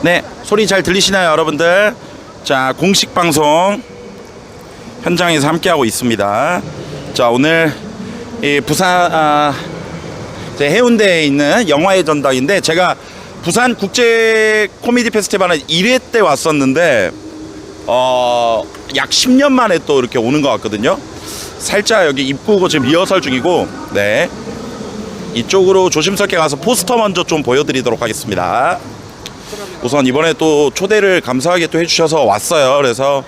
네, 소리 잘 들리시나요, 여러분들? 자, 공식 방송 현장에서 함께하고 있습니다. 자, 오늘 이 부산 해운대에 있는 영화의 전당인데, 제가 부산 국제 코미디 페스티벌은 1회 때 왔었는데 약 10년 만에 또 이렇게 오는 것 같거든요. 살짝 여기 입구고 지금 리허설 중이고, 네, 이쪽으로 조심스럽게 가서 포스터 먼저 좀 보여드리도록 하겠습니다. 우선 이번에 또 초대를 감사하게 또 해주셔서 왔어요. 그래서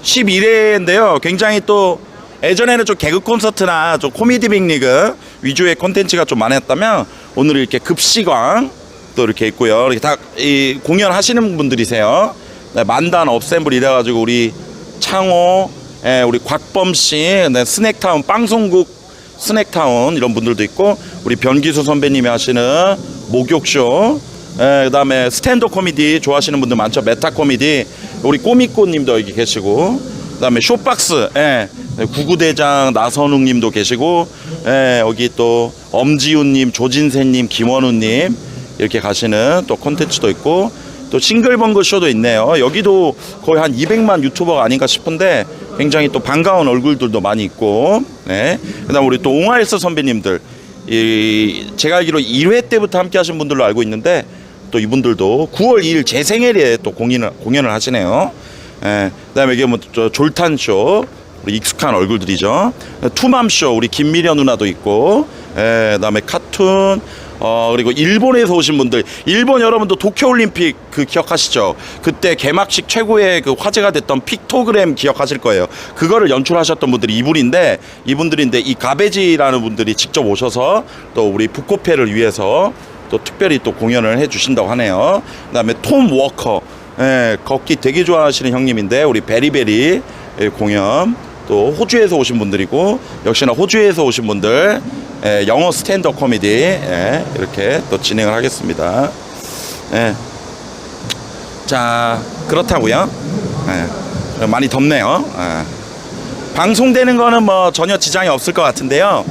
11회인데요. 굉장히 또 예전에는 좀 개그 콘서트나 좀 코미디 빅리그 위주의 콘텐츠가 좀 많았다면, 오늘 이렇게 급식왕 또 이렇게 있고요. 이렇게 다 이 공연하시는 분들이세요. 네, 만단 업샘블 이래가지고 우리 창호, 우리 곽범 씨, 네, 스낵타운 방송국 스낵타운 이런 분들도 있고, 우리 변기수 선배님이 하시는 목욕쇼, 그 다음에 스탠드 코미디 좋아하시는 분들 많죠. 메타 코미디, 우리 꼬미꼬님도 여기 계시고, 그 다음에 쇼박스, 구구대장 나선웅님도 계시고, 여기 또 엄지훈님, 조진세님, 김원우님 이렇게 가시는 또 콘텐츠도 있고, 또 싱글벙글 쇼도 있네요. 여기도 거의 한 200만 유튜버가 아닌가 싶은데 굉장히 또 반가운 얼굴들도 많이 있고, 네. 그다음 우리 또 옹알스 선배님들, 제가 알기로 1회 때부터 함께 하신 분들로 알고 있는데, 또 이분들도 9월 2일 제 생일에 또 공연을 하시네요. 그다음에 이게 뭐 졸탄쇼, 우리 익숙한 얼굴들이죠. 투맘쇼, 우리 김미련 누나도 있고, 그다음에 카툰, 그리고 일본에서 오신 분들, 일본 여러분도 도쿄올림픽 그 기억하시죠? 그때 개막식 최고의 그 화제가 됐던 픽토그램 기억하실 거예요. 그거를 연출하셨던 분들이 이분인데, 이 가베지라는 분들이 직접 오셔서 또 우리 북코페를 위해서 또 특별히 또 공연을 해주신다고 하네요. 그다음에 톰 워커, 걷기 되게 좋아하시는 형님인데, 우리 베리베리 공연, 또 호주에서 오신 분들이고, 역시나 호주에서 오신 분들, 영어 스탠드업 코미디 이렇게 또 진행을 하겠습니다. 자, 그렇다고요. 많이 덥네요. 방송되는 거는 뭐 전혀 지장이 없을 것 같은데요.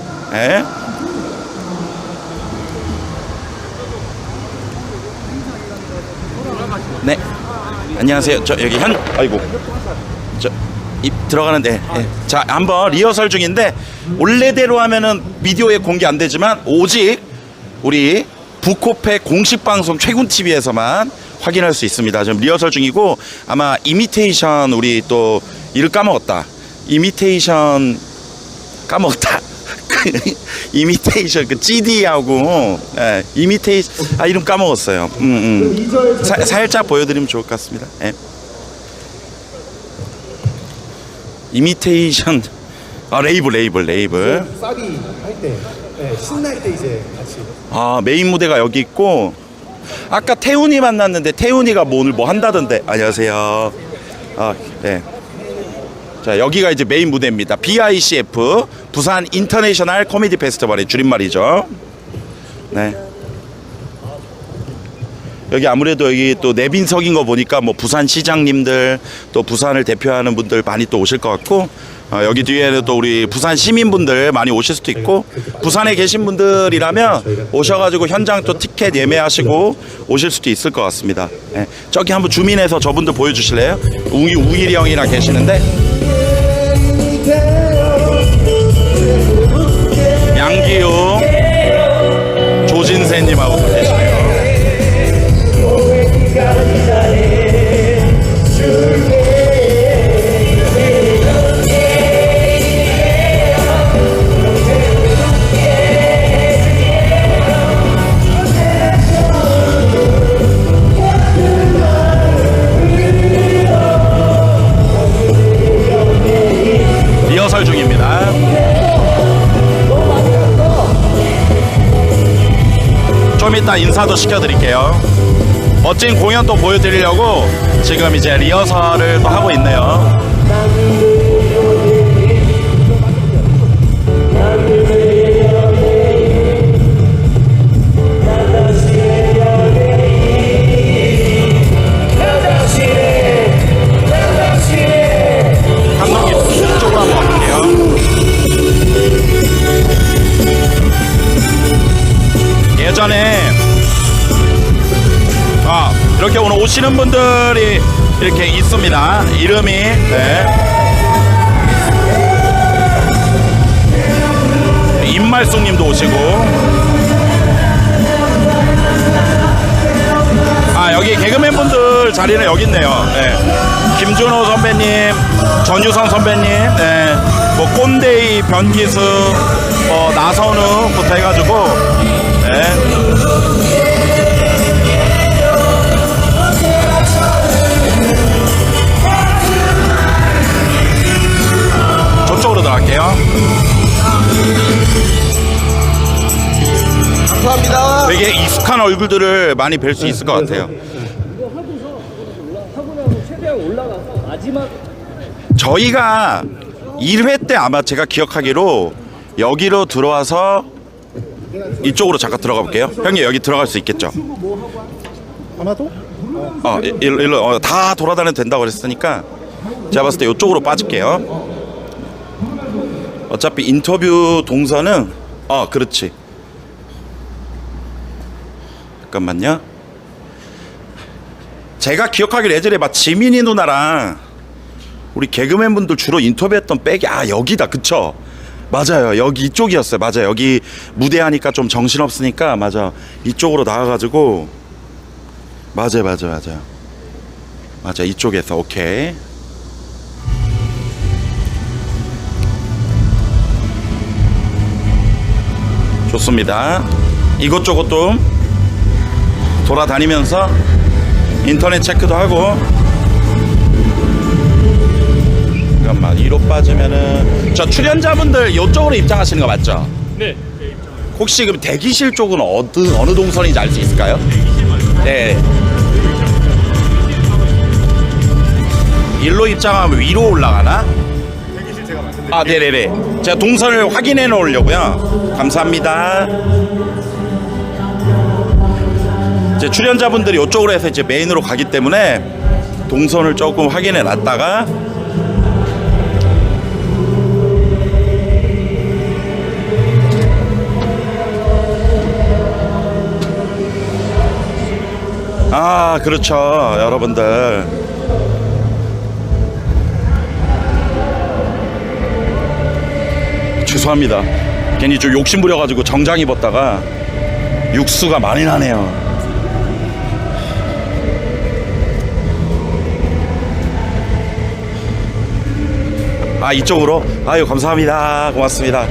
네, 안녕하세요. 저 여기 아이고, 저 들어가는데, 자, 한번 리허설 중인데, 원래대로 하면은 비디오에 공개 안 되지만 오직 우리 북코페 공식 방송 최군 TV에서만 확인할 수 있습니다. 지금 리허설 중이고, 아마 이미테이션, 우리 또 이름 까먹었다. 이미테이션 이미테이션 그 GD하고 이미테이션 이름 까먹었어요. 살짝 보여드리면 좋을 것 같습니다. 이미테이션, 레이블 사비 할 때, 신날 때 이제 같이. 메인 무대가 여기 있고, 아까 태훈이 만났는데 태훈이가 뭐 오늘 뭐 한다던데. 안녕하세요. 네. 자, 여기가 이제 메인 무대입니다. BICF, 부산 인터내셔널 코미디 페스티벌의 줄임말이죠. 네. 여기 아무래도 여기 또 내빈석인 거 보니까 뭐 부산 시장님들, 또 부산을 대표하는 분들 많이 또 오실 것 같고, 여기 뒤에는 또 우리 부산 시민분들 많이 오실 수도 있고, 부산에 계신 분들이라면 오셔가지고 현장 또 티켓 예매하시고 오실 수도 있을 것 같습니다. 저기 한번 주민에서 저분들 보여주실래요? 우길이 형이랑 계시는데, 양기용, 조진세님하고 계시네요. 리허설 중입니다. 좀 이따 인사도 시켜드릴게요. 멋진 공연 또 보여드리려고 지금 이제 리허설을 또 하고 있네요. 예전에 이렇게 오늘 오시는 분들이 이렇게 있습니다. 이름이 임말숙님도 오시고, 아 여기 개그맨 분들 자리는 여기 있네요. 김준호 선배님, 전유성 선배님, 뭐 꼰대이, 변기수, 나선우부터 해가지고, 저쪽으로 들어갈게요. 감사합니다. 되게 익숙한 얼굴들을 많이 뵐 수 있을 것 같아요. 최대한 올라가서 마지막 저희가 1회 때 아마 제가 기억하기로 여기로 들어와서 이쪽으로 잠깐 들어가 볼게요. 형님 여기 들어갈 수 있겠죠? 아마도? 일로 다 돌아다녀도 된다고 그랬으니까 제가 봤을 때 이쪽으로 빠질게요. 어차피 인터뷰 동선은 그렇지. 잠깐만요. 제가 기억하기로 예전에 막 지민이 누나랑 우리 개그맨 분들 주로 인터뷰했던 백이 여기다, 그쵸? 맞아요. 여기 이쪽이었어요. 맞아요. 여기 무대 하니까 좀 정신없으니까 맞아. 이쪽으로 나와가지고 맞아 이쪽에서. 오케이. 좋습니다. 이것저것 좀 돌아다니면서 인터넷 체크도 하고. 잠깐만, 이로 빠지면은 저 출연자분들 이쪽으로 입장하시는 거 맞죠? 네. 혹시 그럼 대기실 쪽은 어느 동선인지 알 수 있을까요? 네. 일로 입장하면 위로 올라가나? 대기실 제가 말씀드릴게요. 네네네. 제가 동선을 확인해 놓으려고요. 감사합니다. 이제 출연자분들이 이쪽으로 해서 이제 메인으로 가기 때문에 동선을 조금 확인해 놨다가 그렇죠, 여러분들. 죄송합니다. 괜히 좀 욕심 부려가지고 정장 입었다가 육수가 많이 나네요. 이쪽으로? 아유, 감사합니다. 고맙습니다.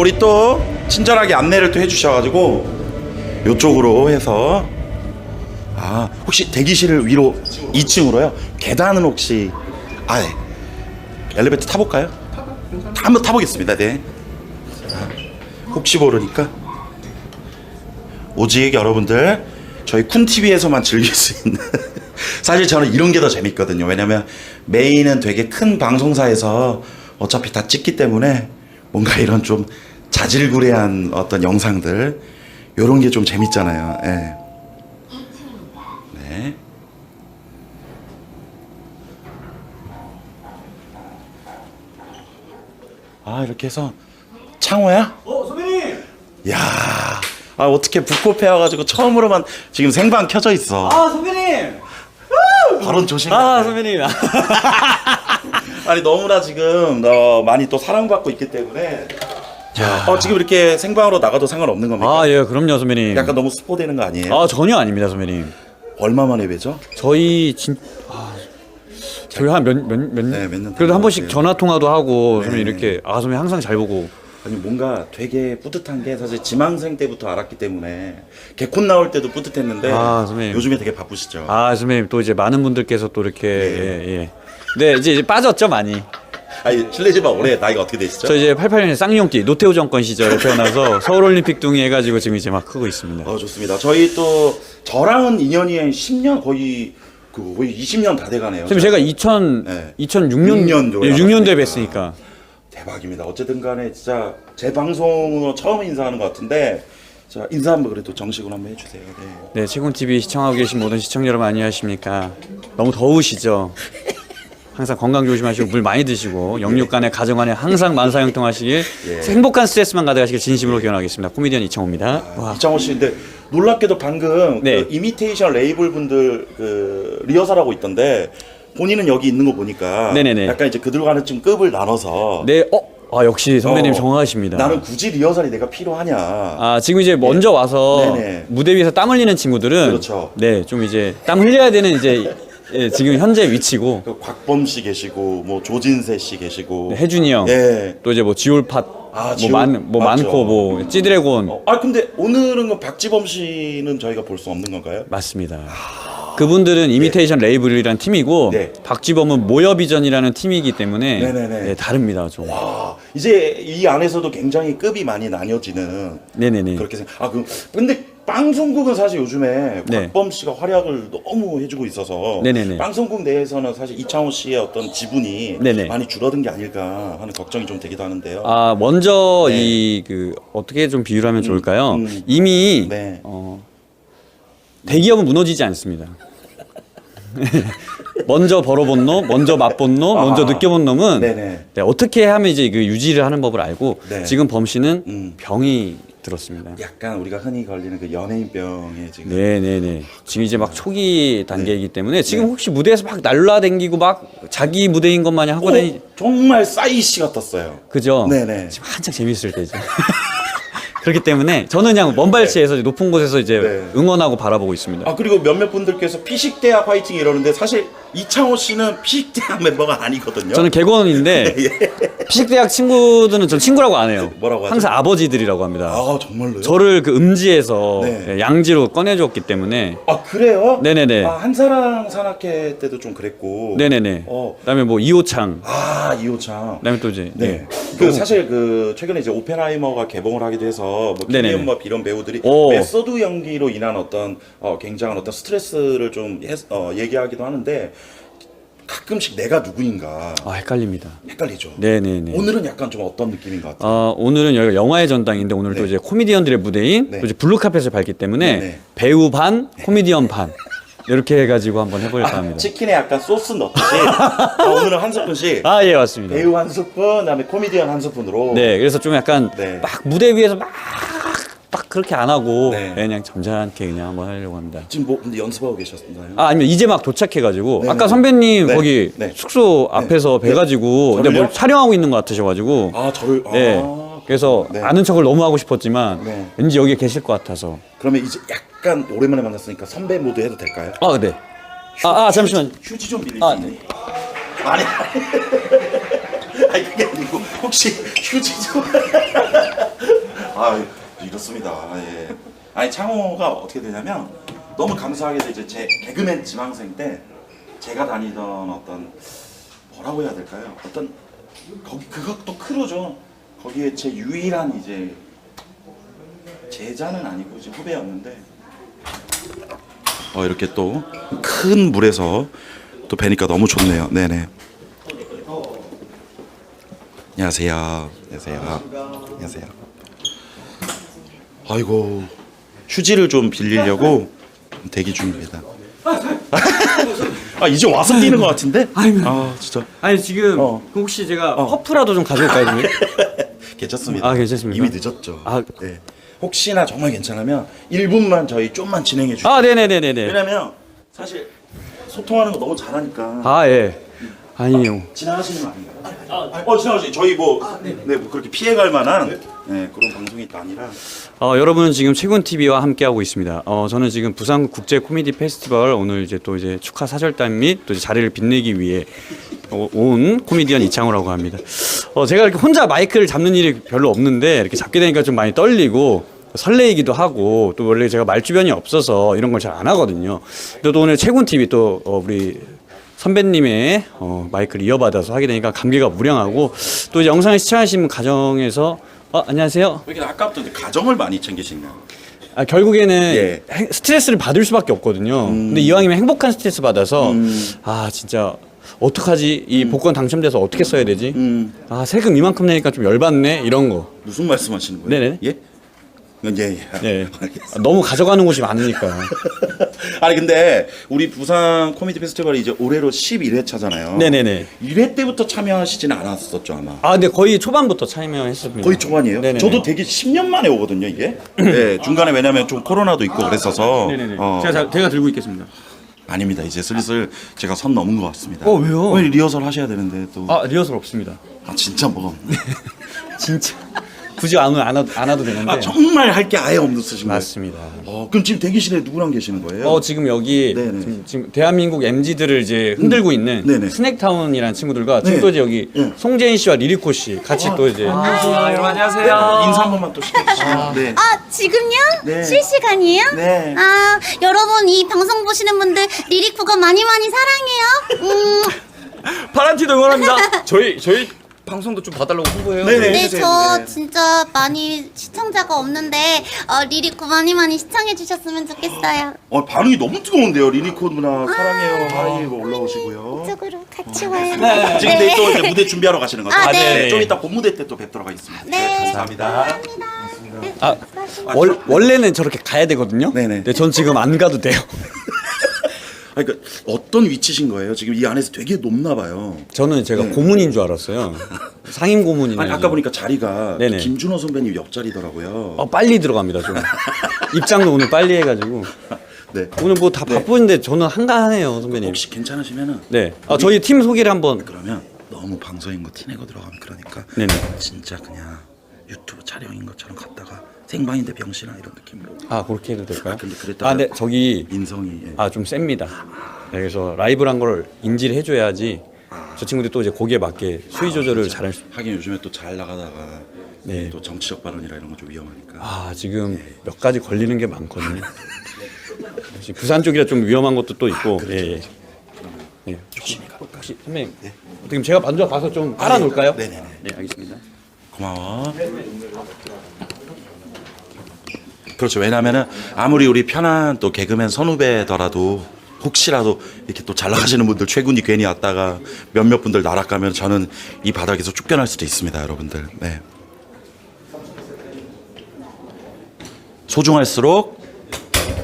우리 또 친절하게 안내를 또 해주셔가지고 이쪽으로 해서 혹시 대기실을 위로 2층으로요? 계단은 혹시 네. 엘리베이터 타볼까요? 한번 타보겠습니다. 네. 혹시 모르니까 오직 여러분들 저희 쿤TV에서만 즐길 수 있는 사실 저는 이런 게 더 재밌거든요. 왜냐면 메인은 되게 큰 방송사에서 어차피 다 찍기 때문에 뭔가 이런 좀 자질구레한 어떤 영상들 요런 게 좀 재밌잖아요. 네. 이렇게 해서 창호야? 선배님. 야, 어떻게 북코페여가지고 처음으로만 지금 생방 켜져 있어. 선배님. 발언 조심. 선배님. 아니 너무나 지금 많이 또 사랑받고 있기 때문에. 지금 이렇게 생방으로 나가도 상관없는 겁니까? 예, 그럼요, 선배님. 약간 너무 스포되는 거 아니에요? 전혀 아닙니다, 선배님. 얼마 만에 뵈죠? 저희 저희 한 몇 년 그래도 한 번씩 같아요. 전화 통화도 하고 네. 선배님 이렇게 선배님 항상 잘 보고. 아니 뭔가 되게 뿌듯한 게 사실 지망생 때부터 알았기 때문에 개콘 나올 때도 뿌듯했는데 선배님. 요즘에 되게 바쁘시죠? 선배님 또 이제 많은 분들께서 또 이렇게 네. 예. 네, 이제 빠졌죠, 많이. 실례지만 올해 나이가 어떻게 되시죠? 저 이제 88년에 쌍용띠 노태우 정권 시절에 태어나서 서울올림픽 둥이 해가지고 지금 이제 막 크고 있습니다. 좋습니다. 저희 또 저랑은 인연이 10년 거의 20년 다 돼가네요. 선생님 제가 2006년 6년도에 뵀으니까. 대박입니다. 어쨌든 간에 진짜 제 방송으로 처음 인사하는 것 같은데 자, 인사 한번 그래도 정식으로 한번 해주세요. 네, 채군TV 시청하고 계신 모든 시청자 여러분 안녕하십니까. 너무 더우시죠? 항상 건강 조심하시고 물 많이 드시고 영육 간에 가정 안에 항상 만사형통하시길 예. 행복한 스트레스만 가득하시길 진심으로 기원하겠습니다. 코미디언 이창호입니다. 와. 이창호 씨인데 놀랍게도 방금 네. 그 이미테이션 레이블 분들 그 리허설하고 있던데 본인은 여기 있는 거 보니까 네네네. 약간 이제 그들과는 좀 급을 나눠서 네, 역시 선배님 어, 정확하십니다. 나는 굳이 리허설이 내가 필요하냐. 아, 지금 이제 먼저 와서 네네. 무대 위에서 땀 흘리는 친구들은 그렇죠. 네, 좀 이제 땀 흘려야 되는 이제 지금 현재 위치고 그 곽범 씨 계시고 뭐 조진세 씨 계시고 네, 혜준이 형, 예. 또 이제 뭐 지올팟, 지올- 뭐 맞죠. 많고 뭐 찌드래곤 근데 오늘은 그 박지범 씨는 저희가 볼 수 없는 건가요? 맞습니다. 그분들은 이미테이션 레이블이라는 팀이고 네. 박지범은 모여비전이라는 팀이기 때문에 네네네. 네, 다릅니다. 좀. 이제 이 안에서도 굉장히 급이 많이 나뉘어지는 네네네. 그렇게 근데 방송국은 사실 요즘에 네. 곽범 씨가 활약을 너무 해주고 있어서 네네네. 방송국 내에서는 사실 이창호 씨의 어떤 지분이 네네. 많이 줄어든 게 아닐까 하는 걱정이 좀 되기도 하는데요. 아, 먼저 네. 이 어떻게 좀 비유를 하면 좋을까요? 이미 네. 대기업은 무너지지 않습니다. 먼저 벌어본 놈, 먼저 맛본 놈, 먼저 느껴본 놈은 네네. 네, 어떻게 하면 이제 그 유지를 하는 법을 알고 네. 지금 범 씨는 병이 들었습니다. 약간 우리가 흔히 걸리는 그 연예인병에 지금 네네네. 지금 이제 막 초기 단계이기 때문에 지금 혹시 무대에서 막 날라다니고 막 자기 무대인 것 마냥 하고 다니 정말 싸이 씨 같았어요. 그죠? 네네. 지금 한창 재밌을 때죠. 그렇기 때문에 저는 그냥 먼 발치에서 높은 곳에서 이제 네. 응원하고 바라보고 있습니다. 그리고 몇몇 분들께서 피식대학 화이팅 이러는데 사실 이창호 씨는 피식대학 멤버가 아니거든요. 저는 개건인데 피식대학 친구들은 전 친구라고 안 해요. 뭐라고 하죠? 항상 아버지들이라고 합니다. 정말로요? 저를 그 음지에서 네. 양지로 꺼내줬기 때문에 그래요? 네네네. 한사랑 산악회 때도 좀 그랬고. 네네네. 그다음에 뭐 이호창, 이호창. 그다음에 또 이제 네. 그 사실 그 최근에 이제 오펜하이머가 개봉을 하기도 해서 뭐 네네네. 김혜연과 이런 배우들이 오. 메소드 연기로 인한 어떤 굉장한 어떤 스트레스를 좀 얘기하기도 하는데 가끔씩 내가 누구인가 헷갈립니다. 헷갈리죠. 네네네. 오늘은 약간 좀 어떤 느낌인 것 같아요? 오늘은 여기가 영화의 전당인데 오늘 또 네. 이제 코미디언들의 무대인 네. 또 이제 블루카펫을 밟기 때문에 네. 배우 반, 코미디언 반 이렇게 해가지고 한번 해볼까 합니다. 치킨에 약간 소스 넣듯이 오늘은 한 스푼씩 예, 맞습니다. 배우 한 스푼, 그다음에 코미디언 한 스푼으로. 네, 그래서 좀 약간 네. 막 무대 위에서 막 그렇게 안 하고 네. 그냥 점잖게 그냥 한번 하려고 합니다. 지금 뭐 근데 연습하고 계셨나요? 아니면 이제 막 도착해가지고 네네네. 아까 선배님 네. 거기 네. 숙소 앞에서 네. 뵈가지고 근데 저를요? 뭘 촬영하고 있는 것 같으셔가지고 저를 네. 그래서 네. 아는 척을 너무 하고 싶었지만 네. 왠지 여기에 계실 것 같아서 그러면 이제 약간 오랜만에 만났으니까 선배 모드 해도 될까요? 네. 잠시만. 휴지 좀 빌릴 아, 수 있니? 아니 그게 아니고 혹시 휴지 좀 이렇습니다. 예. 아니 창호가 어떻게 되냐면 너무 감사하게도 이제 제 개그맨 지망생 때 제가 다니던 어떤 뭐라고 해야 될까요? 어떤 그것도 크루죠. 거기에 제 유일한 이제 제자는 아니고 이제 후배였는데 이렇게 또 큰 물에서 또 뵈니까 너무 좋네요. 네네. 안녕하세요. 안녕하세요. 안녕하세요. 아이고 휴지를 좀 빌리려고 대기 중입니다. 이제 와서 뛰는 것 같은데? 진짜 아니 지금 그 혹시 제가 퍼프라도 좀 가져올까요? 지금? 괜찮습니다. 괜찮습니까? 이미 늦었죠. 아. 네. 혹시나 정말 괜찮으면 1분만 저희 좀만 진행해 주세요. 네네네네네. 왜냐면 사실 소통하는 거 너무 잘하니까. 예. 아니요. 지나가시는 거 아닌가요? 지나가시. 저희 뭐 그렇게 피해갈 만한 그런 방송이 또 아니라. 여러분은 지금 최군 TV와 함께하고 있습니다. 저는 지금 부산 국제 코미디 페스티벌 오늘 이제 또 이제 축하 사절단 및 또 자리를 빛내기 위해 온 코미디언 이창호라고 합니다. 제가 이렇게 혼자 마이크를 잡는 일이 별로 없는데 이렇게 잡게 되니까 좀 많이 떨리고 설레이기도 하고 또 원래 제가 말 주변이 없어서 이런 걸 잘 안 하거든요. 또 오늘 최군 TV 또 우리 선배님의 마이크를 이어받아서 하게 되니까 감기가 무량하고 또 이제 영상을 시청하시는 가정에서 안녕하세요. 왜 이렇게 아까부터 가정을 많이 챙기시나요? 결국에는 예. 스트레스를 받을 수밖에 없거든요. 근데 이왕이면 행복한 스트레스 받아서 진짜 어떡하지? 이 복권 당첨돼서 어떻게 써야 되지? 세금 이만큼 내니까 좀 열받네 이런 거. 무슨 말씀하시는 거예요? 네네. 예? 예. 네. 너무 가져가는 곳이 많으니까. 아니 근데 우리 부산 코미디 페스티벌이 이제 올해로 11회차잖아요. 네네네. 1회 때부터 참여하시지는 않았었죠 아마. 아, 근데 거의 초반부터 참여했습니다. 거의 초반이에요. 네네네. 저도 되게 10년 만에 오거든요 이게. 네, 중간에 왜냐면 좀 코로나도 있고 그랬어서. 네네네. 제가 들고 있겠습니다. 아닙니다. 이제 슬슬 제가 선 넘은 것 같습니다. 왜요? 오늘 리허설 하셔야 되는데 또. 아, 리허설 없습니다. 진짜 뭐. 진짜. 굳이 안 와도 되는데. 정말 할 게 아예 없으신 거예요. 맞습니다. 그럼 지금 대기실에 누구랑 계시는 거예요? 지금 여기 네네. 지금 대한민국 MZ들을 이제 흔들고 있는 네네. 스낵타운이라는 친구들과 네. 지금 또 이제 여기 네. 송재인 씨와 리리코 씨 같이 또 이제 여러분 안녕하세요. 인사 한 번만 또 시켜주시면. 네. 지금요? 네. 실시간이에요? 네. 여러분 이 방송 보시는 분들 리리코가 많이 사랑해요. 파란티도 응원합니다. 저희 방송도 좀 봐달라고 홍보해요. 네네. 네, 해주세요. 저 네. 진짜 많이 시청자가 없는데 리리코 많이 시청해 주셨으면 좋겠어요. 반응이 너무 뜨거운데요. 리니콘 누나 사랑해요. 하이 올라오시고요. 이쪽으로 같이 와요. 지금 네. 또 이제 무대 준비하러 가시는 거죠? 네. 좀 이따 본무대 때 또 뵙도록 하겠습니다. 네. 감사합니다. 원래는 저렇게 가야 되거든요. 네네. 근데 전 지금 안 가도 돼요. 그러니까 어떤 위치신 거예요? 지금 이 안에서 되게 높나 봐요. 저는 제가 고문인 줄 알았어요. 상임 고문이네. 아니, 아까 보니까 자리가 네네. 김준호 선배님 옆자리더라고요. 빨리 들어갑니다. 좀 입장도 오늘 빨리 해가지고 네. 오늘 뭐 다 바쁘신데 저는 한가하네요, 선배님. 혹시 괜찮으시면은 네. 저희 팀 소개를 한번. 그러면 너무 방송인 거 티내고 들어가면 그러니까 네네. 진짜 그냥 유튜브 촬영인 것처럼 갔다가 생방인데 병신아 이런 느낌으로. 그렇게 해도 될까요? 근데 그랬다가 근데 저기 인성이 예. 좀 셉니다. 네, 그래서 라이브란 걸 인지를 해줘야지 저 친구들이 또 이제 거기에 맞게 수위 조절을 잘할 수. 하긴 요즘에 또 잘 나가다가 네. 또 정치적 발언이라 이런 거 좀 위험하니까. 지금 몇 가지 걸리는 게 많거든요. 역시 부산 쪽이라 좀 위험한 것도 또 있고. 예. 네. 조심히 가. 혹시 선배님, 어떻게 제가 먼저 가서 좀 깔아놓을까요? 네네네. 네, 알겠습니다. 고마워. 그렇죠. 왜냐면은 아무리 우리 편한 또 개그맨 선후배더라도 혹시라도 이렇게 또 잘 나가시는 분들 최군이 괜히 왔다가 몇몇 분들 날아가면 저는 이 바닥에서 쫓겨날 수도 있습니다, 여러분들. 네. 소중할수록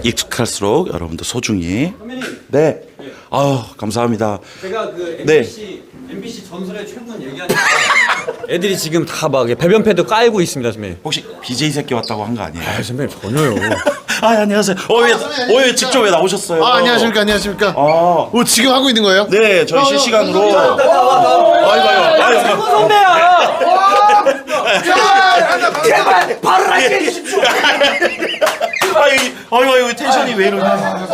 익숙할수록 여러분들 소중히. 네. 감사합니다. 제가 그 네. MBC 전설의 최군 얘기하니까 애들이 지금 다 막 배변 패드 깔고 있습니다, 선배님. 혹시 BJ 새끼 왔다고 한 거 아니에요? 선배님 전혀요. 안녕하세요. 왜 직접 왜 나오셨어요? 안녕하십니까. 지금 하고 있는 거예요? 네, 저희 실시간으로. 아이고. 선배야. 제발 발을 하게 해주십시오. 아유, 텐션이 왜 이러냐.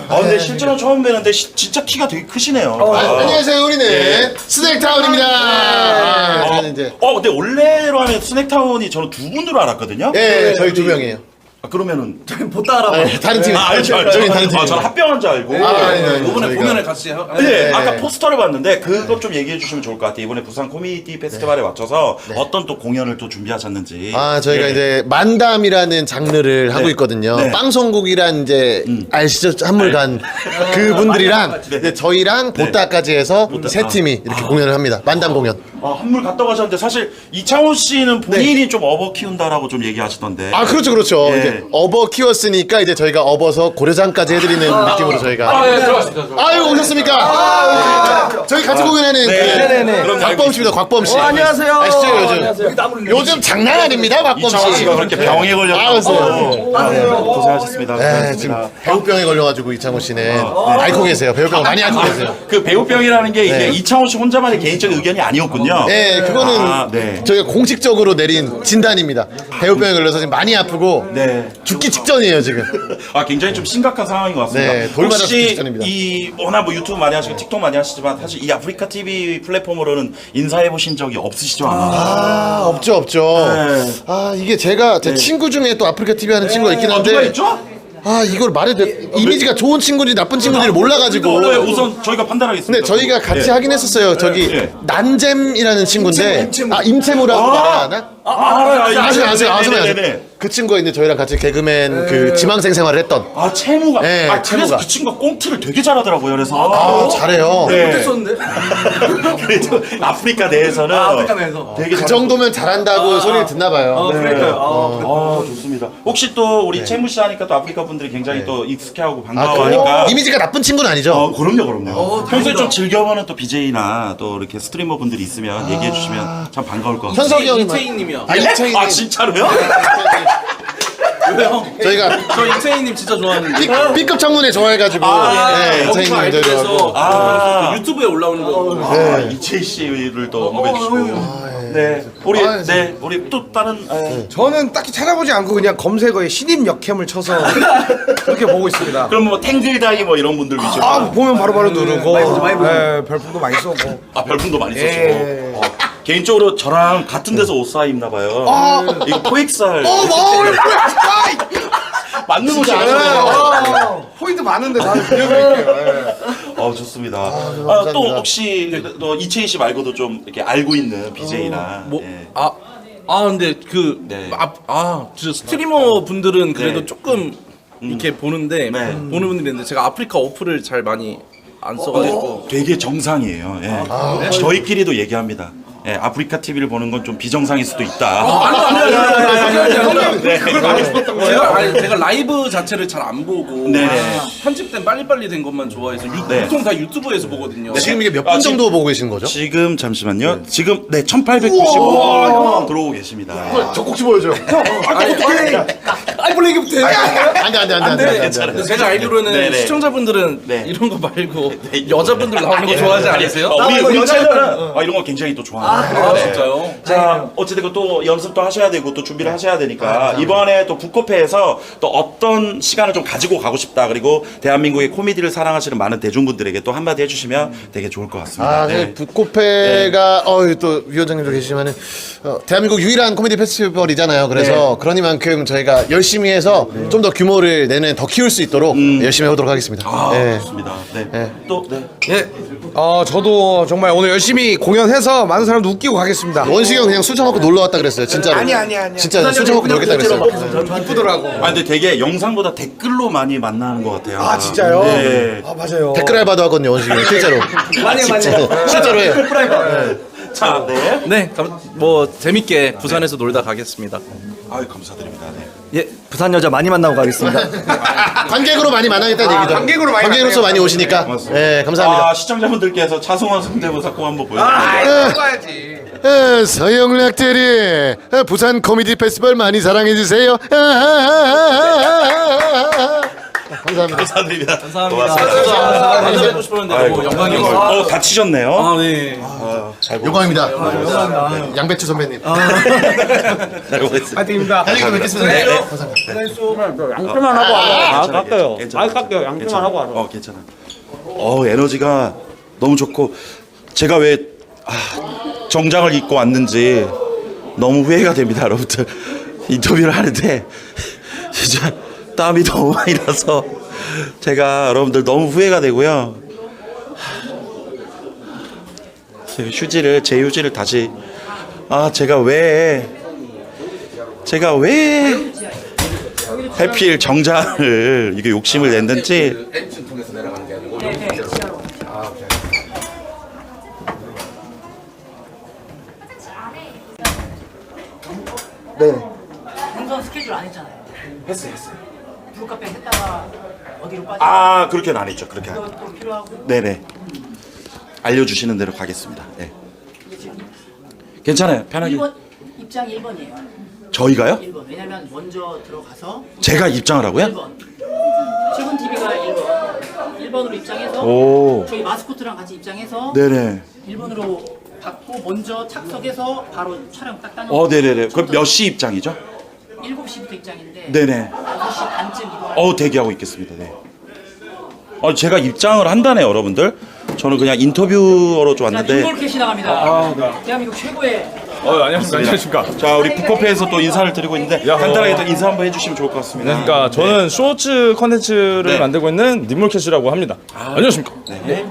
근데 실제로 처음 뵈는데 진짜 키가 되게 크시네요. 안녕하세요. 우리는 스낵타운입니다. 저는 이제 근데 원래로 하면 스낵타운이 저는 두 분으로 알았거든요. 저희 두 명이에요. 그러면은 못 따라봐. 다른 팀. 알죠. 저희 다른 팀. 저는 합병한 줄 알고. 이번에 저희가- 공연을 같이 해요. 네, 아까 포스터를 봤는데 그것 좀 얘기해 주시면 좋을 것 같아요. 이번에 부산 코미디 페스티벌에 맞춰서 어떤 또 공연을 또 준비하셨는지. 저희가 네. 이제 만담이라는 장르를 하고 있거든요. 네. 빵송국이란 이제 아시죠? 한물간 그분들이랑 이제 저희랑 보따까지 해서 세 팀이 이렇게 공연을 합니다. 만담 공연. 한물 갔다 가셨는데 사실 이창호 씨는 본인이 좀 업어 키운다라고 좀 얘기하시던데. 그렇죠. 예. 이제 업어 키웠으니까 이제 저희가 업어서 고려장까지 해드리는 느낌으로 저희가. 들어갔습니다. 아유 오셨습니까? 저희 같이 공연하는 그럼 곽범 씨입니다. 곽범 씨. 안녕하세요. 아시죠 요즘? 요즘 장난 아닙니다. 곽범 이창호 씨. 씨가 그렇게 병에 걸렸다고. 네, 고생하셨습니다. 고생하셨습니다. 지금 배우병에 걸려가지고 이창호 씨는 앓고 계세요. 배우병 많이 앓고 계세요. 그 배우병이라는 게 이게 이창호 씨 혼자만의 개인적인 의견이 아니었군요. 네, 그거는 네. 저희가 공식적으로 내린 진단입니다. 배우병에 걸려서 지금 많이 아프고 네. 죽기 직전이에요 지금. 굉장히 좀 심각한 상황인 것 같습니다. 네, 돌마다 죽기 혹시 직전입니다. 이 워낙 뭐 유튜브 많이 하시고 틱톡 많이 하시지만 사실 이 아프리카 TV 플랫폼으로는 인사해 보신 적이 없으시죠 아마? 없죠. 네. 이게 제가 제 친구 중에 또 아프리카 TV 하는 친구가 있긴 누가 한데 있죠? 이걸 말해도 이미지가 좋은 친구인지 나쁜 친구인지를 몰라가지고. 네, 우선 저희가 판단하겠습니다. 근데 저희가 같이 네. 하긴 했었어요. 저기 네. 난잼이라는 친구인데 임채무라고 말해야 하나? 알아요. 아세요. 네네네. 그 친구가 이제 저희랑 같이 개그맨 그 지망생 생활을 했던. 아 채무가. 네, 아 그래서 채무가. 그 친구가 꽁트를 되게 잘하더라고요. 그래서 잘해요. 네. 못했었는데. 그래도 아프리카 내에서는 아프리카 내에서. 되게 그 정도면 잘한다고 소리를 듣나 봐요. 아 좋습니다. 혹시 또 우리 채무 씨 하니까 또 아프리카 분들이 굉장히 또 익숙해하고 반가워하니까. 이미지가 나쁜 친구는 아니죠? 그럼요. 평소에 좀 즐겨보는 또 BJ나 또 이렇게 스트리머 분들이 있으면 얘기해 주시면 참 반가울 것 같아요. 현석이 형이 이채인님이요. 이채인님. 아 진짜로요? 왜요? 저희가 저 이채인님 진짜 좋아하는데. B급 청문회 좋아해가지고 네, 거기서 이채인님 알게 저희도 돼서 아. 그 유튜브에 올라오는 거. 아, 이채희 씨를 또 언급해 주시고. 네, 우리 또 다른 저는 딱히 찾아보지 않고 그냥 검색어에 신입 역캠을 쳐서 그렇게 보고 있습니다. 그럼 뭐 탱글다이 뭐 이런 분들 위주로. 아 보면 바로바로 누르고 네, 별풍도 많이 쏘고 아 별풍도 많이 쓰시고. 예. 개인적으로 저랑 같은 데서 옷 사 입나 봐요. 이거 포익살. 맞는 옷이에요. 포인트 많은데 다들 빌려드릴게요. 좋습니다. 또 감사합니다. 혹시 또 이채희 씨 말고도 좀 이렇게 알고 있는 BJ나 뭐, 예. 근데 그, 네. 저 스트리머 분들은 그래도 네. 조금 이렇게 보는데, 네. 보는 분들이 있는데, 제가 아프리카 어플을 잘 많이 안 써가지고. 되게 정상이에요. 예. 저희끼리도 얘기합니다. 예, 아프리카 TV를 보는 건 좀 비정상일 수도 있다. 제가 라이브 자체를 잘 안 보고, 네. 편집된 빨리빨리 된 것만 좋아해서, 네. 보통 다 유튜브에서 보거든요. 지금 이게 몇 분 정도 보고 계신 거죠? 지금 잠시만요. 지금 1895 들어오고 계십니다. 젖꼭지 보여줘요. 아이 블레이크 부터 안돼. 근데 제가 알기로는 네네. 시청자분들은 네. 이런 거 말고 여자분들 나오는 거 좋아하지 않으세요? 우리 채널은 이런 거 굉장히 또 좋아해요. 네. 진짜요? 자, 어찌됐건 또 연습도 하셔야 되고 또 준비를 하셔야 되니까 이번에 또 북코페에서 또 어떤 시간을 좀 가지고 가고 싶다. 그리고 대한민국의 코미디를 사랑하시는 많은 대중분들에게 또 한마디 해주시면 되게 좋을 것 같습니다. 네, 북코페가 또 위원장님도 계시지만은 대한민국 유일한 코미디 페스티벌이잖아요. 그래서 그러니만큼 저희가 열심히 해서 좀 더 규모를 내년 더 키울 수 있도록 열심히 해보도록 하겠습니다. 네. 좋습니다. 네. 또 예. 저도 정말 오늘 열심히 공연해서 많은 사람들 웃기고 가겠습니다. 원식이 형 그냥 술 처먹고 놀러 왔다 그랬어요. 진짜로. 아니. 진짜 술 처먹고 놀겠다 그랬어요. 이쁘더라고. 근데 되게 영상보다 댓글로 많이 만나는 것 같아요. 아 진짜요? 네. 아 맞아요. 댓글 알바도 하거든요. 원식이 형 실제로. 많이 실제로 해요. 자, 네. 네, 뭐 재밌게 부산에서 놀다 가겠습니다. 아유, 감사드립니다. 네. 예, 부산 여자 많이 만나고 가겠습니다. 관객으로 많이 만나겠다는 얘기죠. 관객으로 많이 관객으로서 많이 오시니까. 네, 감사합니다. 시청자분들께서 차승원 성대모사 꼭 한번 보여주세요. 봐야지. 서영락 대리 부산 코미디 페스티벌 많이 사랑해 주세요. 감사합니다. 감사드립니다. 감사합니다. 감사하고 싶었는데 너무 영광이었어요. 다치셨네요. 아, 네. 영광입니다. 양배추 선배님. 파이팅입니다. 다시 뵙겠습니다. 네, 감사합니다. 양치만 하고 와서 깎여요. 괜찮아요. 아이 깎여요. 양치만 하고 와서. 괜찮아. 에너지가 너무 좋고 제가 왜 정장을 입고 왔는지 너무 후회가 됩니다, 여러분들. 인터뷰를 하는데 진짜 땀이 너무 많이 나서 제가 여러분들 너무 후회가 되고요. 제 휴지를 다시 제가 왜 해필 정장을 이게 욕심을 냈는지. 본선 스케줄 안 했잖아요. 했어요. 블루카페 했다가 어디로 빠져? 그렇게는 안 했죠. 그렇게. 또 필요하고. 네네. 알려주시는 대로 가겠습니다. 네. 괜찮아요. 편하게. 1번 입장 1번이에요. 저희가요? 1번. 왜냐면 먼저 들어가서 제가 입장을 하고요? 1번. 최군 TV가 1번. 1번으로 입장해서 오. 저희 마스코트랑 같이 입장해서 네네. 1번으로 받고 먼저 착석해서 바로 촬영 딱 따는 네네네. 그럼 몇 시 입장이죠? 7시부터 입장인데 네네. 6시 반쯤 이거 대기하고 있겠습니다. 네. 제가 입장을 한다네요, 여러분들. 저는 그냥 인터뷰어로 좀 왔는데. 인볼캐시 나갑니다. 대한민국 최고의 안녕하십니까. 자, 우리 북커페에서 또 인사를 드리고 있는데 간단하게 또 인사 한번 해주시면 좋을 것 같습니다. 그러니까 저는 쇼츠 컨텐츠를 네. 만들고 있는 님몰캐시라고 합니다. 안녕하십니까. 네.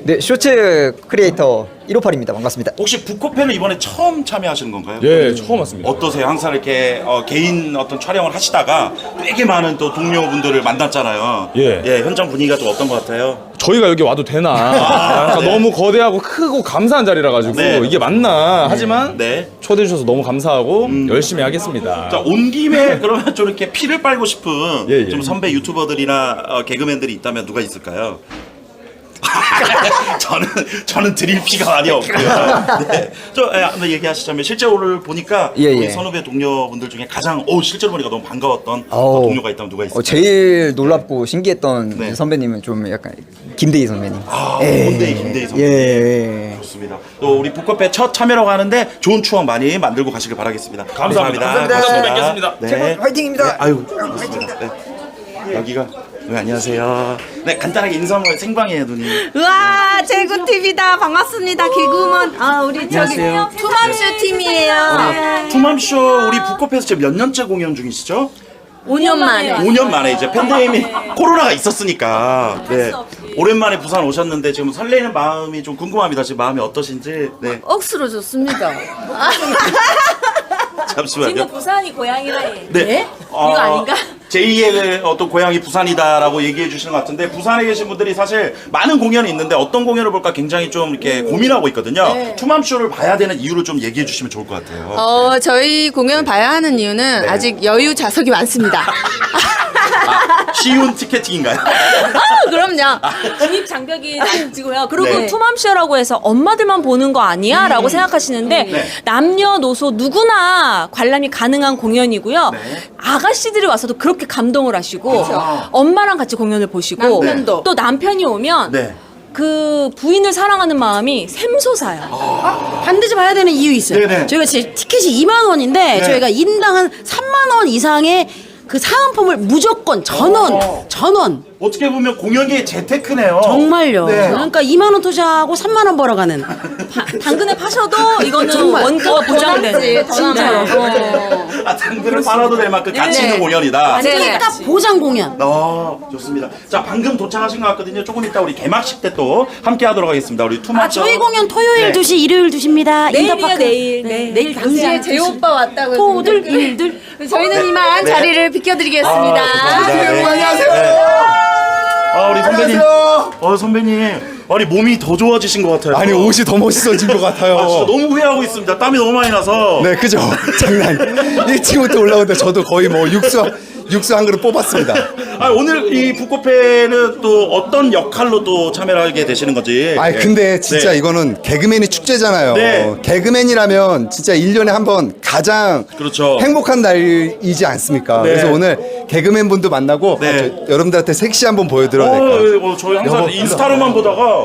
네, 쇼츠 크리에이터 158입니다. 반갑습니다. 혹시 북코펜은 이번에 처음 참여하시는 건가요? 예, 처음 왔습니다. 어떠세요? 항상 이렇게 개인 어떤 촬영을 하시다가 되게 많은 또 동료분들을 만났잖아요. 예. 현장 분위기가 좀 어떤 것 같아요? 저희가 여기 와도 되나? 그러니까 네. 너무 거대하고 크고 감사한 자리라 가지고 네. 이게 맞나? 하지만 네. 초대해 주셔서 너무 감사하고 열심히 하겠습니다. 자, 온 김에 그러면 좀 이렇게 피를 빨고 싶은 예. 좀 선배 유튜버들이나 개그맨들이 있다면 누가 있을까요? 저는 드릴 피가 많이 없고요. 네. 한번 얘기하시자면 실제 오늘 보니까 예, 우리 예. 선후배 동료분들 중에 가장 실제로 보니까 너무 반가웠던 동료가 있다면 누가 있을까요? 제일 놀랍고 신기했던 네. 선배님은 좀 약간 김대희 선배님. 김대희 선배. 예. 좋습니다. 또 우리 북커페 첫 참여라고 하는데 좋은 추억 많이 만들고 가시길 바라겠습니다. 감사합니다. 고맙습니다. 또 뵙겠습니다. 네. 화이팅입니다. 네, 아유, 고맙습니다. 네. 여기가 네, 안녕하세요. 네, 간단하게 인사 한번 생방이에요, 누님. 우와, 제구 TV다. 반갑습니다. 개그우먼. 우리 저기 투맘쇼 팀이에요. 투맘쇼 우리 북커페에서 지금 몇 년째 공연 중이시죠? 5년 만에. 5년 만에 이제 팬데믹 코로나가 있었으니까 네. 오랜만에 부산 오셨는데 지금 설레는 마음이 좀 궁금합니다. 지금 마음이 어떠신지. 네. 억수로 좋습니다. 잠시만요. 부산이 고향이라 해. 네. 이거 아닌가? 제2의 어떤 고향이 부산이다라고 얘기해 주시는 것 같은데 부산에 계신 분들이 사실 많은 공연이 있는데 어떤 공연을 볼까 굉장히 좀 이렇게 고민하고 있거든요. 투맘쇼를 봐야 되는 이유를 좀 얘기해 주시면 좋을 것 같아요. 저희 공연 봐야 하는 이유는 네. 아직 여유 좌석이 많습니다. 쉬운 티켓팅인가요? 그럼요. 진입 장벽이 낮지고요. 그리고 네. 투맘쇼라고 해서 엄마들만 보는 거 아니야? 라고 생각하시는데 네. 남녀노소 누구나 관람이 가능한 공연이고요. 네. 아가씨들이 와서도 그렇게 감동을 하시고 엄마랑 같이 공연을 보시고 남편도. 또 남편이 오면 네. 그 부인을 사랑하는 마음이 샘솟아요. 반드시 봐야 되는 이유 있어요. 네네. 저희가 티켓이 2만 원인데 저희가 인당 한 3만 원 이상의 그 사은품을 무조건 전원 어떻게 보면 공연이 재테크네요. 정말요. 네. 그러니까 2만 원 투자하고 3만 원 벌어가는. 당근에 파셔도 이거는 정말. 원가가 보장되는 진짜로. 당근을 팔아도 될 만큼 가치 있는 공연이다. 티켓값 보장 공연. 좋습니다. 자, 방금 도착하신 것 같거든요. 조금 이따 우리 개막식 때 또 함께 하도록 하겠습니다. 우리 투맘쇼. 저희 공연 토요일 네. 2시, 일요일 2시입니다. 내일이요, 내일. 내일 당시에 제 오빠 왔다고 토들 일들. 저희는 이만 네. 자리를 비켜드리겠습니다. 우리 선배님. 선배님. 아니 몸이 더 좋아지신 것 같아요. 아니 옷이 더 멋있어진 것 같아요. 진짜 너무 후회하고 있습니다. 땀이 너무 많이 나서. 네, 그죠? 장난. 일찍부터 올라오는데 저도 거의 뭐 육수 한 그릇 뽑았습니다. 오늘 이 북코페는 또 어떤 역할로 또 참여를 하게 되시는 건지. 아니 네. 근데 진짜 네. 이거는 개그맨이 축제잖아요. 네. 개그맨이라면 진짜 1년에 한 번 가장 그렇죠. 행복한 날이지 않습니까? 네. 그래서 오늘 개그맨 분도 만나고 네. 여러분들한테 섹시 한번 보여드려야 될까요? 저희 항상 여보, 인스타로만 보다가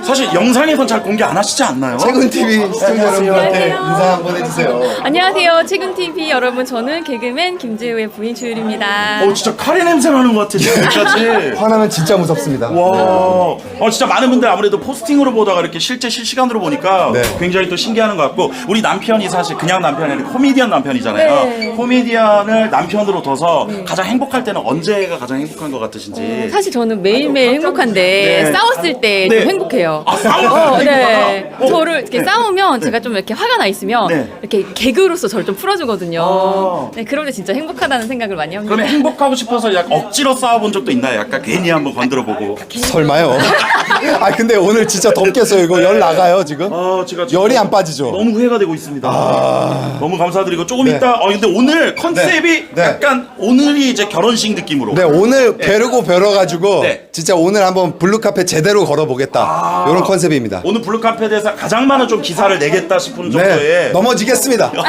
사실 영상에선 잘 공개 안 하시지 않나요? 최근 TV 시청자 여러분한테 인사 한번 해주세요. 안녕하세요. 최근TV 여러분. 저는 개그맨 김재우의 부인 주율입니다. 진짜 카레 냄새 나는 것 같아 지금까지. 화나면 진짜 무섭습니다. 와, 진짜 많은 분들 아무래도 포스팅으로 보다가 이렇게 실제 실시간으로 보니까 네. 굉장히 또 신기하는 것 같고 우리 남편이 사실 그냥 남편이 아니라 코미디언 남편이잖아요. 네. 코미디언을 남편으로 둬서 가장 행복할 때는 언제가 가장 행복한 것 같으신지. 사실 저는 매일매일 행복한데 네. 싸웠을 때 네. 좀 행복해요. 싸우면 네. 저를 이렇게 싸우면 제가 좀 이렇게 화가 나 있으면 네. 이렇게 개그로서 저를 좀 풀어주거든요. 아. 네, 그럴 때 진짜 행복하다는 생각을 많이 합니다. 그러면 행복하고 싶어서 약간 억지로 싸워본 적도 있나요? 약간 괜히 한번 건드려보고. 설마요? 아 근데 오늘 진짜 덥겠어요. 이거 열 나가요 지금? 제가 열이 안 빠지죠? 너무 후회가 되고 있습니다. 너무 감사드리고 조금 네. 이따 근데 오늘 컨셉이 네. 약간 오늘이 이제 결혼식 느낌으로. 네 오늘 벼르고 벼러가지고 네. 진짜 오늘 한번 블루카페 제대로 걸어보겠다 이런 컨셉입니다. 오늘 블루카페에 대해서 가장 많은 좀 기사를 내겠다 싶은 네 정도의. 넘어지겠습니다. 네.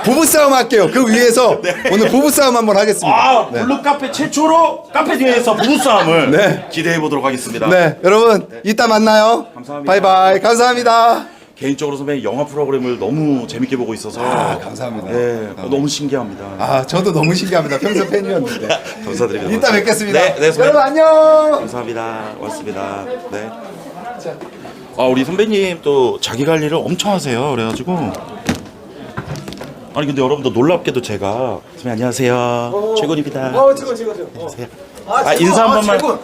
부부싸움 할게요. 그 위에서 오늘 부부싸움 한번 하겠습니다. 네. 블루카페 최초로 카페 뒤에서 부부싸움을 네. 기대해 보도록 하겠습니다. 네 여러분 이따 만나요. 감사합니다. 바이바이. 감사합니다. 개인적으로 선배님 영화 프로그램을 너무 재밌게 보고 있어서 감사합니다. 네, 너무 신기합니다. 저도 너무 신기합니다. 평소 팬이었는데. 감사드립니다. 이따 뵙겠습니다. 네, 선배님. 여러분 안녕. 감사합니다. 고맙습니다. 네. 우리 선배님 또 자기 관리를 엄청 하세요. 그래가지고 아니 근데 여러분들 놀랍게도 제가 선배님 안녕하세요. 최군입니다. 최고. 인사 한 번만.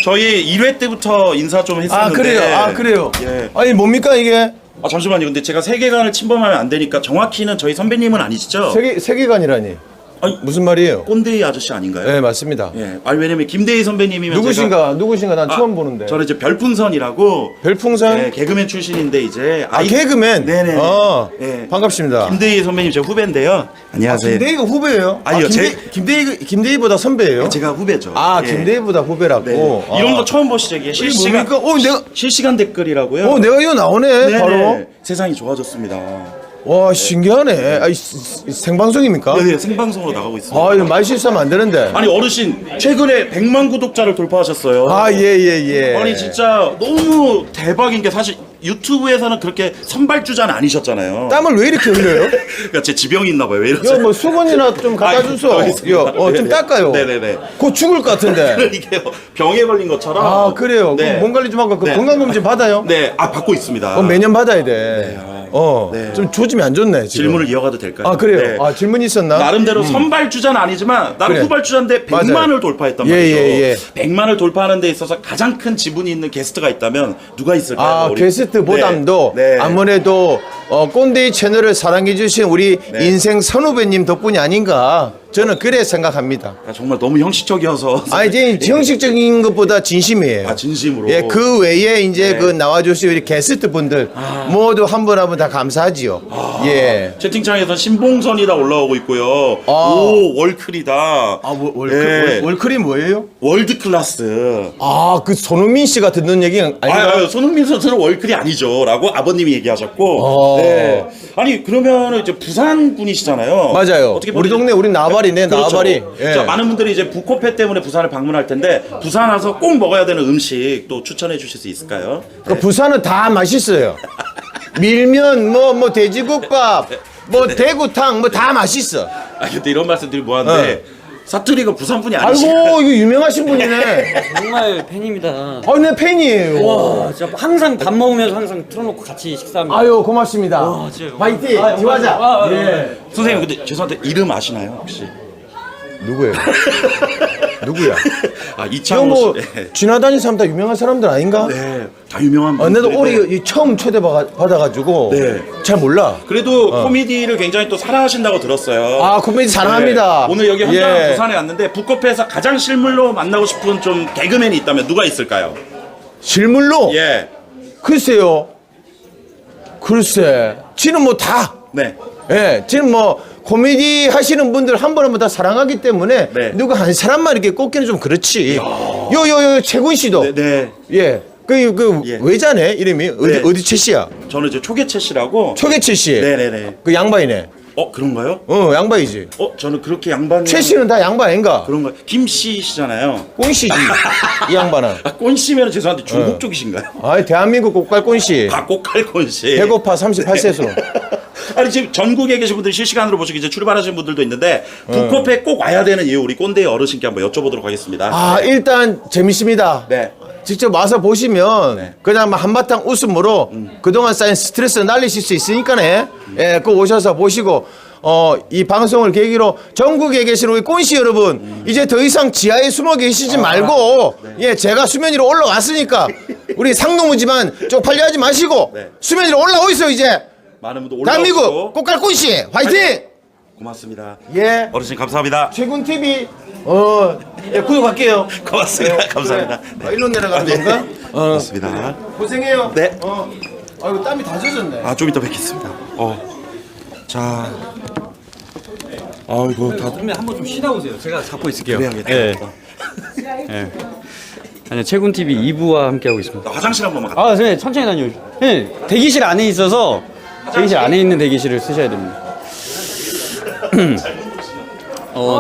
저희 1회 때부터 인사 좀 했었는데. 아 그래요. 아 그래요. 예. 아니 뭡니까 이게? 아 잠시만요. 근데 제가 세계관을 침범하면 안 되니까 정확히는 저희 선배님은 아니시죠? 세계관이라니. 아니, 무슨 말이에요? 꼰대이 아저씨 아닌가요? 네 맞습니다. 예. 아니 왜냐면 김대희 선배님이면 누구신가 난 처음 보는데. 저는 이제 별풍선이라고 별풍선? 예, 개그맨 출신인데 이제 개그맨. 네네. 예. 반갑습니다. 김대희 선배님 제 후배인데요. 안녕하세요. 김대희가 후배예요? 아니요, 김대희보다 선배예요? 제가 후배죠. 아 예. 김대희보다 후배라고. 네. 아. 이런 거 처음 보시죠? 이게 실시간 뭡니까? 실시간 댓글이라고요. 내가 이거 나오네 네네. 바로. 세상이 좋아졌습니다. 와 신기하네. 생방송입니까? 네, 생방송으로 나가고 있습니다. 아 이거 말 실수하면 안 되는데. 아니 어르신 최근에 100만 구독자를 돌파하셨어요. 아 예. 아니 진짜 너무 대박인 게 사실 유튜브에서는 그렇게 선발주자는 아니셨잖아요. 땀을 왜 이렇게 흘려요? 그러니까 제 지병이 있나 봐요. 왜 이러지? 야, 뭐 수건이나 좀 갖다 주소. 좀 닦아요. 네네네. 곧 죽을 것 같은데. 이게 병에 걸린 것처럼. 아 그래요. 네. 그럼 몸 관리 좀 하고 네. 건강검진 받아요? 네, 받고 있습니다. 매년 받아야 돼. 네. 좀 조짐이 안 좋네 지금. 질문을 이어가도 될까요? 아 그래요. 네. 질문 있었나? 나름대로 선발주자는 아니지만 나는 그래. 후발주자인데 100만을 맞아요. 돌파했단 예, 말이죠. 예. 100만을 돌파하는 데 있어서 가장 큰 지분이 있는 게스트가 있다면 누가 있을까요? 우리? 게스트보담도 네. 아무래도 꼰대이 채널을 사랑해주신 우리 네. 인생 선후배님 덕분이 아닌가 저는 그래 생각합니다. 아, 정말 너무 형식적이어서. 이제 형식적인 것보다 진심이에요. 아, 진심으로. 예, 그 외에 이제 네. 그 나와주신 우리 게스트 분들 모두 한 분 한 분 다 감사하지요. 예. 채팅창에서 신봉선이다 올라오고 있고요. 오 월클이다. 네. 월클이 뭐예요? 월드 클래스. 그 손흥민 씨가 듣는 얘기 아닌가요? 손흥민 선수는 월클이 아니죠라고 아버님이 얘기하셨고. 네. 아니 그러면 이제 부산 분이시잖아요. 맞아요. 어떻게 우리 동네 우리 나발이네. 그렇죠. 나발이. 예. 자, 많은 분들이 이제 북코페 때문에 부산을 방문할 텐데 부산 와서 꼭 먹어야 되는 음식 또 추천해 주실 수 있을까요? 그 부산은 다 맛있어요. 밀면 뭐 돼지국밥 뭐 대구탕 뭐 다 맛있어. 아 근데 이런 말씀드리 뭐한데 사투리가 부산 분이 아니시죠? 아이고 이거 유명하신 분이네. 정말 팬입니다. 내 팬이에요. 와, 진짜 항상 밥 먹으면서 항상 틀어놓고 같이 식사합니다. 아유 고맙습니다. 진짜요? 화이팅. 지화자. 예. 선생님 근데 죄송한데 이름 아시나요 혹시? 누구예요? 누구야? 아 이거 이창호 뭐 씨. 네. 지나다니는 사람 다 유명한 사람들 아닌가? 네, 다 유명한 나도 분들인데 올해 처음 초대받아가지고 네. 잘 몰라. 그래도 코미디를 굉장히 또 사랑하신다고 들었어요. 코미디 사랑합니다. 네. 오늘 여기 한강 예. 부산에 왔는데 북코페에서 가장 실물로 만나고 싶은 좀 개그맨이 있다면 누가 있을까요? 실물로? 예. 글쎄요. 글쎄. 지는 뭐 다. 네. 예. 지는 뭐 코미디 하시는 분들 한 분 한 분 다 사랑하기 때문에 네. 누구 한 사람만 이렇게 꼽기는 좀 그렇지. 요 최군 씨도. 네. 네. 예. 예. 외자네 이름이 네. 어디 최 씨야? 저는 이제 초계채 씨라고. 초계채 씨. 네네네. 그 양반이네. 그런가요? 양반이지. 저는 그렇게 양반. 최 씨는 다 양반 아닌가? 그런가요? 김 씨시잖아요. 꼰 씨지. 이 양반은. 꼰 씨면 죄송한데 중국 쪽이신가요? 대한민국 꽃갈꼰 씨. 꽃갈꼰 씨. 배고파 38세수. 아니 지금 전국에 계신 분들이 실시간으로 보시고 이제 출발하시는 분들도 있는데 북코페 꼭 와야 되는 이유 우리 꼰대 어르신께 한번 여쭤보도록 하겠습니다. 일단 재밌습니다. 네. 직접 와서 보시면 네. 그냥 막 한바탕 웃음으로 그동안 쌓인 스트레스 날리실 수 있으니까네. 예, 꼭 오셔서 보시고 이 방송을 계기로 전국에 계신 우리 꼰씨 여러분 이제 더 이상 지하에 숨어 계시지 말고 예, 제가 수면 위로 올라왔으니까 우리 상노무지만 쪽팔려 하지 마시고 네. 수면 위로 올라오세요 이제. 많은 분들 대한민국 올라오시고 꽃갈꼰씨 화이팅! 고맙습니다. 예. 어르신 감사합니다. 최군 TV 예, 구독할게요. 고맙습니다. 감사합니다. 그래. 일로 내려가는 건가? 고맙습니다. 고생해요. 네. 아이고 땀이 다 젖었네. 좀 이따 뵙겠습니다. 자. 이거 다 그러면 한번 좀 쉬다 오세요. 제가 잡고 있을게요. 그래야겠다. 네. 아니, 최군 TV 2부와 함께 하고 있습니다. 화장실 한 번만 갔다. 선생님 천천히 다녀오십시오. 네, 대기실 안에 있어서 대기실 안에 있는 대기실을 쓰셔야 됩니다.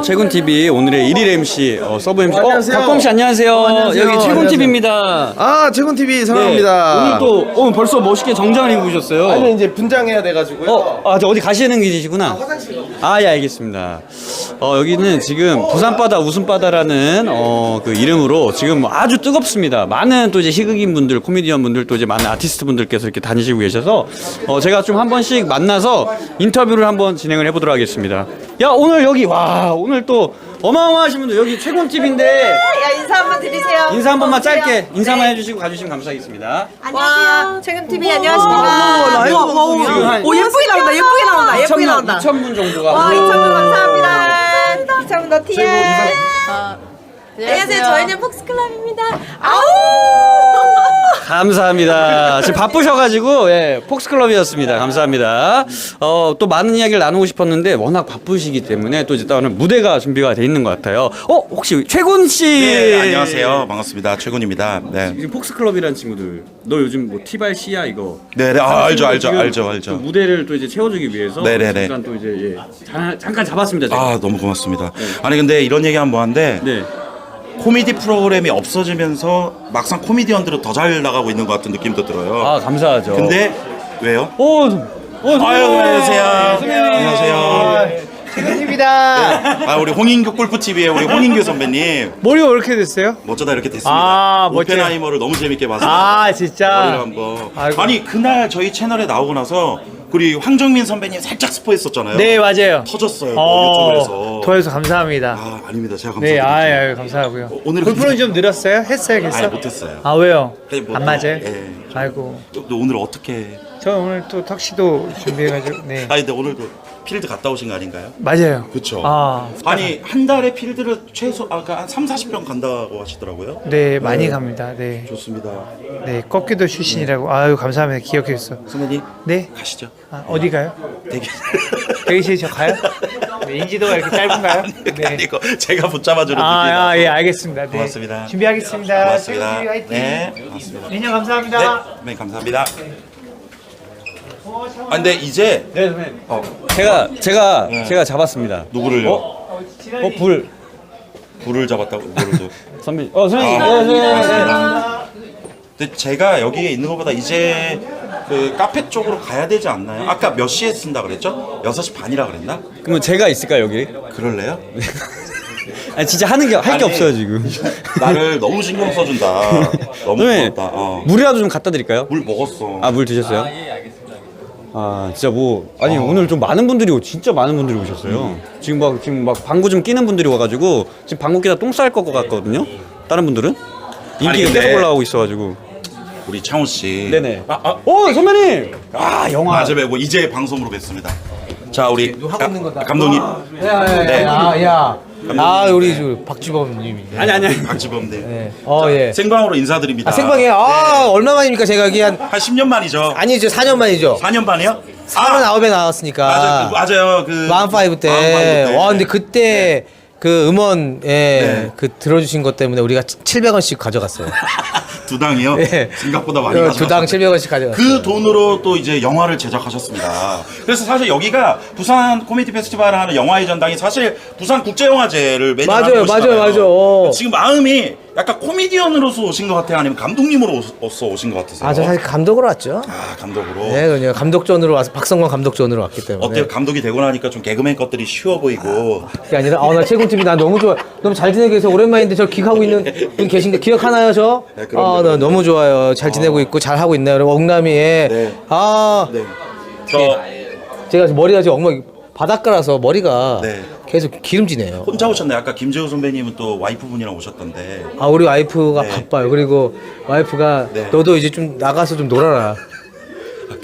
최군 TV 오늘의 1일 MC 서브 MC. 안녕하세요. 박범 씨 안녕하세요. 안녕하세요. 여기 최군 안녕하세요. TV입니다. 최군 TV 오늘 또 벌써 멋있게 정장을 입으셨어요. 아니 이제 분장해야 돼가지고요. 어디 가시는 길이시구나. 예, 알겠습니다. 여기는 지금 부산바다 웃음바다라는 그 이름으로 지금 아주 뜨겁습니다. 많은 또 이제 희극인 분들, 코미디언 분들, 또 이제 많은 아티스트 분들께서 이렇게 다니시고 계셔서 제가 좀 한 번씩 만나서 인터뷰를 한번 진행을 해보도록 하겠습니다. 야, 오늘 여기 와, 오늘 또 어마어마하신 분들 여기 최곤 TV인데 야, 인사 한번 드리세요. 인사 한 번만 짧게 인사만 해주시고 가주시면 감사하겠습니다. 안녕하세요. 최근 TV 안녕하십니까. 지금 한 오, 예쁘게 나온다. 예쁘게 나온다. 예쁘게 나온다. 2,000분 정도가. 와, 2,000분 감사합니다. 2,000분 더 TN. 안녕하세요. 저희는 폭스클럽입니다. 아우! 감사합니다. 지금 바쁘셔가지고 폭스클럽이었습니다. 감사합니다. 또 많은 이야기를 나누고 싶었는데 워낙 바쁘시기 때문에 또 이제 오늘 무대가 준비가 돼 있는 것 같아요. 혹시 최곤 씨? 네, 안녕하세요. 반갑습니다. 최곤입니다. 네. 지금 폭스클럽이라는 친구들, 너 요즘 뭐 티발 씨야 이거? 네, 알죠. 또 무대를 또 이제 채워주기 위해서 네네네. 잠깐 또 이제 잠깐 잡았습니다. 제가. 아, 너무 고맙습니다. 아니 근데 이런 얘기하면 뭐한데 네. 코미디 프로그램이 없어지면서 막상 코미디언들은 더 잘 나가고 있는 것 같은 느낌도 들어요. 아, 감사하죠. 근데 왜요? 아유, 안녕하세요. 안녕하세요. TV입니다. 우리 홍인규 골프 TV의 우리 홍인규 선배님 머리가 왜 이렇게 됐어요? 멋져다 이렇게 됐습니다. 아, 멋져요. 오펜하이머를 너무 재밌게 봐서 아, 머리를 진짜. 한번. 아이고. 아니 그날 저희 채널에 나오고 나서 우리 황정민 선배님 살짝 스포했었잖아요. 네, 맞아요. 터졌어요. 유튜브에서. 도와줘서 감사합니다. 아, 아닙니다. 제가 네, 감사드립니다. 아유, 감사하고요. 오늘은 골프는 근데- 좀 늘었어요? 했어요, 했어? 아예 못했어요. 아, 왜요? 네, 뭐, 안 맞아요? 예. 아이고. 또 오늘 어떻게? 저 오늘 또 턱시도 준비해가지고, 네. 아니 근데 오늘도 필드 갔다 오신 거 아닌가요? 맞아요. 그렇죠. 아, 아니 한 달에 필드를 최소 아까 한 3-40병 간다고 하시더라고요. 네, 많이 갑니다. 네. 좋습니다. 네, 꺾기도 출신이라고. 아유, 감사합니다. 기억했어. 선배님 네? 가시죠. 아, 어디 가요? 되게 대기실 저 가요? 네, 인지도가 이렇게 짧은가요? 그게 아니고 제가 붙잡아주는 아, 예, 알겠습니다. 네. 고맙습니다. 준비하겠습니다. 고맙습니다. 최근 TV 화이팅. 네, 고맙습니다. 인형 감사합니다. 네, 감사합니다. 근데 이제 네, 선배님. 제가 잡았습니다. 누구를요? 불을 잡았다고 뭐를 선배님. 선배님. 근데 제가 여기에 있는 것보다 이제 그 카페 쪽으로 가야 되지 않나요? 아까 몇 시에 쓴다 그랬죠? 6시 반이라 그랬나? 그러면 제가 있을까요 여기? 그럴래요? 아니 진짜 할 게 아니, 없어요 지금. 나를 너무 신경 써준다. 너무 선배님, 고맙다. 물이라도 좀 갖다 드릴까요? 물 먹었어. 물 드셨어요? 진짜 오늘 좀 많은 분들이 진짜 많은 분들이 오셨어요. 지금 막 방구 좀 끼는 분들이 와가지고 지금 방구 끼다 똥 쌀 것 같거든요. 다른 분들은 인기가 아니, 근데- 계속 올라오고 있어가지고. 우리 창훈 씨. 네네. 선배님. 영화. 맞아요. 뭐 이제 방송으로 뵙습니다. 자, 우리 감독님. 우리 저 박지범님이. 아니. 박지범님. 예. 생방으로 인사드립니다. 생방이에요? 얼마 만입니까? 제가 여기 한 10년 만이죠. 아니죠, 4년 만이죠. 4년 반이요? 39에 나왔으니까. 맞아요. 그 마흔파이브 때. 마흔파이브 때. 와, 근데 그때 그 음원 그 들어주신 것 때문에 우리가 700원씩 가져갔어요. 두 당이요? 네. 생각보다 많이 두 당 700원씩 가져갔어요. 그 돈으로 또 이제 영화를 제작하셨습니다. 그래서 사실 여기가 부산 코미디 페스티벌을 하는 영화의 전당이 사실 부산 국제영화제를 매년 하는 곳이잖아요. 맞아요. 지금 마음이 약간 코미디언으로서 오신 것 같아요? 아니면 감독님으로서 오신 것 같으세요? 저 사실 감독으로 왔죠. 감독으로. 네, 그냥 감독전으로 와서 박성광 감독전으로 왔기 때문에. 어때요? 감독이 되고 나니까 좀 개그맨 것들이 쉬워 보이고. 그게 아니라 나 최군 TV 나 너무 좋아. 너무 잘 지내고 계셔서 오랜만인데 저 기억하고 있는 분 계신데 기억하나요, 저? 네, 그럼요. 나 너무 좋아요. 잘 지내고 있고 잘 하고 있나요? 그리고 엉남이에 네. 네. 제가 머리가 지금 엉망 바닷가라서 머리가 네. 계속 기름지네요. 혼자 오셨나요? 아까 김재호 선배님은 또 와이프분이랑 오셨던데. 우리 와이프가 네. 바빠요. 그리고 와이프가 네. 너도 이제 좀 나가서 좀 놀아라.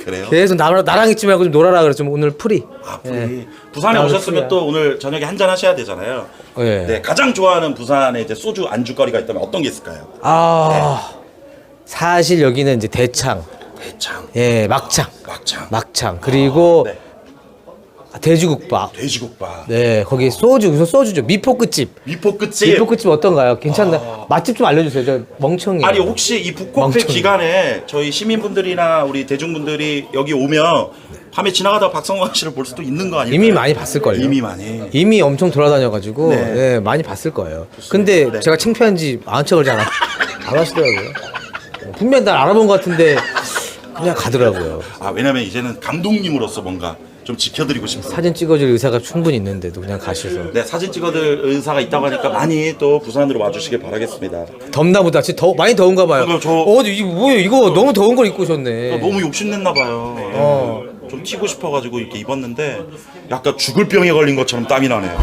그래요? 계속 나랑 있지 말고 좀 놀아라. 그래서 좀 오늘 프리. 불이. 부산에 나도 오셨으면 풀이야. 또 오늘 저녁에 한잔 하셔야 되잖아요. 네. 네, 가장 좋아하는 부산의 이제 소주 안주거리가 있다면 어떤 게 있을까요? 사실 여기는 이제 대창, 대창, 막창 그리고 네. 돼지국밥. 돼지국밥, 네, 거기 소주죠. 미포 끝집. 미포 끝집. 미포 끝집 어떤가요? 괜찮나? 맛집 좀 알려주세요. 저 멍청이. 아니 혹시 이 북코페 멍청이. 기간에 저희 시민분들이나 우리 대중분들이 여기 오면 밤에 지나가다 박성광 씨를 볼 수도 있는 거 아닐까요? 이미 많이 봤을걸요. 이미 엄청 돌아다녀가지고 네. 네, 많이 봤을 거예요. 근데 네. 제가 창피한지 아는 척을 잘 안 하시더라고요. 분명히 날 알아본 것 같은데 그냥 가더라고요. 왜냐면 이제는 감독님으로서 뭔가 좀 지켜드리고 싶습니다. 사진 찍어줄 의사가 충분히 있는데도 그냥 가셔서. 네, 사진 찍어줄 의사가 있다고 하니까 많이 또 부산으로 와주시길 바라겠습니다. 덥나 보다. 진짜 많이 더운가 봐요. 이거 뭐예요? 이거 너무 더운 걸 입고 오셨네. 너무 욕심냈나 봐요. 좀 튀고 싶어가지고 이렇게 입었는데 약간 죽을 병에 걸린 것처럼 땀이 나네요.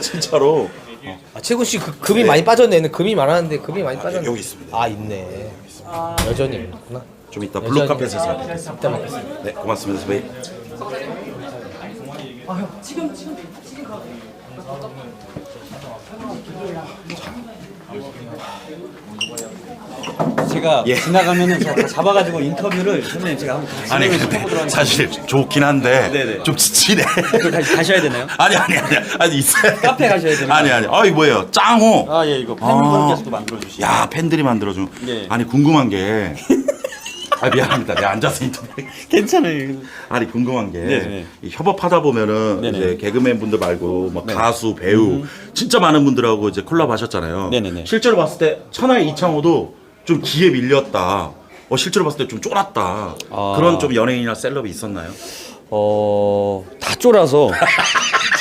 진짜로. 최군 씨 금이 많이 빠졌네. 얘는 금이 많았는데 금이 많이 빠졌네. 여기 있습니다. 아 있네. 여전히 있구나. 좀 이따 블루카펫에서 해야 돼. 이따 먹겠습니다. 네, 고맙습니다, 선배님. 제가 예. 지나가면은 다 잡아가지고 인터뷰를 선생님 제가 한번 아니 근데 사실 좋긴 한데 네네. 좀 지치네. 가셔야 되나요? 아니 있어요. 카페 가셔야 되나요? 아니 이 뭐예요? 짱호. 아 예 이거 팬분께서도 만들어주신. 야 팬들이 만들어준. 네. 아니 궁금한 게. 미안합니다. 내가 앉아서 인터뷰. 괜찮아요. 아니 궁금한 게 네네. 이 협업하다 보면은 네네. 이제 개그맨 분들 말고 뭐 가수, 배우 진짜 많은 분들하고 이제 콜라보 하셨잖아요. 네네네. 실제로 봤을 때 천하의 이창호도 좀 기에 밀렸다. 실제로 봤을 때 좀 쫄았다. 아. 그런 좀 연예인이나 셀럽이 있었나요? 다 쫄아서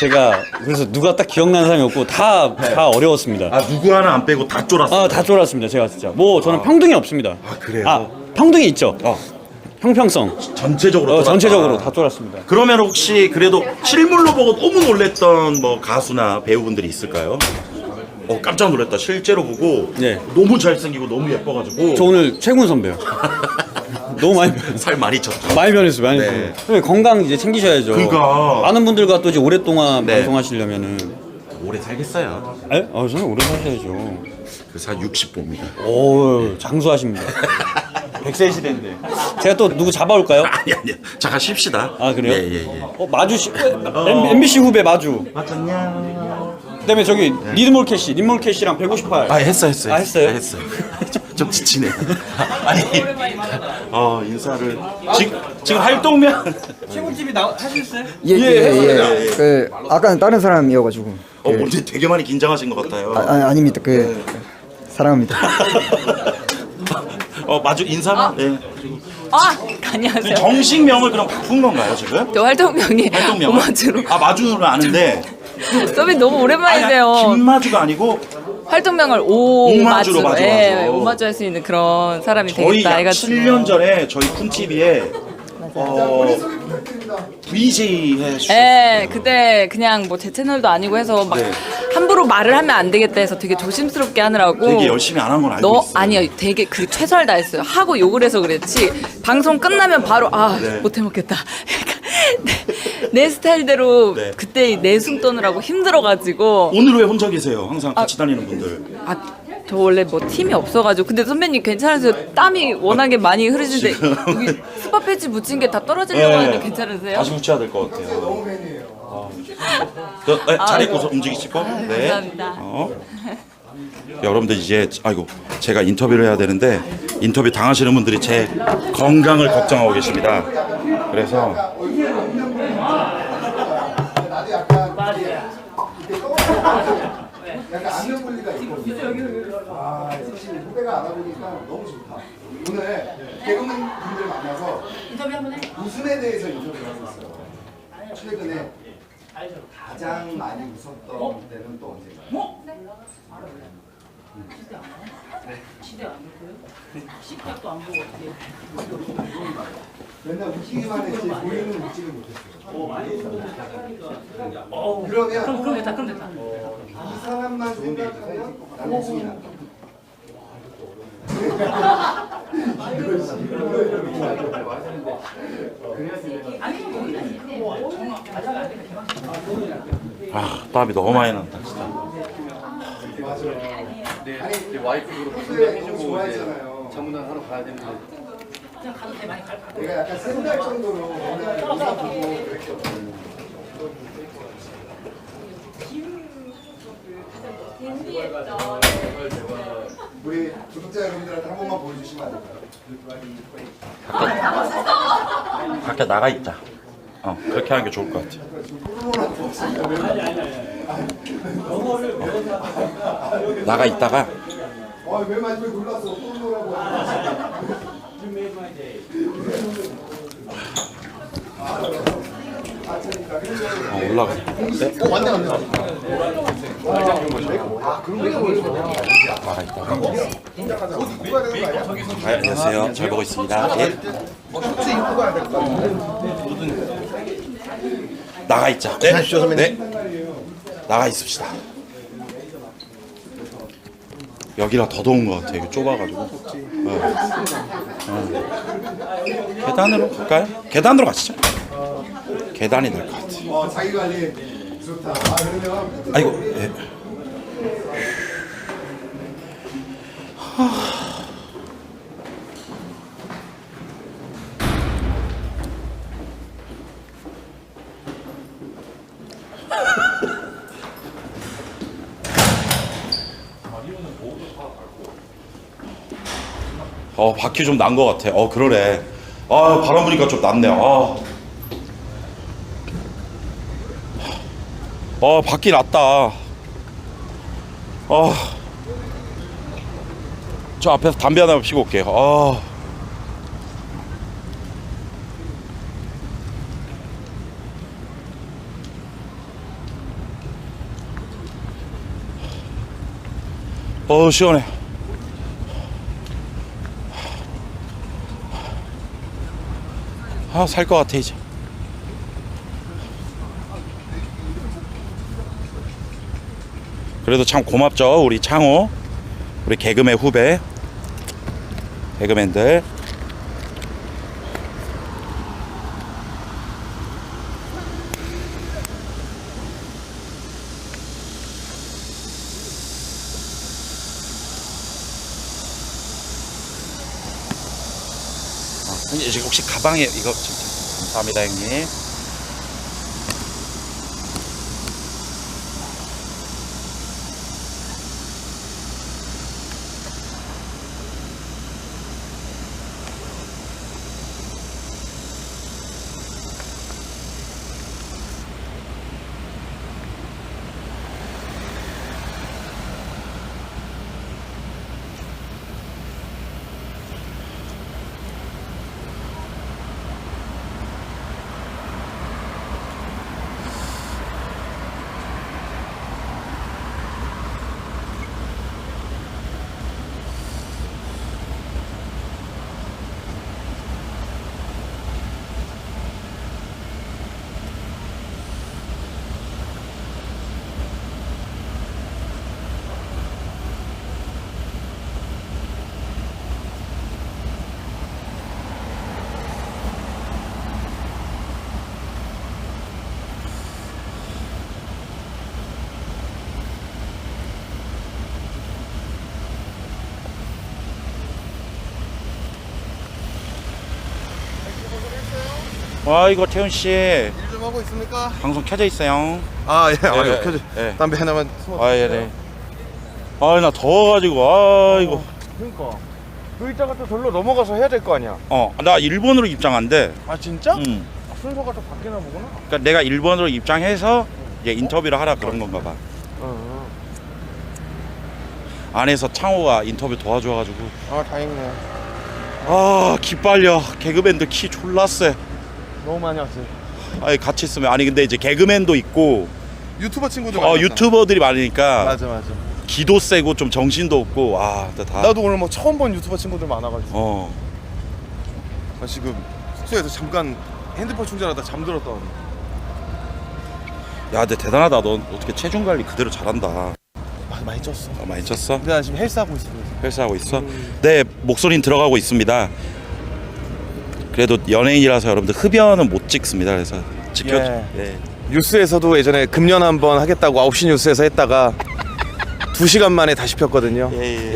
제가 그래서 누가 딱 기억나는 사람이 없고 다 어려웠습니다. 누구 하나 안 빼고 다 쫄았어. 다 쫄았습니다. 제가 진짜 뭐 저는 평등이 없습니다. 그래요? 평등이 있죠. 형평성 전체적으로 전체적으로 다 쫄았습니다. 그러면 혹시 그래도 실물로 보고 너무 놀랬던 뭐 가수나 배우분들이 있을까요? 깜짝 놀랐다. 실제로 보고 네. 너무 잘생기고 너무 예뻐가지고 저 오늘 최군 선배요. 너무 많이 살 많이 쳤죠. 많이 변했어요. 많이 네. 변했어요. 선배님 건강 이제 챙기셔야죠. 그러니까. 많은 분들과 또 이제 오랫동안 네. 방송하시려면은 오래 살겠어요. 저는 오래 사셔야죠. 그래서 한 60보입니다. 오 장수하십니다. 100세 시대인데. 제가 또 누구 잡아올까요? 아니 잠깐 쉽시다. 아 그래요? 예. 마주 MBC 후배 마주. 맞았냐? 그다음에 저기 린몰 캐시랑 158. 했어요. 했어요? 좀 지치네. 아니 인사를 지금 활동명 최군 TV 하셨어요? 예. 그 아까는 다른 사람이어가지고. 오늘 되게 많이 긴장하신 것 같아요. 아닙니다. 사랑합니다. 마주 인사만. 네. 안녕하세요. 정식명을 그럼 바꾼 건가요 지금? 저 활동명이 활동명. 오마주로. 마주는 아는데. 선배님 너무 오랜만이세요. 김마주가 아니고 활동명을 오마주로 오마주. 맞아. 예, 오마주 할 수 있는 그런 사람이 저희 되겠다 약 해가지고. 7년 전에 저희 쿤TV에 VJ 해주셨어요. 예, 그때 그냥 뭐 제 채널도 아니고 해서 막 네. 함부로 말을 하면 안 되겠다 해서 되게 조심스럽게 하느라고. 되게 열심히 안 한 건 알고 있어요. 아니요, 되게 최선을 다했어요. 하고 욕을 해서 그랬지. 방송 끝나면 바로 네. 못 해먹겠다. 내 스타일대로 네. 그때 내숭 떠느라고 힘들어가지고. 오늘 왜 혼자 계세요? 항상 같이 다니는 분들. 저 원래 뭐 팀이 없어가지고. 근데 선배님 괜찮으세요? 땀이 워낙에 많이 흐르시는데 여기 스파 패치 묻힌 게 다 떨어지려고 하는데 괜찮으세요? 다시 붙여야 될 것 같아요. 잘 입고 움직이실 거? 네. 감사합니다. 여러분들 이제 제가 인터뷰를 해야 되는데 인터뷰 당하시는 분들이 제 건강을 걱정하고 계십니다. 그래서 약간 안면 분리가 있거든요. 후배가 알아보니까 너무 좋다. 오늘 개그맨 분들 만나서 인터뷰 한번 해. 웃음에 대해서 인터뷰를 하고 있어요. 최근에 가장 많이 웃었던 때는 또 언제인가요? 시대 안 보고요? 시대도 안 보고 어떻게 맨날 웃기기만 했지 본인은 웃지를 못했어요. 그러면 그럼 됐다. 이 사람만 생각하면 나는 웃음이 난다. 땀이 너무 많이 난다 진짜. 아니 와이프도 평소에 너무 좋아했잖아요. 자문단 하러 가야 되는데. 내가 약간 생각 정도로 맨날 영상 보고 그랬거든. 우리 구독자 여러분들한테 한 번만 보여주시면 안 될까요? 밖에 나가 있자. 그렇게 하는 게 좋을 것 같아. 나가 있다가 왜 마지막에 놀랐어? 뽀로로라고. 올라가. 네? 왔네. 안녕하세요. 잘 보고 있습니다. 예. 나가 있자. 네. 가십시오, 선배님. 네. 나가 있읍시다. 여기라 더 더운 것 같아. 이거 좁아가지고. 계단으로 갈까요? 계단으로 가시죠. 계단이 될 것 같아. 자기 관리 좋다. 그러면 아이고. 예. 바퀴 좀 난 것 같아. 그러네. 바람 부니까 좀 낫네. 바퀴 났다. 저 앞에서 담배 하나 피고 올게요. 시원해. 살 것 같아 이제. 그래도 참 고맙죠 우리 창호, 우리 개그맨 후배, 개그맨들. 형님 혹시 가방에 이거 감사합니다 형님. 이거 태훈 씨 일 좀 하고 있습니까? 방송 켜져 있어요. 예. 켜져. 예. 담배 하나만 숨어. 네. 나 더워가지고 이거. 그러니까 그 일자가 또 절로 넘어가서 해야 될 거 아니야. 나 일본으로 입장한대. 아 진짜? 응. 순서가 또 바뀌나 보구나. 그러니까 내가 일본으로 입장해서 이제 인터뷰를 하라 그런 건가 봐. 안에서 창호가 인터뷰 도와줘가지고. 다행이네. 기빨려. 개그맨들 키 졸라 세. 너무 많이 왔어요. 같이 있으면 근데 이제 개그맨도 있고 유튜버 친구들 많이 유튜버들이 많으니까 맞아. 기도 세고 좀 정신도 없고 근데 다. 나도 오늘 뭐 처음 본 유튜버 친구들 많아가지고. 지금 숙소에서 잠깐 핸드폰 충전하다 잠들었다. 근데 대단하다. 넌 어떻게 체중 관리 그대로 잘한다. 많이 쪘어. 많이 쪘어? 근데 나 지금 헬스하고 있어. 헬스하고 있어? 네, 목소리는 들어가고 있습니다. 그래도 연예인이라서 여러분들 흡연은 못 찍습니다. 그래서 지켜줘. 뉴스에서도 예전에 금연 한번 하겠다고 9시 뉴스에서 했다가 2시간 만에 다시 폈거든요.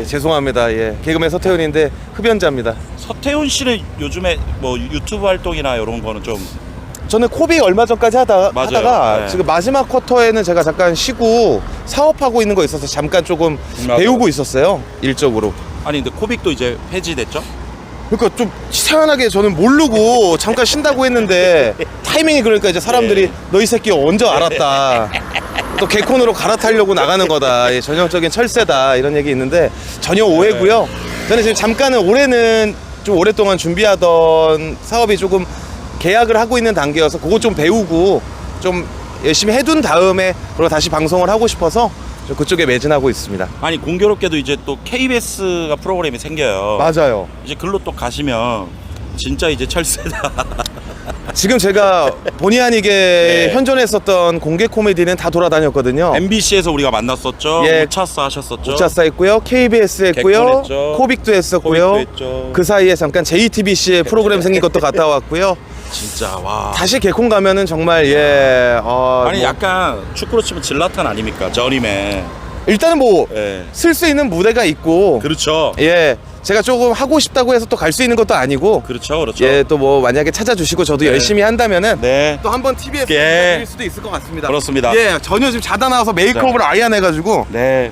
죄송합니다. 개그맨 서태훈인데 흡연자입니다. 서태훈 씨는 요즘에 뭐 유튜브 활동이나 이런 거는 좀. 저는 코빅 얼마 전까지 하다가 지금 마지막 쿼터에는 제가 잠깐 쉬고 사업하고 있는 거 있어서 잠깐 조금 배우고 있었어요. 일적으로. 근데 코빅도 이제 폐지됐죠? 그러니까 좀 희한하게 저는 모르고 잠깐 쉰다고 했는데 타이밍이 그러니까 이제 사람들이 너 이 새끼 언제 알았다. 또 개콘으로 갈아타려고 나가는 거다. 전형적인 철새다. 이런 얘기 있는데 전혀 오해고요. 저는 지금 잠깐은 올해는 좀 오랫동안 준비하던 사업이 조금 계약을 하고 있는 단계여서 그거 좀 배우고 좀 열심히 해둔 다음에 그리고 다시 방송을 하고 싶어서 좀 그쪽에 매진하고 있습니다. 아니 공교롭게도 이제 또 KBS가 프로그램이 생겨요. 맞아요. 이제 글로 또 가시면 진짜 이제 철새다. 지금 제가 본의 아니게 네. 현존했었던 공개 코미디는 다 돌아다녔거든요. MBC에서 우리가 만났었죠. 예. 우차스 하셨었죠. 우차사 했고요, KBS 했고요, 개콘 했죠. 코빅도 했었고요. 코빅도 했죠. 그 사이에 잠깐 JTBC에 프로그램 생긴 것도 갔다 왔고요. 진짜 와. 다시 개콘 가면은 정말 아니 약간 축구로 치면 질라탄 아닙니까? 저님의. 일단은 뭐 쓸 예. 수 있는 무대가 있고 그렇죠. 예. 제가 조금 하고 싶다고 해서 또 갈 수 있는 것도 아니고 그렇죠. 그렇죠. 예, 또 뭐 만약에 찾아주시고 저도 네. 열심히 한다면은 네. 또 한번 TV에서 예. 드릴 수도 있을 것 같습니다. 그렇습니다. 예, 전혀 지금 자다 나와서 메이크업을 아예 안 해가지고 네.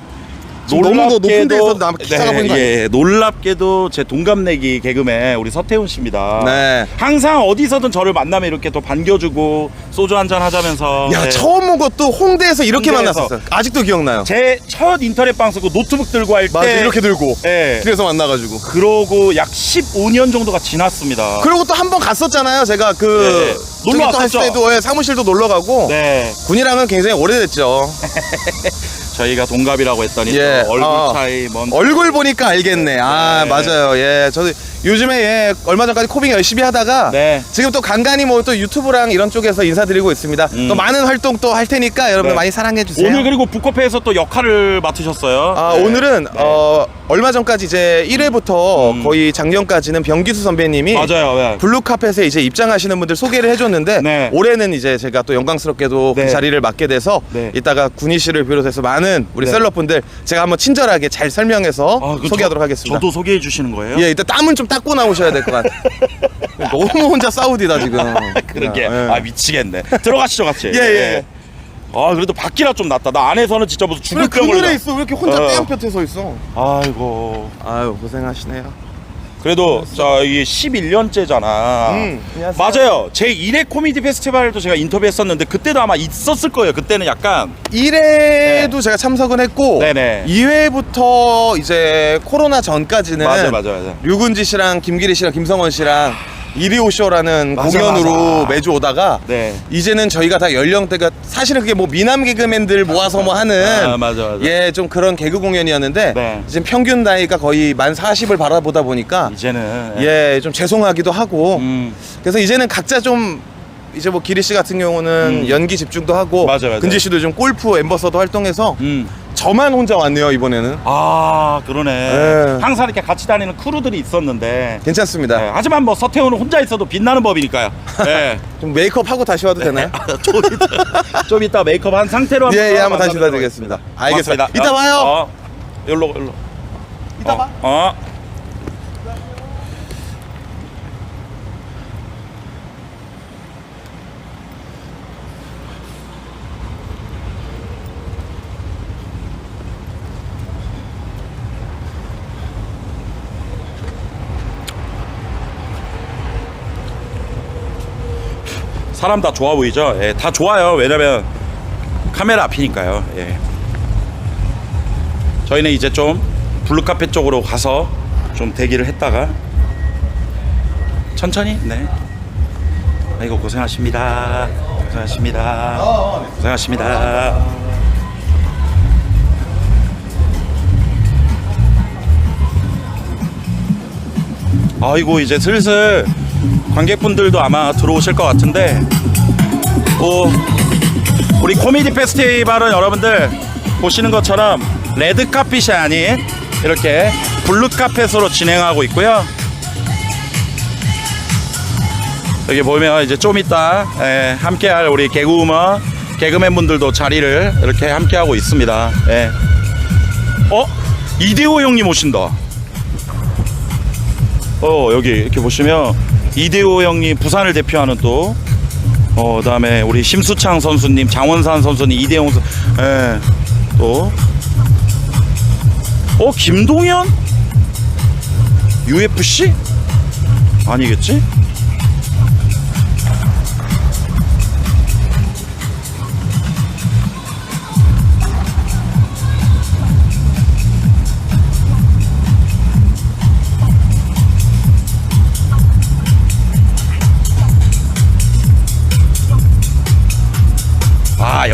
지금 너무 더 높은 데서 나 기사가 보이는 거 아니에요? 예, 놀랍게도 제 동갑내기 개그맨 우리 서태훈 씨입니다. 네. 항상 어디서든 저를 만나면 이렇게 또 반겨주고 소주 한잔 하자면서. 야, 네. 처음 본 것도 홍대에서 이렇게 홍대에서. 만났었어요. 아직도 기억나요. 제 첫 인터넷 방송 그 노트북 들고 할 때. 맞아, 이렇게 들고. 예. 그래서 만나가지고. 그러고 약 15년 정도가 지났습니다. 그리고 또 한 번 갔었잖아요. 제가 그 네. 놀러 저기 또 왔었죠. 했을 때도 예, 사무실도 놀러 가고. 네. 군이랑은 굉장히 오래됐죠. 저희가 동갑이라고 했더니 예. 또 얼굴 아, 차이 뭔. 얼굴 보니까 알겠네. 아, 네. 맞아요. 예. 저도 요즘에 예, 얼마 전까지 코빙 열심히 하다가 네. 지금 또 간간히 뭐 또 유튜브랑 이런 쪽에서 인사드리고 있습니다. 또 많은 활동 또 할 테니까 여러분 네. 많이 사랑해 주세요. 오늘 그리고 북커페에서 또 역할을 맡으셨어요. 아, 네. 오늘은 네. 얼마 전까지 이제 1회부터 거의 작년까지는 병기수 선배님이 맞아요. 네. 블루카펫에 이제 입장하시는 분들 소개를 해줬는데 네. 올해는 이제 제가 또 영광스럽게도 네. 그 자리를 맡게 돼서 네. 이따가 군희 씨를 비롯해서 많은 우리 네. 셀럽분들 제가 한번 친절하게 잘 설명해서 그럼 소개하도록 하겠습니다. 저도 소개해 주시는 거예요? 예, 이따 땀은 좀 닦고 나오셔야 될 것 같아요. 너무 혼자 사우디다 지금. 그러게. 예. 아 미치겠네. 들어가시죠 같이. 예, 예. 아 그래도 밖이라 좀 낫다. 나 안에서는 진짜 무슨 죽을 병을. 그늘에 있어. 왜 이렇게 혼자 어. 떼양볕에 서 있어? 아이고. 아유 고생하시네요. 그래도 자 이게 11년째잖아. 안녕하세요. 맞아요. 제 1회 코미디 페스티벌도 제가 인터뷰했었는데 그때도 아마 있었을 거예요. 그때는 약간 1회도 제가 참석은 했고 네네. 2회부터 이제 코로나 전까지는 맞아. 류근지 씨랑 김기리 씨랑 김성원 씨랑 이리오쇼라는 맞아, 공연으로 맞아. 매주 오다가 네. 이제는 저희가 다 연령대가 사실은 그게 뭐 미남 개그맨들 모아서 뭐 하는 아, 맞아. 예, 좀 그런 개그 공연이었는데 네. 지금 평균 나이가 거의 만 40을 바라보다 보니까 이제는 예, 좀 죄송하기도 하고 음. 그래서 이제는 각자 좀 이제 뭐 기리 씨 같은 경우는 연기 집중도 하고 맞아. 근지 씨도 좀 골프 엠버서더 활동해서 저만 혼자 왔네요 이번에는. 아 그러네. 예. 항상 이렇게 같이 다니는 크루들이 있었는데. 괜찮습니다. 네, 하지만 뭐 서태훈은 혼자 있어도 빛나는 법이니까요. 네. 좀 메이크업 하고 다시 와도 되나요? 좀 이따 메이크업 한 상태로 한번. 예, 한번 다시 만나뵙도록 인사드리겠습니다. 하겠습니다. 알겠습니다. 고맙습니다. 이따 봐요. 열로. 이따 봐. 사람 다 좋아 보이죠? 예, 다 좋아요. 왜냐면 카메라 앞이니까요. 예. 저희는 이제 좀 블루카펫 쪽으로 가서 좀 대기를 했다가 천천히. 네. 아이고 고생하십니다. 고생하십니다. 아이고 이제 슬슬 관객분들도 아마 들어오실 것 같은데 우리 코미디 페스티벌은 여러분들 보시는 것처럼 레드카펫이 아닌 이렇게 블루카펫으로 진행하고 있고요. 여기 보면 이제 좀 이따 함께할 우리 개그맨 분들도 자리를 이렇게 함께하고 있습니다. 예. 이대호 형님 오신다. 여기 이렇게 보시면 이대호 형님 부산을 대표하는 또 그다음에 우리 심수창 선수님, 장원산 선수님, 이대용 선수, 또 김동현? UFC? 아니겠지?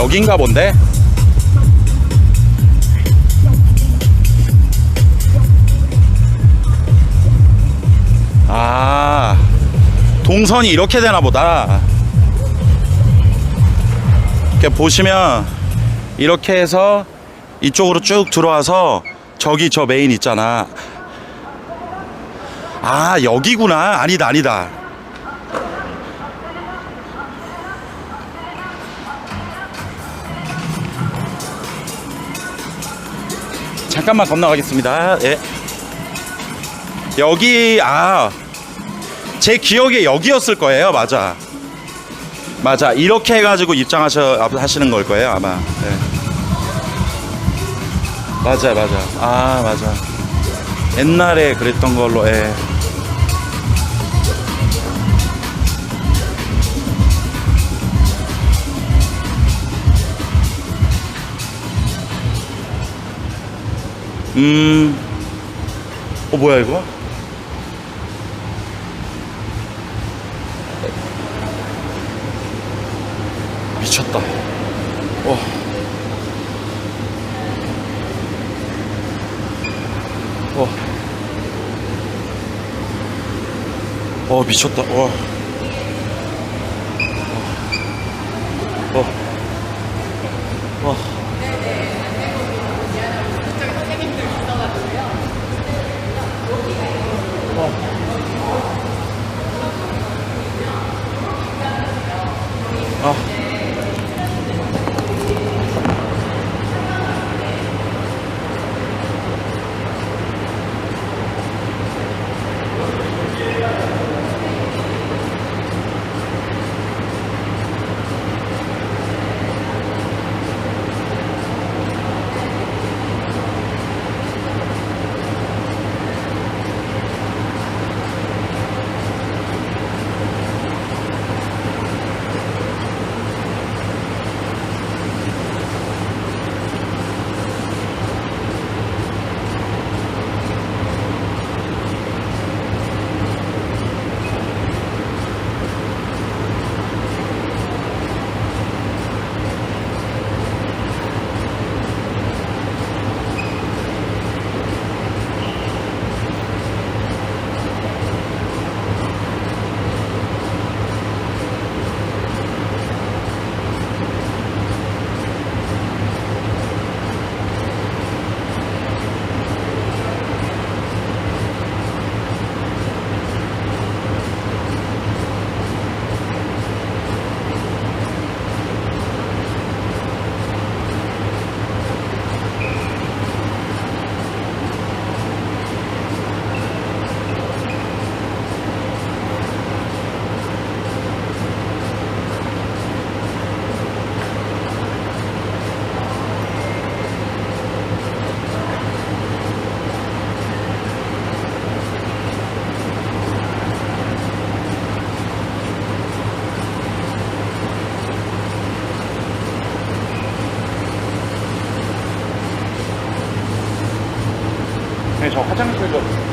여긴가 본데? 아, 동선이 이렇게 되나 보다. 이렇게 보시면 이렇게 해서 이쪽으로 쭉 들어와서 저기 저 메인 있잖아. 아, 여기구나. 아니다, 아니다. 잠깐만 건너가겠습니다. 예. 여기, 제 기억에 여기였을 거예요. 맞아. 맞아. 이렇게 해가지고 하시는 걸 거예요. 아마. 예. 맞아, 맞아. 맞아. 옛날에 그랬던 걸로, 예. 뭐야, 이거? 미쳤다. 미쳤다. 네, 저 화장실 좀.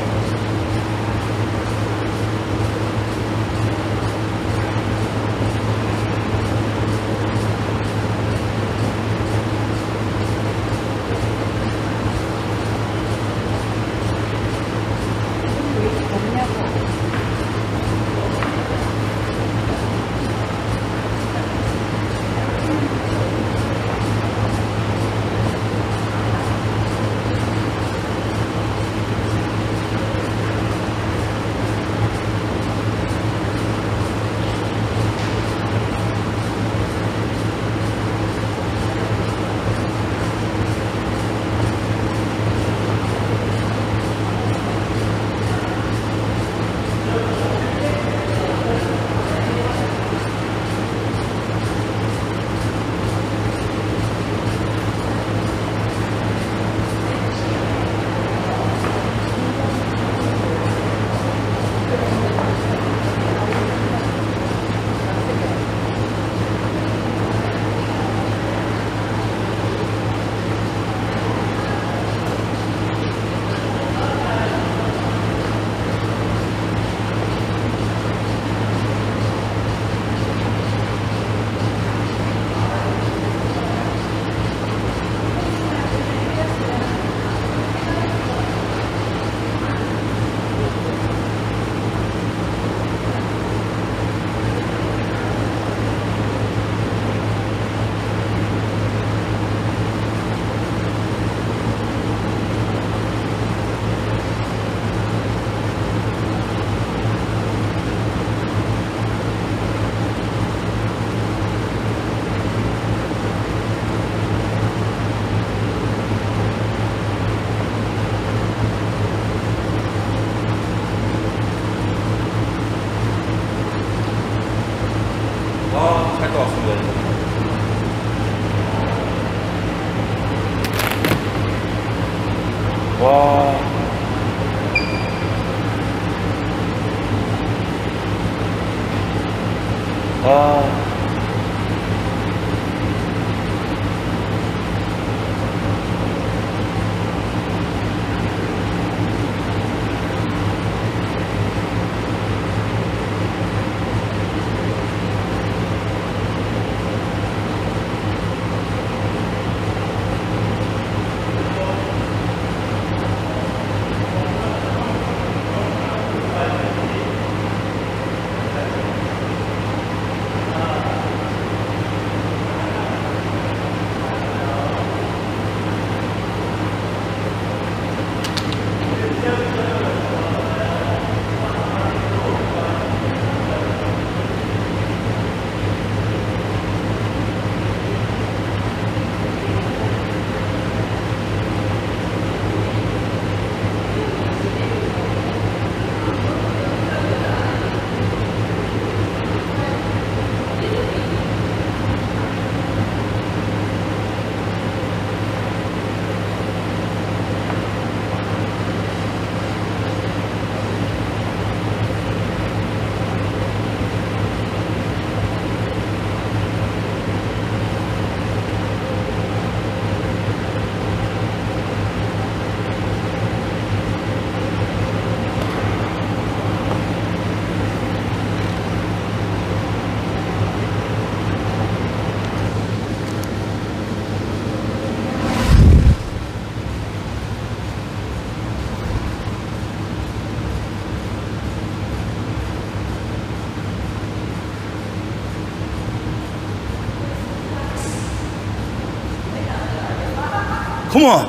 컴온.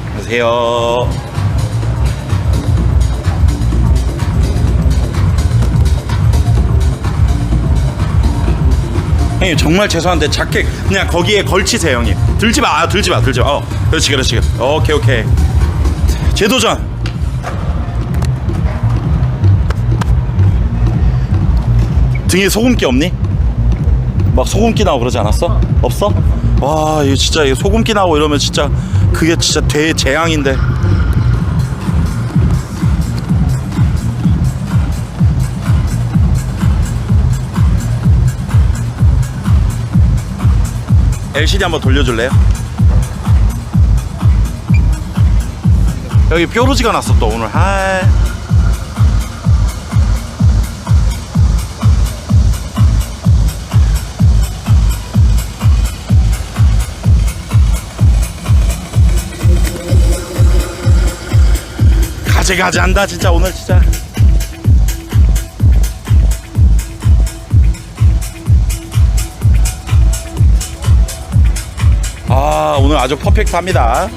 안녕하세요. 형님 정말 죄송한데 자켓 그냥 거기에 걸치세요 형님. 들지 마. 그렇지. 오케이. 재도전. 등에 소금기 없니? 막 소금기 나고 그러지 않았어? 없어? 와 이거 진짜 이거 소금기 나고 이러면 진짜 그게 진짜 대재앙인데. LCD 한번 돌려줄래요? 여기 뾰루지가 났어 또 오늘. 가지한다 진짜 오늘 진짜. 아 오늘 아주 퍼펙트합니다.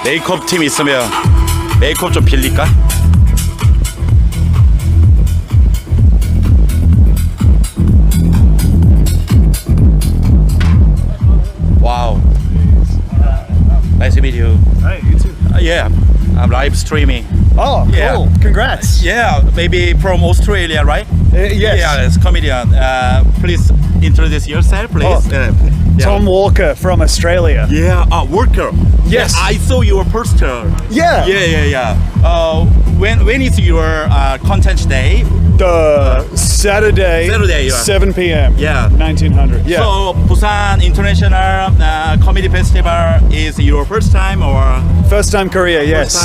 메이크업 팀 있으면 메이크업 좀 빌릴까? 와우. Nice to meet you. Hey, you too. Yeah, I'm live streaming. Oh, Yeah. cool. Congrats. Yeah, maybe from Australia, right? Yes. Yeah, it's comedian. Please introduce yourself, please. Oh. Tom Walker from Australia. Yeah, worker. Yes. I saw your poster. Yeah. Yeah. When is your content day? The Saturday, yeah. 7 p.m. Yeah. 1900. Yeah. So Busan International Comedy Festival is your first time or First time Korea, yes.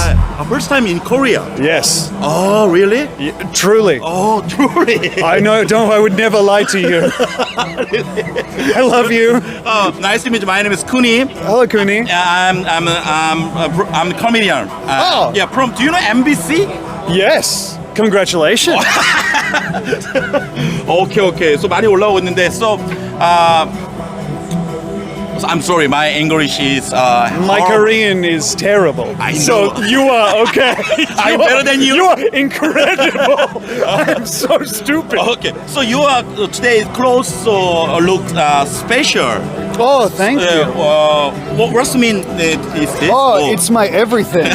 first time in Korea? Yes. Oh, really? Truly. Oh, truly. I know, I would never lie to you. I love you. Oh, nice to meet you. My name is Kuni. Hello, Kuni. I'm a comedian. Oh. Yeah, from. Do you know MBC? Yes. Congratulations. Okay. So 많이 올라오고 있는데 so I'm sorry, my English is My Korean is terrible. I know. So you are okay. I'm better than you. You are incredible. I'm so stupid. Okay, so you are today clothes look special. Oh, thank you. What's mean is this? Oh, it's my everything.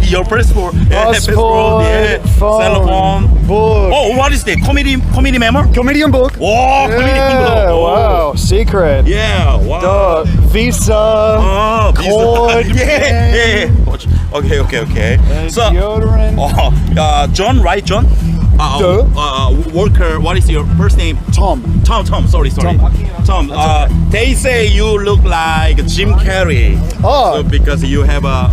Your passport, Passport, yeah, phone, cell phone. book. Oh, what is that? Comedy member? Comedian book. Wow, comedy Yeah, member. wow, secret. Yeah, wow. Visa. Oh, Cord. yeah. Okay. So, Deodorant. John, right, John? Worker. What is your first name? Tom. Tom. Sorry. Tom. They say you look like Jim Carrey. Oh. So because you have a.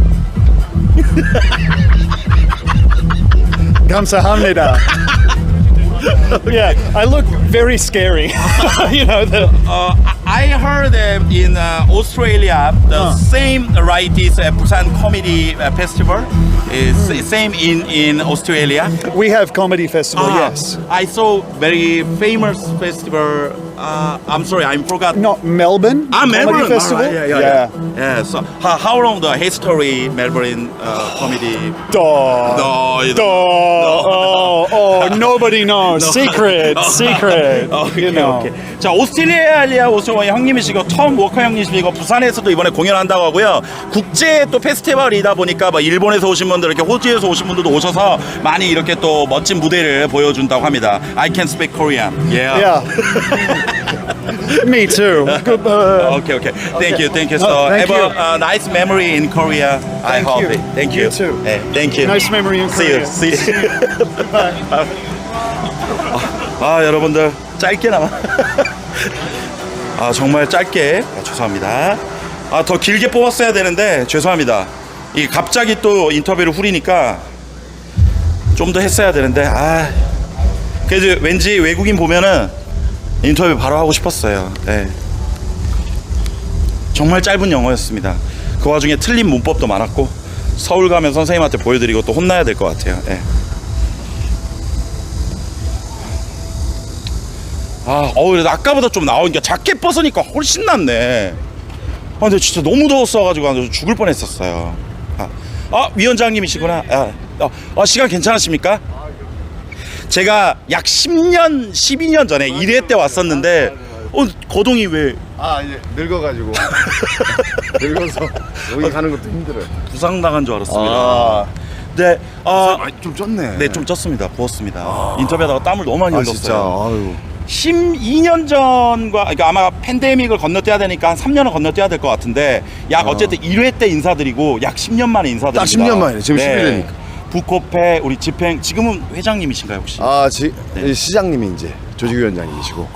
Kamsahamnida. Yeah, I look very scary. You know, I heard that in Australia, the same right is Busan Comedy Festival is same in Australia. we have comedy festival, yes. I saw very famous festival. I'm sorry, I forgot. No, Melbourne Comedy Melbourne Festival. Yeah. So how long the history Melbourne comedy? Oh, nobody knows. Secret. You know. 오케이. 자, 오스트레일리아 오신 형님이시고 톰 워커 형님이시고 부산에서도 이번에 공연한다고 하고요. 국제 또 페스티벌이다 보니까 뭐 일본에서 오신 분들 이렇게 호주에서 오신 분들도 오셔서 많이 이렇게 또 멋진 무대를 보여준다고 합니다. I can speak Korean. Yeah. Me too. Okay. Thank you. So thank have you. a nice memory in Korea. I Thank hope you. it. Thank you. You too. 네, thank you. Nice memory in Korea. See you. 여러분들 짧게나마. 정말 짧게. 죄송합니다. 더 길게 뽑았어야 되는데 죄송합니다. 이 갑자기 또 인터뷰를 후리니까 좀 더 했어야 되는데 그래도 왠지 외국인 보면은 인터뷰 바로 하고 싶었어요. 네. 정말 짧은 영어였습니다. 그 와중에 틀린 문법도 많았고 서울 가면 선생님한테 보여드리고 또 혼나야 될 것 같아요. 네. 그래도 아까보다 좀 나오니까 자켓 벗으니까 훨씬 낫네. 근데 진짜 너무 더웠어가지고 죽을 뻔했었어요. 위원장님이시구나. 시간 괜찮으십니까? 제가 약 10년, 12년 전에 1회 때 왔었는데 거동이 왜? 이제 늙어가지고 늙어서 여기 가는 것도 힘들어요. 부상당한 줄 알았습니다. 네, 좀 쪘네. 네, 좀 쪘습니다. 부었습니다. 인터뷰하다가 땀을 너무 많이 흘렸어요. 진짜. 아유. 12년 전과 그러니까 아마 팬데믹을 건너뛰어야 되니까 한 3년은 건너뛰어야 될 것 같은데 약 어쨌든 1회 때 인사드리고 약 10년 만에 인사드립니다. 딱 10년 만에 지금 11회니까. 북코페 우리 집행 지금은 회장님이신가요 혹시? 시장님이 이제 조직위원장님이시고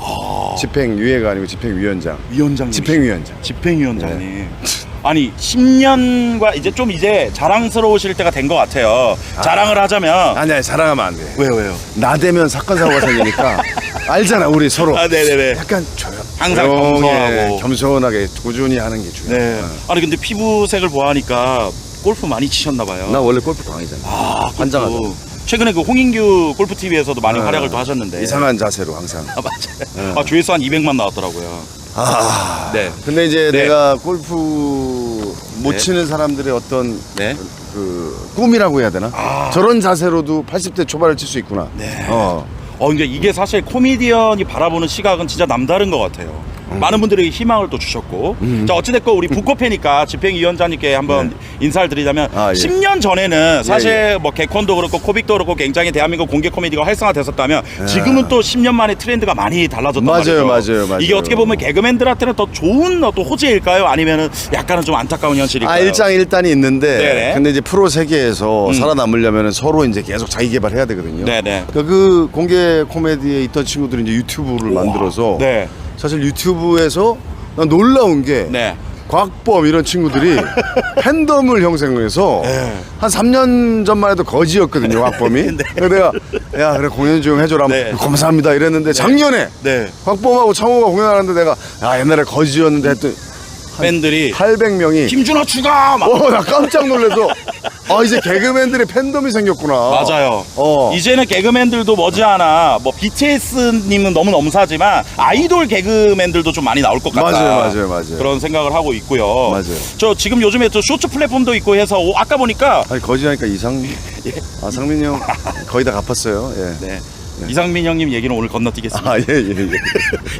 집행위회가 아니고 집행위원장. 위원장님. 집행위원장. 집행위원장님. 아니 10년과 이제 자랑스러우실 때가 된 것 같아요. 자랑을 하자면 아니야 자랑하면 안 돼. 왜요? 나대면 사건 사고가 생기니까 알잖아 우리 서로. 네네네. 약간 항상 겸손하고 겸손하게 꾸준히 하는 게 중요해. 네. 아니 근데 피부색을 보아하니까 골프 많이 치셨나 봐요. 나 원래 골프 강의잖아. 환장하다. 최근에 그 홍인규 골프 TV에서도 많이 활약을 또 하셨는데 이상한 자세로 항상. 맞아요. 조회수 한 200만 나왔더라고요. 네. 근데 이제 네. 내가 골프 못 네. 치는 사람들의 어떤 네. 그 꿈이라고 해야 되나? 저런 자세로도 80대 초반을 칠 수 있구나. 네. 그러니까 이게 사실 코미디언이 바라보는 시각은 진짜 남다른 것 같아요. 많은 분들이 희망을 또 주셨고. 자, 어찌됐건 우리 북코페니까 집행위원장님께 한번 인사를 드리자면 10년 전에는 사실 뭐 개콘도 그렇고 코빅도 그렇고 굉장히 대한민국 공개 코미디가 활성화됐었다면 지금은 또 10년 만에 트렌드가 많이 달라졌단 말이죠. 맞아요. 이게 어떻게 보면 개그맨들한테는 더 좋은 또 호재일까요? 아니면은 약간은 좀 안타까운 현실일까요? 일장일단이 있는데 네네. 근데 이제 프로 세계에서 살아남으려면 서로 이제 계속 자기 개발해야 되거든요. 네네. 그 공개 코미디에 있던 친구들이 이제 유튜브를 만들어서 네. 사실 유튜브에서 난 놀라운 게 네. 곽범 이런 친구들이 팬덤을 형성해서 한 3년 전만 해도 거지였거든요, 곽범이. 그래서 내가 그래 공연 좀 해줘라. 감사합니다 이랬는데 작년에 곽범하고 창호가 공연하는데 내가 옛날에 거지였는데 했더니 팬들이 800명이 김준호 추가! 나 깜짝 놀라서 이제 개그맨들의 팬덤이 생겼구나. 맞아요. 이제는 개그맨들도 머지않아 뭐 BTS님은 너무 넘사지만 아이돌 개그맨들도 좀 많이 나올 것 같다. 맞아요. 그런 생각을 하고 있고요. 맞아요. 저 지금 요즘에 또 쇼츠 플랫폼도 있고 해서 아까 보니까 거지하니까 상민이 형 거의 다 갚았어요. 예. 네. 이상민 형님 얘기는 오늘 건너뛰겠습니다. 아, 예, 예, 예.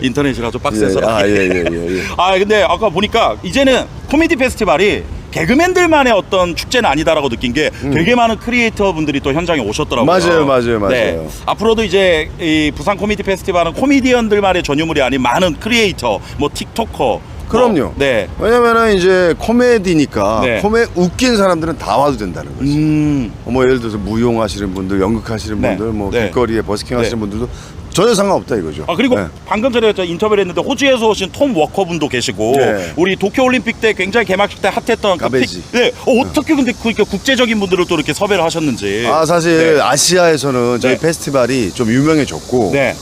인터넷이라 좀 빡세서. 예. 근데 아까 보니까 이제는 코미디 페스티벌이 개그맨들만의 어떤 축제는 아니다라고 느낀 게 되게 많은 크리에이터 분들이 또 현장에 오셨더라고요. 맞아요. 네. 앞으로도 이제 이 부산 코미디 페스티벌은 코미디언들만의 전유물이 아닌 많은 크리에이터, 뭐 틱토커. 그럼요. 네. 왜냐면은 이제 코미디니까 네. 웃긴 사람들은 다 와도 된다는 거지. 뭐 예를 들어서 무용하시는 분들, 연극하시는 네. 분들, 뭐 네. 길거리에 버스킹 하시는 네. 분들도 전혀 상관없다 이거죠. 그리고 네. 방금 전에 저 인터뷰를 했는데 호주에서 오신 톰 워커 분도 계시고 네. 우리 도쿄올림픽 때 굉장히 개막식 때 핫했던 가베지. 네. 어떻게 근데 그렇게 국제적인 분들을 또 이렇게 섭외를 하셨는지. 사실 네. 아시아에서는 저희 네. 페스티벌이 좀 유명해졌고 네.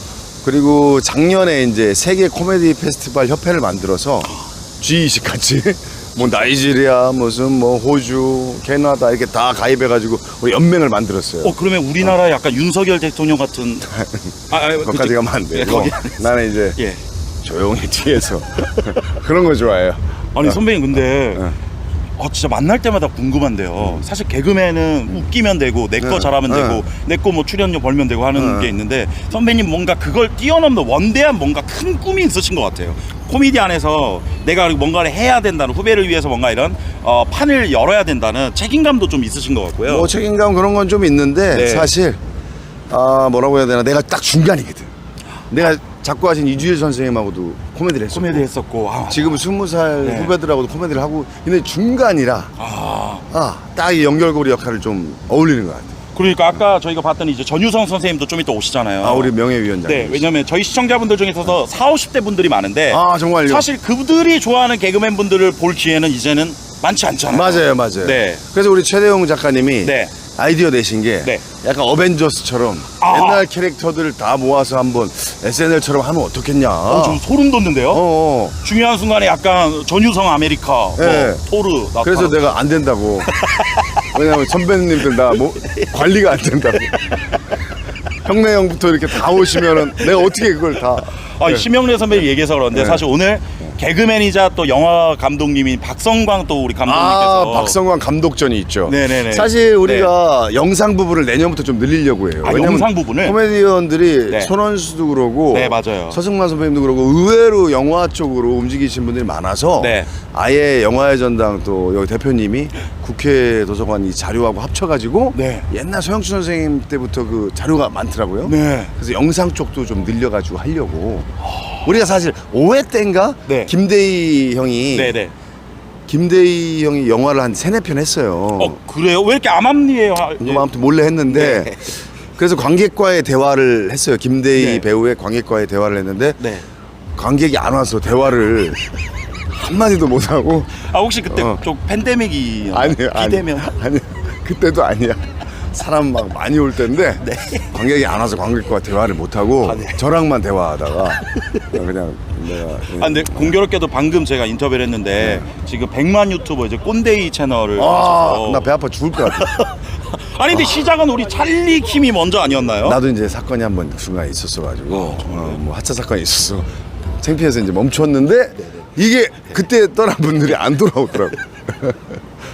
그리고 작년에 이제 세계 코미디 페스티벌 협회를 만들어서 G20 같이 뭐 나이지리아 무슨 뭐 호주 캐나다 이렇게 다 가입해가지고 우리 연맹을 만들었어요. 그러면 우리나라 약간 윤석열 대통령 같은 거기까지 가면 안 돼요. 네, 거기 나는 이제 예. 조용히 뒤에서 그런 거 좋아해요. 아니 선배님 근데 진짜 만날 때마다 궁금한데요. 사실 개그맨은 웃기면 되고 내 거 잘하면 되고 내 거 뭐 출연료 벌면 되고 하는 게 있는데 선배님 뭔가 그걸 뛰어넘는 원대한 뭔가 큰 꿈이 있으신 것 같아요. 코미디 안에서 내가 뭔가를 해야 된다는 후배를 위해서 뭔가 이런 판을 열어야 된다는 책임감도 좀 있으신 것 같고요. 뭐 책임감 그런 건 좀 있는데 네. 사실 뭐라고 해야 되나 내가 딱 중간이거든. 내가 자꾸 하신 이주일 선생님하고도 코미디를 했었고 코미디 했었고 지금 20살 네. 후배들하고도 코미디를 하고 있는데 중간이라 딱 이 연결고리 역할을 좀 어울리는 것 같아요. 그러니까 아까 저희가 봤더니 이제 전유성 선생님도 좀 이따 오시잖아요. 우리 명예위원장. 네, 왜냐면 저희 시청자분들 중에서 40, 50대 분들이 많은데 정말요? 사실 그들이 좋아하는 개그맨 분들을 볼 기회는 이제는 많지 않잖아요. 맞아요. 네. 그래서 우리 최대용 작가님이 네. 아이디어 내신 게 네. 약간 어벤져스처럼 옛날 캐릭터들을 다 모아서 한번 SNL처럼 하면 어떻겠냐. 좀 소름 돋는데요. 중요한 순간에 약간 전유성 아메리카, 네. 토르 나타나고. 그래서 내가 안 된다고. 왜냐면 선배님들 다 뭐 관리가 안 된다고. 형네 형부터 이렇게 다 오시면은 내가 어떻게 그걸 다. 심영래 선배님 얘기해서 그런데 네. 사실 오늘 개그맨이자 또 영화 감독님인 박성광 또 우리 감독님께서 박성광 감독전이 있죠. 네네네. 사실 우리가 영상 부분을 내년부터 좀 늘리려고 해요. 왜냐면 영상 부분을? 코미디언들이 네. 손원수도 그러고 네, 맞아요. 서승만 선배님도 그러고 의외로 영화 쪽으로 움직이신 분들이 많아서 네. 아예 영화의 전당 또 여기 대표님이 국회 도서관 이 자료하고 합쳐가지고 네. 옛날 서영춘 선생님 때부터 그 자료가 많더라고요. 네. 그래서 영상 쪽도 좀 늘려가지고 하려고. 우리가 사실 5회 때인가 네. 김대희 형이 네네. 김대희 형이 영화를 한 3-4편 했어요. 그래요? 왜 이렇게 암암리에요? 뭐 아무튼 몰래 했는데 네. 그래서 관객과의 대화를 했어요. 김대희 네. 배우의 관객과의 대화를 했는데 네. 관객이 안 와서 대화를 한마디도 못하고 혹시 그때 좀 팬데믹이 비대면 아니 그때도 아니야. 사람 막 많이 올 때인데 네. 관객이 안 와서 관객과 대화를 못하고 저랑만 대화하다가 그냥 내가 근데 공교롭게도 방금 제가 인터뷰를 했는데 지금 100만 유튜버 이제 꼰대이 채널을 하셔서 나 배 아파 죽을 것 같아. 아니 근데 시작은 우리 찰리 킴이 먼저 아니었나요? 나도 이제 사건이 한번 중간에 있었어가지고 뭐 하차 사건이 있었어. 창피해서 이제 멈췄는데 이게 그때 떠난 분들이 안 돌아오더라고.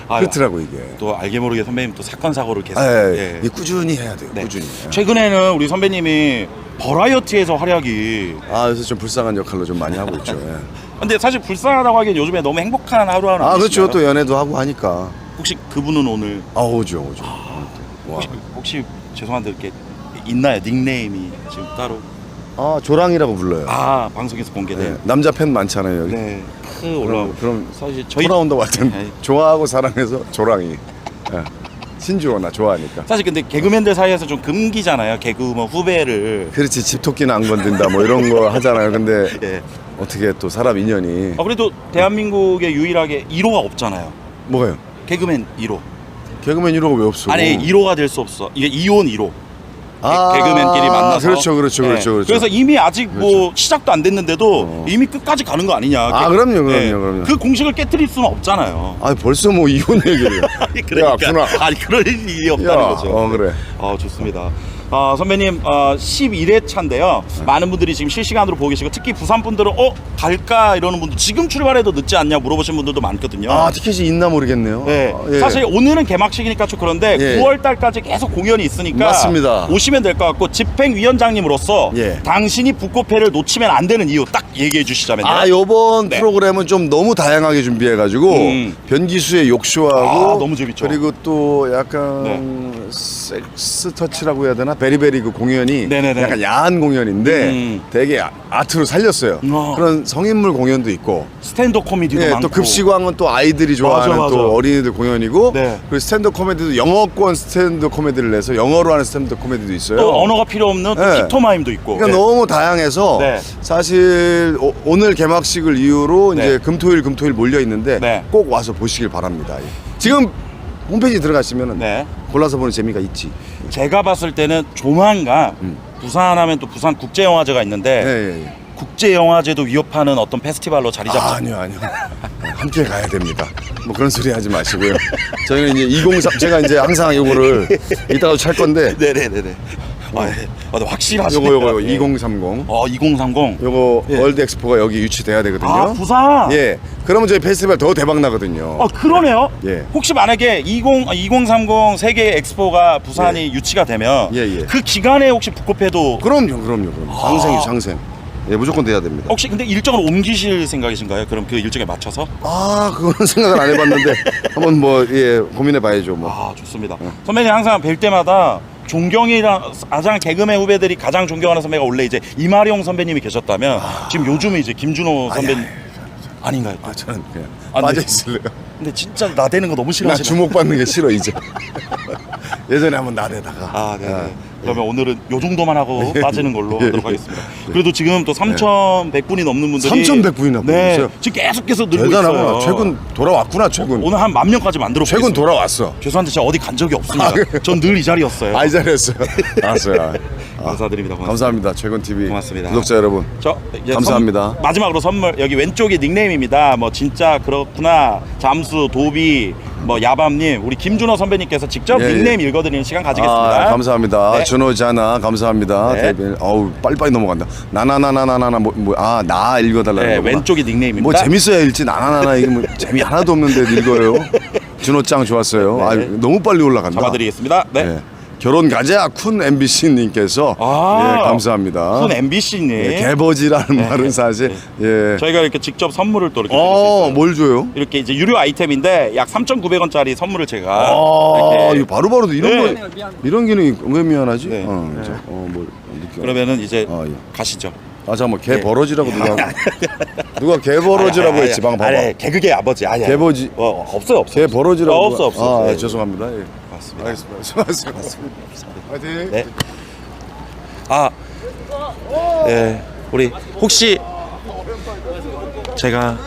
그렇더라고 이게. 또 알게 모르게 선배님 또 사건 사고를 계속. 이 꾸준히 해야 돼요. 네. 꾸준히. 최근에는 우리 선배님이 버라이어티에서 활약이. 그래서 좀 불쌍한 역할로 좀 많이 하고 있죠. 예. 근데 사실 불쌍하다고 하기엔 요즘에 너무 행복한 하루하루. 그렇죠. 또 연애도 하고 하니까. 혹시 그분은 오늘. 오죠. 혹시 죄송한데 이렇게 있나요? 닉네임이 지금 따로. 조랑이라고 불러요. 방송에서 공개된. 네. 남자 팬 많잖아요 여기. 네. 올라오고. 그럼 사실 저희 돌아온다고 할 때는 좋아하고 사랑해서 조랑이. 신주호 나 좋아하니까. 사실 근데 개그맨들 사이에서 좀 금기잖아요. 개그우먼 후배를. 그렇지. 집토끼는 안 건든다 뭐 이런 거 하잖아요. 근데 어떻게 또 사람 인연이. 그래도 대한민국에 유일하게 1호가 없잖아요. 뭐가요? 개그맨 1호. 개그맨 1호가 왜 없어? 아니 1호가 될 수 없어. 이게 이혼 1호. 개그맨끼리 만나서. 그렇죠. 그래서 이미 아직 뭐 시작도 안 됐는데도 이미 끝까지 가는 거 아니냐. 그럼요. 그 공식을 깨트릴 수는 없잖아요. 벌써 뭐 이혼 얘기를. 그러니까. 그럴 일이 없다는 거죠. 그래. 좋습니다. 선배님 11회차인데요. 많은 분들이 지금 실시간으로 보고 계시고 특히 부산 분들은 갈까 이러는 분들 지금 출발해도 늦지 않냐 물어보시는 분들도 많거든요. 아, 티켓이 있나 모르겠네요. 네. 예. 사실 오늘은 개막식이니까 좀 그런데 예. 9월 달까지 계속 공연이 있으니까 맞습니다. 오시면 될 것 같고 집행위원장님으로서 예. 당신이 북코페를 놓치면 안 되는 이유 딱 얘기해 주시자면요. 아, 요번 네. 프로그램은 좀 너무 다양하게 준비해가지고 변기수의 욕쇼하고 너무 재밌죠. 그리고 또 약간 섹스 터치라고 해야 되나? 베리베리 그 공연이 네네네. 약간 야한 공연인데 되게 아트로 살렸어요. 그런 성인물 공연도 있고 스탠드업 코미디도 예, 많고 또 급식왕은 또 아이들이 좋아하는 맞아. 또 어린이들 공연이고 네. 그리고 스탠드업 코미디도 영어권 스탠드업 코미디를 내서 영어로 하는 스탠드업 코미디도 있어요. 또 언어가 필요 없는 또 네. 틱토마임도 있고 그러니까 너무 다양해서 네. 사실 오늘 개막식을 이유로 네. 이제 금토일 몰려 있는데 네. 꼭 와서 보시길 바랍니다. 지금 홈페이지 들어가시면은 네. 골라서 보는 재미가 있지. 제가 봤을 때는 조만간 부산 하면 또 부산 국제영화제가 있는데 예. 국제영화제도 위협하는 어떤 페스티벌로 자리 잡죠. 아니요. 함께 가야 됩니다. 뭐 그런 소리 하지 마시고요. 저희는 이제 203 제가 이제 항상 요거를 이따가 찰 건데 네네네네. 확실하시네요. 요거 예. 2030. 2030. 요거 예. 월드 엑스포가 여기 유치돼야 되거든요. 아, 부산. 예. 그러면 저희 페스티벌 더 대박 나거든요. 그러네요. 예. 혹시 만약에 2030 세계 엑스포가 부산이 유치가 되면 그 기간에 혹시 북코페도 그럼요. 장생이요. 예, 무조건 돼야 됩니다. 혹시 근데 일정을 옮기실 생각이신가요? 그럼 그 일정에 맞춰서? 그거는 생각을 안 해봤는데 한번 고민해 봐야죠. 뭐. 좋습니다. 선배님 항상 뵐 때마다 존경이랑 가장 개그맨 후배들이 가장 존경하는 선배가 원래 이제 이마룡 선배님이 계셨다면 지금 요즘은 이제 김준호 선배님 아닌가요? 저는 그냥 네. 빠져 있을래요. 근데 진짜 나대는 거 너무 나 싫어하시나요? 주목받는 게 싫어 이제. 예전에 한번 나대다가. 네. 그러면 오늘은 요 정도만 하고 빠지는 걸로 예. 하도록 하겠습니다. 그래도 지금 또 3,100분이 넘는 분들이 3,100분이나 보셨어요? 지금 계속해서 늘고 대단하구나. 있어요. 최근 돌아왔구나. 오늘 한 10,000명까지 만들어 최근 보겠습니다. 돌아왔어. 죄송한데 제가 어디 간 적이 없습니다. 전 늘 이 자리였어요. 이 자리였어요. 알았어요. 감사드립니다. 감사합니다. 최근 TV 고맙습니다. 구독자 여러분. 이제 감사합니다. 마지막으로 선물 여기 왼쪽이 닉네임입니다. 뭐 진짜 그렇구나, 잠수, 도비, 뭐 야밤님, 우리 김준호 선배님께서 직접 닉네임 읽어드리는 시간 가지겠습니다. 감사합니다. 네. 준호자나 감사합니다. 네. 어우 빨리빨리 넘어간다. 나나나나나나 나 읽어달라는 네, 거구나. 왼쪽이 닉네임입니다. 뭐 재밌어야 읽지 나나나나 이게 뭐 재미 하나도 없는데 읽어요. 준호짱 좋았어요. 네. 너무 빨리 올라간다. 잡아드리겠습니다. 네. 결혼 가자 쿤 MBC님께서 감사합니다. 쿤 MBC님. 개버지라는 말은 사실 저희가 이렇게 직접 선물을 또 이렇게 뭘 줘요? 이렇게 이제 유료 아이템인데 약 3,900원짜리 선물을 제가 이거 바로바로 이런 거 이런 기능이 왜 미안하지? 그러면은 이제 가시죠. 잠깐만 개버러지라고 누가 개버러지라고 했지 방금 봐봐. 개그계 아버지. 개버지 없어요. 개버러지라고 없어. 죄송합니다. 맞습니다. 알겠습니다. 화이팅. 네. 네. 우리 혹시 제가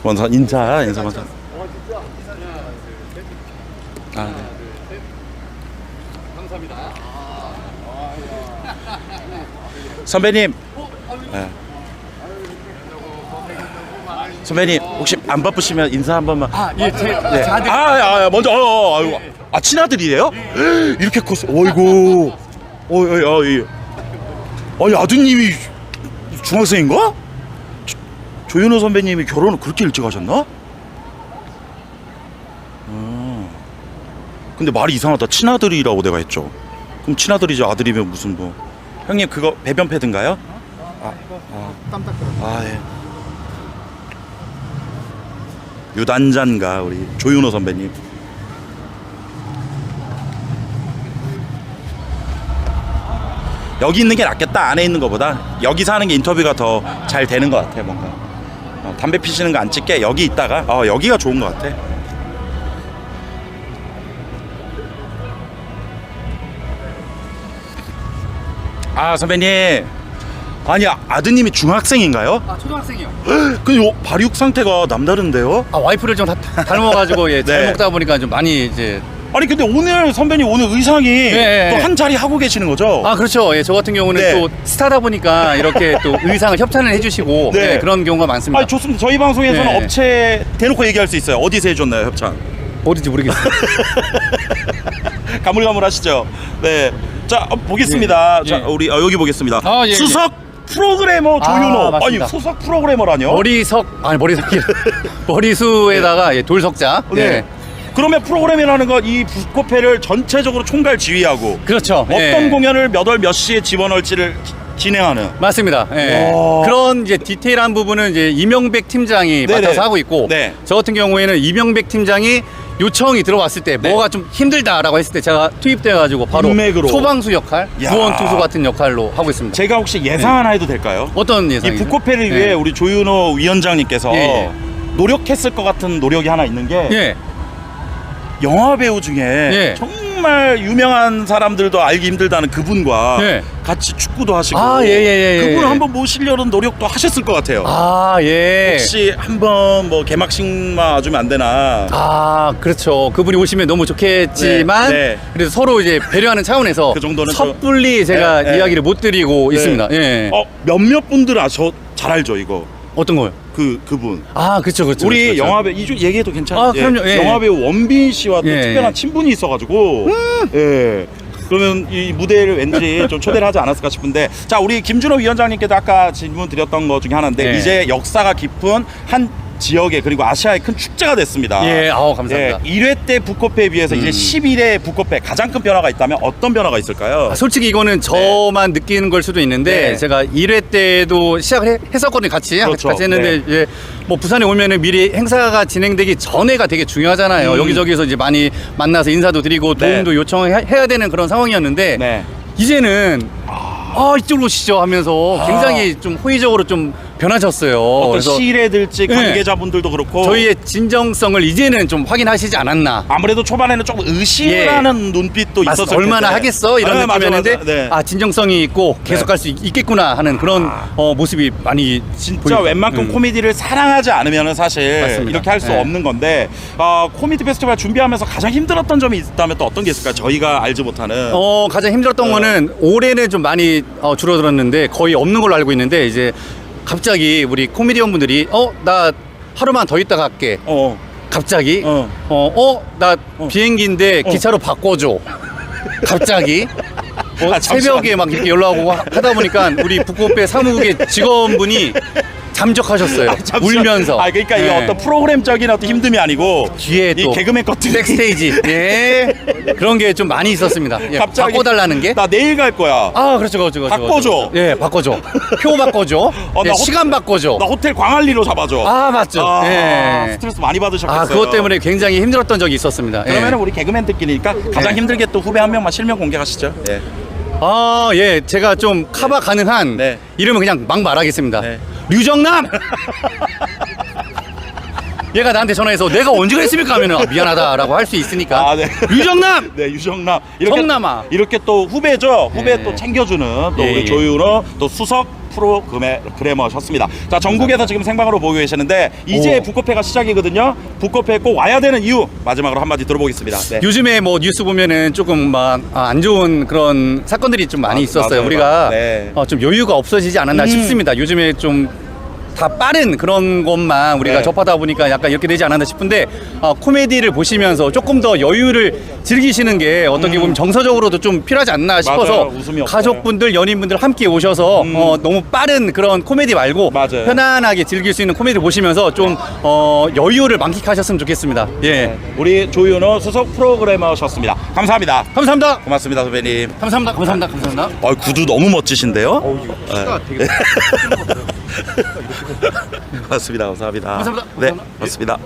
먼저 인사 먼저. 네. 선배님. 선배님 혹시 안 바쁘시면 인사 한 번만. 제 아들. 먼저 친아들이에요? 이렇게 컸어. 어이구. 아니 아드님이 중학생인가? 조윤호 선배님이 결혼을 그렇게 일찍 하셨나? 근데 말이 이상하다. 친아들이라고 내가 했죠. 그럼 친아들이죠. 아들이면 무슨 뭐. 형님 그거 배변 패드인가요? 땀 닦으러. 예. 유단자인가 우리 조윤호 선배님. 여기 있는 게 낫겠다. 안에 있는 것보다 여기서 하는 게 인터뷰가 더 잘 되는 것 같아. 뭔가 담배 피시는 거 안 찍게 여기 있다가 여기가 좋은 것 같아. 선배님, 아니 아드님이 중학생인가요? 초등학생이요. 근데 발육 상태가 남다른데요? 와이프를 좀 닮아가지고 잘 먹다 보니까 좀 많이 이제. 아니 근데 오늘 선배님 오늘 의상이 또 한 자리 하고 계시는 거죠? 그렇죠. 저 같은 경우는 또 스타다 보니까 이렇게 또 의상을 협찬을 해주시고 그런 경우가 많습니다. 좋습니다. 저희 방송에서는 업체 대놓고 얘기할 수 있어요. 어디서 해줬나요 협찬? 어딘지 모르겠어요. 가물가물하시죠. 네. 자 보겠습니다. 자 우리 여기 보겠습니다. 수석 프로그래머 조윤호. 맞습니다. 아니 수석 프로그래머라뇨? 머리수에다가 돌석자. 네. 그러면 프로그램이라는 건 이 북코페를 전체적으로 총괄 지휘하고 그렇죠. 어떤 공연을 몇 월 몇 시에 집어넣을지를 진행하는. 맞습니다. 그런 이제 디테일한 부분은 이제 이명백 팀장이 네네. 맡아서 하고 있고, 네. 저 같은 경우에는 이명백 팀장이 요청이 들어왔을 때 뭐가 좀 힘들다라고 했을 때 제가 투입돼가지고 바로 인맥으로. 소방수 역할, 야. 구원 투수 같은 역할로 하고 있습니다. 제가 혹시 예상 하나 해도 될까요? 어떤 이 예상이요? 북코페를 위해 우리 조윤호 위원장님께서 예. 노력했을 것 같은 노력이 하나 있는 게 예. 영화 배우 중에 정말 유명한 사람들도 알기 힘들다는 그분과 같이 축구도 하시고 그분을 한번 모시려는 노력도 하셨을 것 같아요. 혹시 한번 뭐 개막식만 와주면 안 되나? 그렇죠. 그분이 오시면 너무 좋겠지만 그래서 서로 이제 배려하는 차원에서 그 정도는 섣불리 제가 이야기를 못 드리고 있습니다. 몇몇 분들 잘 알죠 이거. 어떤 거요? 그분. 그렇죠. 우리 그렇죠. 영화배우 이중 얘기해도 괜찮아요? 그럼요. 영화배우 원빈 씨와 또 예. 특별한 친분이 있어가지고. 예. 그러면 이 무대를 왠지 좀 초대를 하지 않았을까 싶은데, 자 우리 김준호 위원장님께도 아까 질문 드렸던 것 중에 하나인데 이제 역사가 깊은 한 지역에 그리고 아시아의 큰 축제가 됐습니다. 감사합니다. 1회 때 북코페에 비해서 이제 11회 북코페 가장 큰 변화가 있다면 어떤 변화가 있을까요? 솔직히 이거는 저만 느끼는 걸 수도 있는데 제가 1회 때도 시작을 했었거든요. 같이 했는데 이제 뭐 부산에 오면은 미리 행사가 진행되기 전에가 되게 중요하잖아요. 여기저기서 이제 많이 만나서 인사도 드리고 도움도 요청해야 되는 그런 상황이었는데 이제는 이쪽으로 오시죠 하면서 굉장히 좀 호의적으로 좀 변하셨어요. 어떤 그래서 시일해들지 관계자분들도 그렇고 저희의 진정성을 이제는 좀 확인하시지 않았나. 아무래도 초반에는 조금 의심을 하는 눈빛도 있었을 텐데 얼마나 하겠어 이런 느낌이었는데 맞아. 진정성이 있고 계속 갈 수 있겠구나 하는 그런 모습이 많이 진짜 보입니다. 웬만큼 코미디를 사랑하지 않으면 사실 맞습니다. 이렇게 할 수 없는 건데 코미디 페스티벌 준비하면서 가장 힘들었던 점이 있다면 또 어떤 게 있을까요? 저희가 알지 못하는 가장 힘들었던 거는 올해는 좀 많이 줄어들었는데 거의 없는 걸로 알고 있는데 이제 갑자기 우리 코미디언 분들이 나 하루만 더 있다 갈게. 갑자기 나 비행기인데 기차로 바꿔줘. 갑자기 새벽에 막 이렇게 연락 오고 하다 보니까 우리 북코페 사무국의 직원분이 잠적하셨어요. 울면서. 그러니까 이게 어떤 프로그램적인 어떤 힘듦이 아니고 뒤에 이 또 개그맨 것들이 백스테이지 그런 게 좀 많이 있었습니다. 갑자기 바꿔달라는 게. 나 내일 갈 거야. 그렇죠. 바꿔줘. 바꿔줘. 표 바꿔줘. 시간 바꿔줘. 나 호텔 광안리로 잡아줘. 맞죠. 스트레스 많이 받으셨겠어요. 그것 때문에 굉장히 힘들었던 적이 있었습니다. 그러면 우리 개그맨들끼리니까 가장 힘들게 또 후배 한 명만 실명 공개하시죠. 제가 좀 커버 가능한 이름은 그냥 막 말하겠습니다. 류정남! 얘가 나한테 전화해서 내가 언제 그랬습니까 하면은 미안하다라고 할 수 있으니까. 류정남! 유정남. 정남아. 이렇게 또 후배죠. 후배 또 챙겨주는 또 우리 조윤호 또 수석 프로그래머셨습니다. 자, 전국에서 지금 생방으로 보고 계시는데 이제 북코페가 시작이거든요. 북코페에 꼭 와야 되는 이유 마지막으로 한마디 들어보겠습니다. 요즘에 뭐 뉴스 보면은 조금 막 안 좋은 그런 사건들이 좀 많이 있었어요. 맞아요. 우리가 좀 여유가 없어지지 않았나 싶습니다. 요즘에 좀 다 빠른 그런 것만 우리가 접하다 보니까 약간 이렇게 되지 않았나 싶은데 코미디를 보시면서 조금 더 여유를 즐기시는 게 어떻게 보면 정서적으로도 좀 필요하지 않나 싶어서 가족분들, 연인분들 함께 오셔서 너무 빠른 그런 코미디 말고 편안하게 즐길 수 있는 코미디 보시면서 좀 여유를 만끽하셨으면 좋겠습니다. 우리 조윤호 수석 프로그래머셨습니다. 감사합니다. 감사합니다. 고맙습니다, 선배님. 감사합니다. 구두 너무 멋지신데요? 키가 되게 고맙습니다. 감사합니다. 감사합니다. 네, 고맙습니다.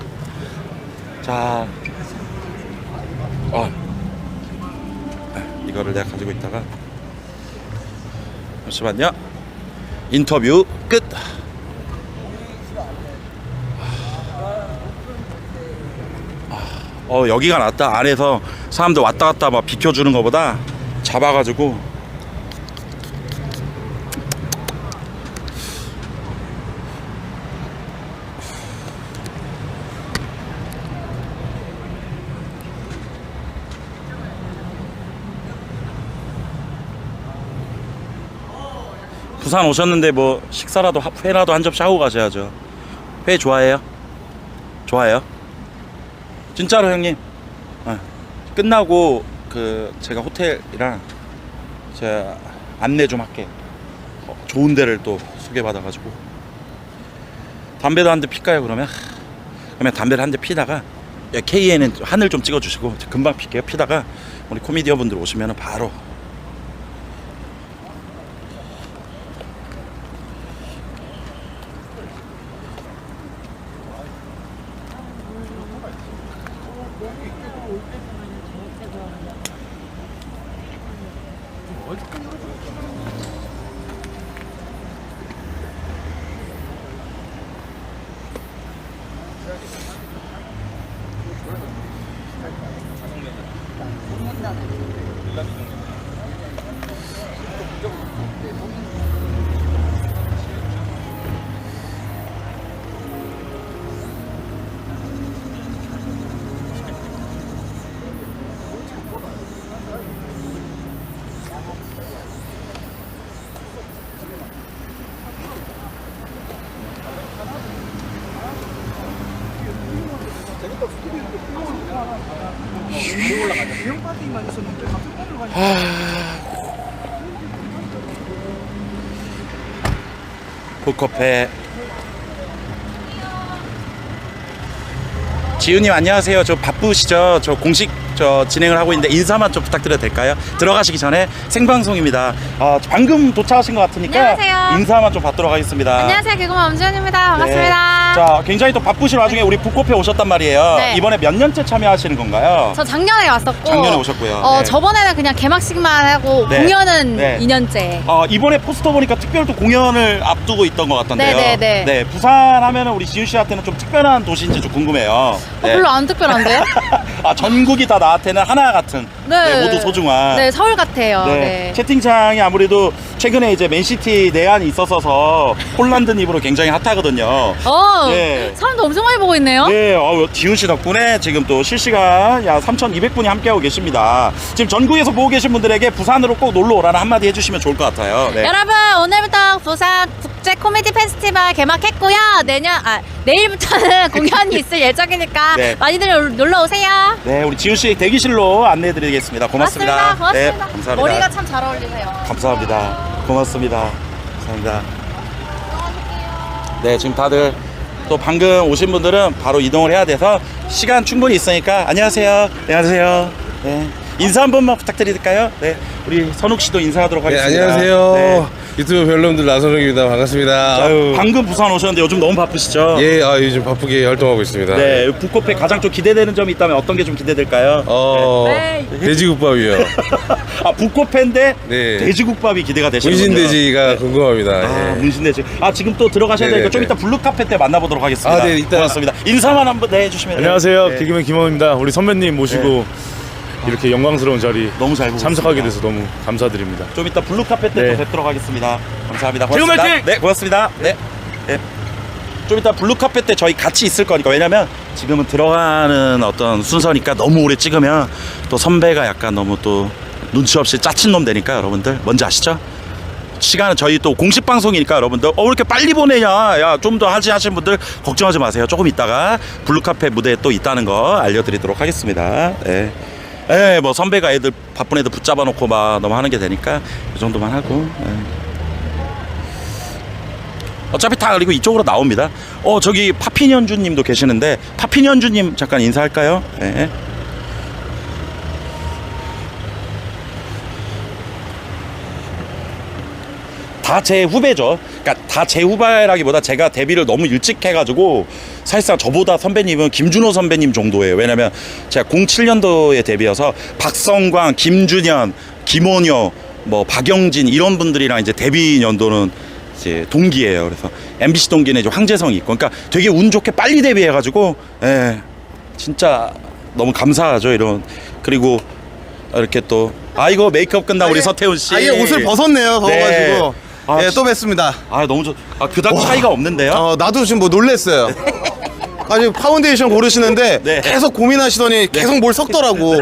자, 이거를 내가 가지고 있다가 잠시만요. 인터뷰 끝. 여기가 낫다. 안에서 사람들 왔다 갔다 막 비켜주는 것보다 잡아가지고. 부산 오셨는데 뭐 식사라도 회라도 한 접시 하고 가셔야죠. 회 좋아해요? 좋아해요? 진짜로 형님. 끝나고 제가 호텔이랑 제가 안내 좀 할게. 좋은 데를 또 소개받아가지고 담배도 한 대 필까요 그러면? 그러면 담배를 한 대 피다가 K에는 하늘 좀 찍어주시고 금방 필게요. 피다가 우리 코미디언 분들 오시면 바로 볼커페 지우님 안녕하세요. 저 바쁘시죠? 저 공식 진행을 하고 있는데 인사만 좀 부탁드려도 될까요? 들어가시기 전에 생방송입니다. 방금 도착하신 것 같으니까 안녕하세요. 인사만 좀 받도록 하겠습니다. 안녕하세요. 개그맨 엄지현입니다. 반갑습니다. 네. 자, 굉장히 또 바쁘신 와중에 우리 북코페 오셨단 말이에요. 네. 이번에 몇 년째 참여하시는 건가요? 저 작년에 왔었고 작년에 오셨고요. 네. 저번에는 그냥 개막식만 하고 네. 공연은 네. 2년째. 이번에 포스터 보니까 특별 또 공연을 앞두고 있던 것 같던데요. 네네네. 네, 부산 하면은 우리 지우 씨한테는 좀 특별한 도시인지 좀 궁금해요. 네. 별로 안 특별한데요? 전국이 다 나한테는 하나 같은 네. 모두 소중한. 네, 서울 같아요. 네. 네. 채팅창이 아무래도 최근에 이제 맨시티 내한이 있어서 폴란드 닙으로 굉장히 핫하거든요. 네. 사람도 엄청 많이 보고 있네요. 네, 지훈 씨 덕분에 지금 또 실시간 약 3,200분이 함께하고 계십니다. 지금 전국에서 보고 계신 분들에게 부산으로 꼭 놀러 오라는 한마디 해주시면 좋을 것 같아요. 네. 여러분 오늘부터 부산 국제 코미디 페스티벌 개막했고요. 내일부터는 공연이 있을 예정이니까 네. 많이들 놀러 오세요. 네, 우리 지훈 씨 대기실로 안내해드리겠습니다. 고맙습니다. 고맙습니다. 네, 감사합니다. 머리가 참 잘 어울리세요. 감사합니다. 고맙습니다. 감사합니다. 네, 지금 다들 또 방금 오신 분들은 바로 이동을 해야 돼서 시간 충분히 있으니까 안녕하세요. 네, 안녕하세요. 네. 인사 한 번만 부탁드릴까요? 네, 우리 선욱 씨도 인사하도록 하겠습니다. 네, 안녕하세요. 네. 유튜브 별놈들 나선욱입니다. 반갑습니다. 방금 부산 오셨는데 요즘 너무 바쁘시죠? 예, 요즘 바쁘게 활동하고 있습니다. 네, 북코페 가장 좀 기대되는 점이 있다면 어떤 게 좀 기대될까요? 돼지국밥이요. 북코페인데 네. 돼지국밥이 기대가 되시는군요. 문신돼지가 궁금합니다. 예. 문신돼지. 지금 또 들어가셔야 되니까 좀 이따 블루카페 때 만나보도록 하겠습니다. 네, 이따. 고맙습니다. 인사만 한번 해주시면. 안녕하세요. 네. 개그맨 김원입니다. 우리 선배님 모시고 이렇게 영광스러운 자리 너무 잘 보고 참석하게 있습니다. 돼서 너무 감사드립니다. 좀 이따 블루카페 때 또 뵙도록 하겠습니다. 감사합니다. 지금 고맙습니다. 화이팅! 네, 고맙습니다. 네. 네. 좀 이따 블루카페 때 저희 같이 있을 거니까. 왜냐면 지금은 들어가는 어떤 순서니까 너무 오래 찍으면 또 선배가 약간 너무 또 눈치 없이 짜친 놈 되니까 여러분들 뭔지 아시죠? 시간은 저희 또 공식 방송이니까 여러분들 왜 이렇게 빨리 보내냐, 야 좀 더 하시는 분들 걱정하지 마세요. 조금 있다가 블루카페 무대에 또 있다는 거 알려드리도록 하겠습니다. 네. 예, 뭐 선배가 애들 바쁜 애들 붙잡아 놓고 막 너무 하는 게 되니까 이 정도만 하고. 어차피 다 그리고 이쪽으로 나옵니다. 저기 파피년주님도 계시는데 파피년주님 잠깐 인사할까요? 예. 다 제 후배죠. 그러니까 다 제 후배라기보다 제가 데뷔를 너무 일찍 해가지고 사실상 저보다 선배님은 김준호 선배님 정도예요. 왜냐면 제가 07년도에 데뷔여서 박성광, 김준현, 김원효, 뭐 박영진 이런 분들이랑 이제 데뷔 연도는 이제 동기예요. 그래서 MBC 동기는 이제 황재성이 있고, 그러니까 되게 운 좋게 빨리 데뷔해가지고, 진짜 너무 감사하죠. 이런. 그리고 이렇게 또 이거 메이크업 끝나 우리 서태훈 씨. 아예 옷을 벗었네요. 더워가지고. 네. 또 뵙습니다. 너무 그닥 차이가 없는데요? 나도 지금 뭐 놀랬어요. 지금 파운데이션 고르시는데 네. 계속 고민하시더니 계속 뭘 섞더라고.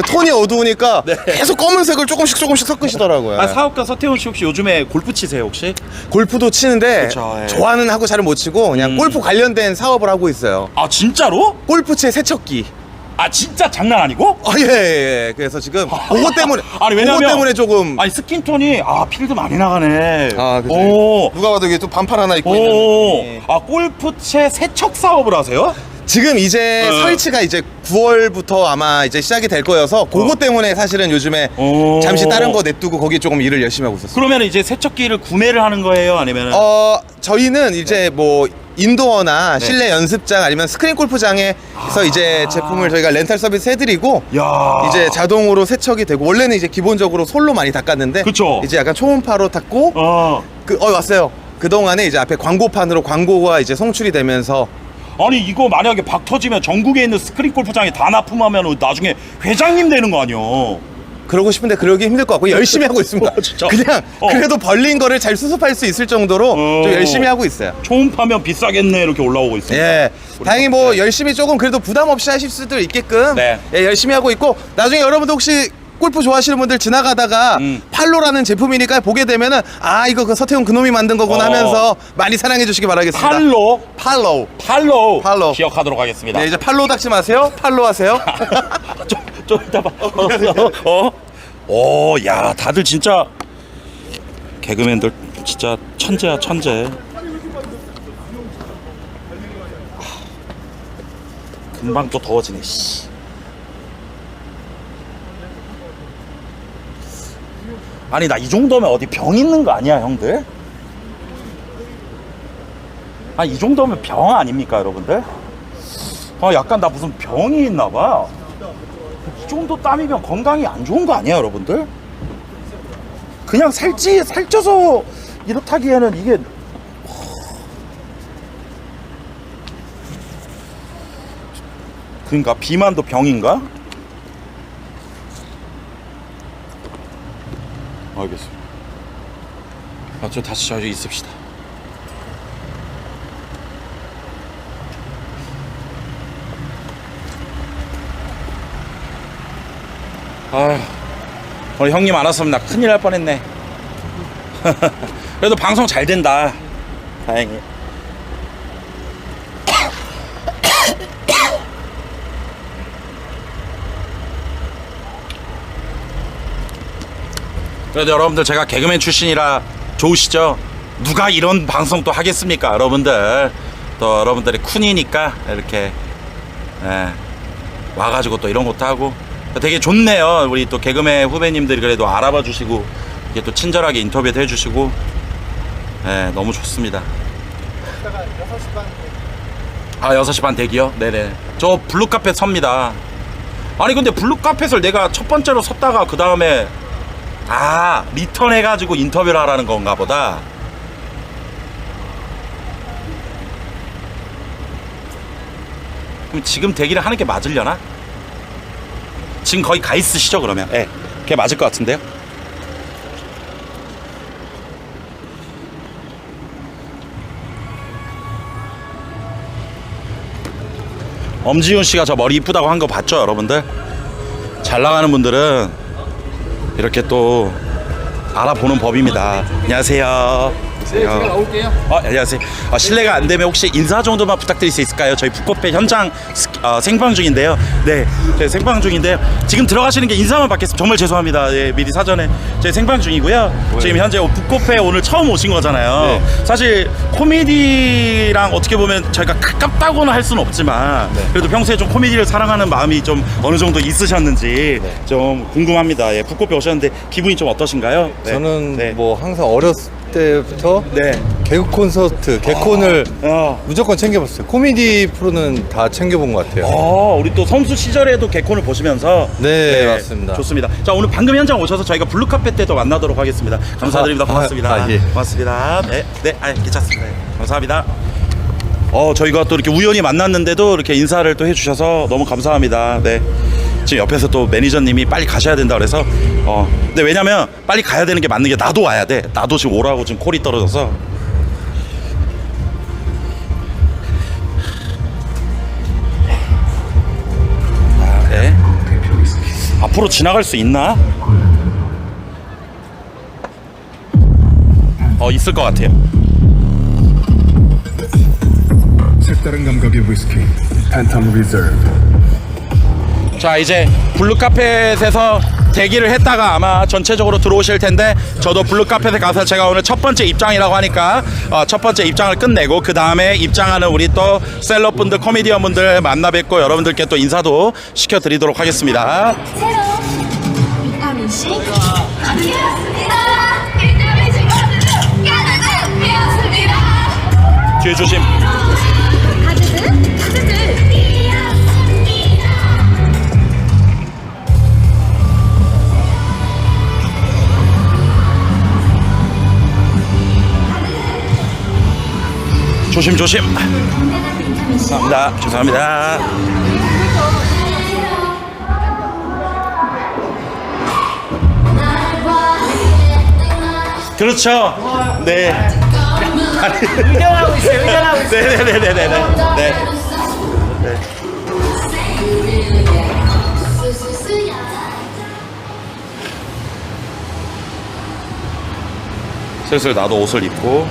톤이 어두우니까 계속 검은색을 조금씩 섞으시더라고요. 사업가 서태훈 씨 혹시 요즘에 골프 치세요 혹시? 골프도 치는데 그쵸, 예. 좋아는 하고 잘은 못 치고 그냥 골프 관련된 사업을 하고 있어요. 진짜로? 골프채 세척기. 아 진짜 장난 아니고? 예. 그래서 지금 그거 때문에 아니 왜냐면 그거 때문에 조금 아니 스킨톤이 필드 많이 나가네. 그죠. 오. 누가 봐도 이게 또 반팔 하나 입고 오. 있는. 골프채 세척 사업을 하세요? 지금 이제 설치가 이제 9월부터 아마 이제 시작이 될 거여서 그거 때문에 사실은 요즘에 잠시 다른 거 냅두고 거기 조금 일을 열심히 하고 있었어요. 그러면 이제 세척기를 구매를 하는 거예요, 아니면은? 저희는 이제 뭐 인도어나 실내 연습장 아니면 스크린 골프장에서 이제 제품을 저희가 렌탈 서비스 해드리고 이제 자동으로 세척이 되고 원래는 이제 기본적으로 솔로 많이 닦았는데 그쵸. 이제 약간 초음파로 닦고 왔어요. 그 동안에 이제 앞에 광고판으로 광고가 이제 송출이 되면서 아니 이거 만약에 박 터지면 전국에 있는 스크린 골프장에 다 납품하면 나중에 회장님 되는 거 아니요? 그러고 싶은데 그러기 힘들 것 같고 열심히 하고 있습니다. 진짜? 그냥 그래도 벌린 거를 잘 수습할 수 있을 정도로 좀 열심히 하고 있어요. 초음파면 비싸겠네 이렇게 올라오고 있습니다. 예, 다행히 뭐 열심히 조금 그래도 부담 없이 하실 수도 있게끔 예, 열심히 하고 있고 나중에 여러분들 혹시 골프 좋아하시는 분들 지나가다가 팔로라는 제품이니까 보게 되면은 이거 그 서태웅 그놈이 만든 거구나 하면서 많이 사랑해 주시기 바라겠습니다. 팔로 기억하도록 하겠습니다. 네, 이제 팔로 닦지 마세요. 팔로 하세요. 좀 이따 봐. 야, 다들 진짜 개그맨들 진짜 천재야, 천재. 금방 또 더워지네. 씨. 아니 나 이 정도면 어디 병 있는 거 아니야, 형들? 이 정도면 병 아닙니까, 여러분들? 약간 나 무슨 병이 있나 봐. 이 정도 땀이면 건강이 안 좋은 거 아니야, 여러분들? 그냥 살쪄서 이렇다기에는 이게 그러니까 비만도 병인가? 알겠습니다. 저 다시 저기 있읍시다. 오늘 형님 안 왔으면 나 큰일 날 뻔했네. 그래도 방송 잘 된다. 다행히. 그래도 여러분들 제가 개그맨 출신이라 좋으시죠? 누가 이런 방송 또 하겠습니까? 여러분들 또 여러분들의 쿤이니까 이렇게 와가지고 또 이런 것도 하고 되게 좋네요. 우리 또 개그맨 후배님들이 그래도 알아봐 주시고 이게 또 친절하게 인터뷰도 해주시고 너무 좋습니다. 6시 반 대기요? 네네. 저 블루카펫 섭니다. 아니 근데 블루카펫을 내가 첫 번째로 섰다가 그 다음에 리턴 해가지고 인터뷰를 하라는 건가 보다. 그럼 지금 대기를 하는 게 맞으려나? 지금 거의 가 있으시죠 그러면? 네, 그게 맞을 것 같은데요. 엄지훈 씨가 저 머리 이쁘다고 한 거 봤죠, 여러분들? 잘 나가는 분들은 이렇게 또 알아보는 법입니다. 안녕하세요. 제가 나올게요. 안녕하세요. 실례가 안 되면 혹시 인사 정도만 부탁드릴 수 있을까요? 저희 북코페 현장 생방 중인데요. 네, 저희 생방 중인데요. 지금 들어가시는 게 인사만 받겠습니다. 정말 죄송합니다. 예, 미리 사전에 저희 생방 중이고요. 지금 현재 북코페 오늘 처음 오신 거잖아요. 사실 코미디랑 어떻게 보면 저희가 가깝다고는 할 수는 없지만 그래도 평소에 좀 코미디를 사랑하는 마음이 좀 어느 정도 있으셨는지 좀 궁금합니다. 예, 북코페 오셨는데 기분이 좀 어떠신가요? 저는 뭐 항상 어렸을 때부터 개그 콘서트, 개콘을 무조건 챙겨봤어요. 코미디 프로는 다 챙겨본 것 같아요. 우리 또 선수 시절에도 개콘을 보시면서 네, 맞습니다. 좋습니다. 자, 오늘 방금 현장 오셔서 저희가 블루카펫 때도 만나도록 하겠습니다. 감사드립니다. 고맙습니다. 예. 고맙습니다. 네, 괜찮습니다. 감사합니다. 저희가 또 이렇게 우연히 만났는데도 이렇게 인사를 또 해주셔서 너무 감사합니다. 네. 지금 옆에서 또 매니저님이 빨리 가셔야 된다 그래서 근데 왜냐면 빨리 가야 되는 게 맞는 게 나도 와야 돼. 나도 지금 오라고 지금 콜이 떨어져서. 네. 앞으로 지나갈 수 있나? 있을 것 같아요. 색다른 감각의 위스키 팬텀 리저브 자, 이제 블루카펫에서 대기를 했다가 아마 전체적으로 들어오실 텐데, 저도 블루카펫에 가서 제가 오늘 첫 번째 입장이라고 하니까 첫 번째 입장을 끝내고 그 다음에 입장하는 우리 또 셀럽분들, 코미디언분들 만나 뵙고 여러분들께 또 인사도 시켜드리도록 하겠습니다. 비타민 C 함께했습니다. 비타민 C 함께했습니다. 뒤에 조심. 가즈들 조심 조심. 감사합니다. 죄송합니다. 그렇죠. 네. 의견하고 있어요. 의견하고 있어요. 네네네네네. 네. 네. 슬슬 나도 옷을 입고.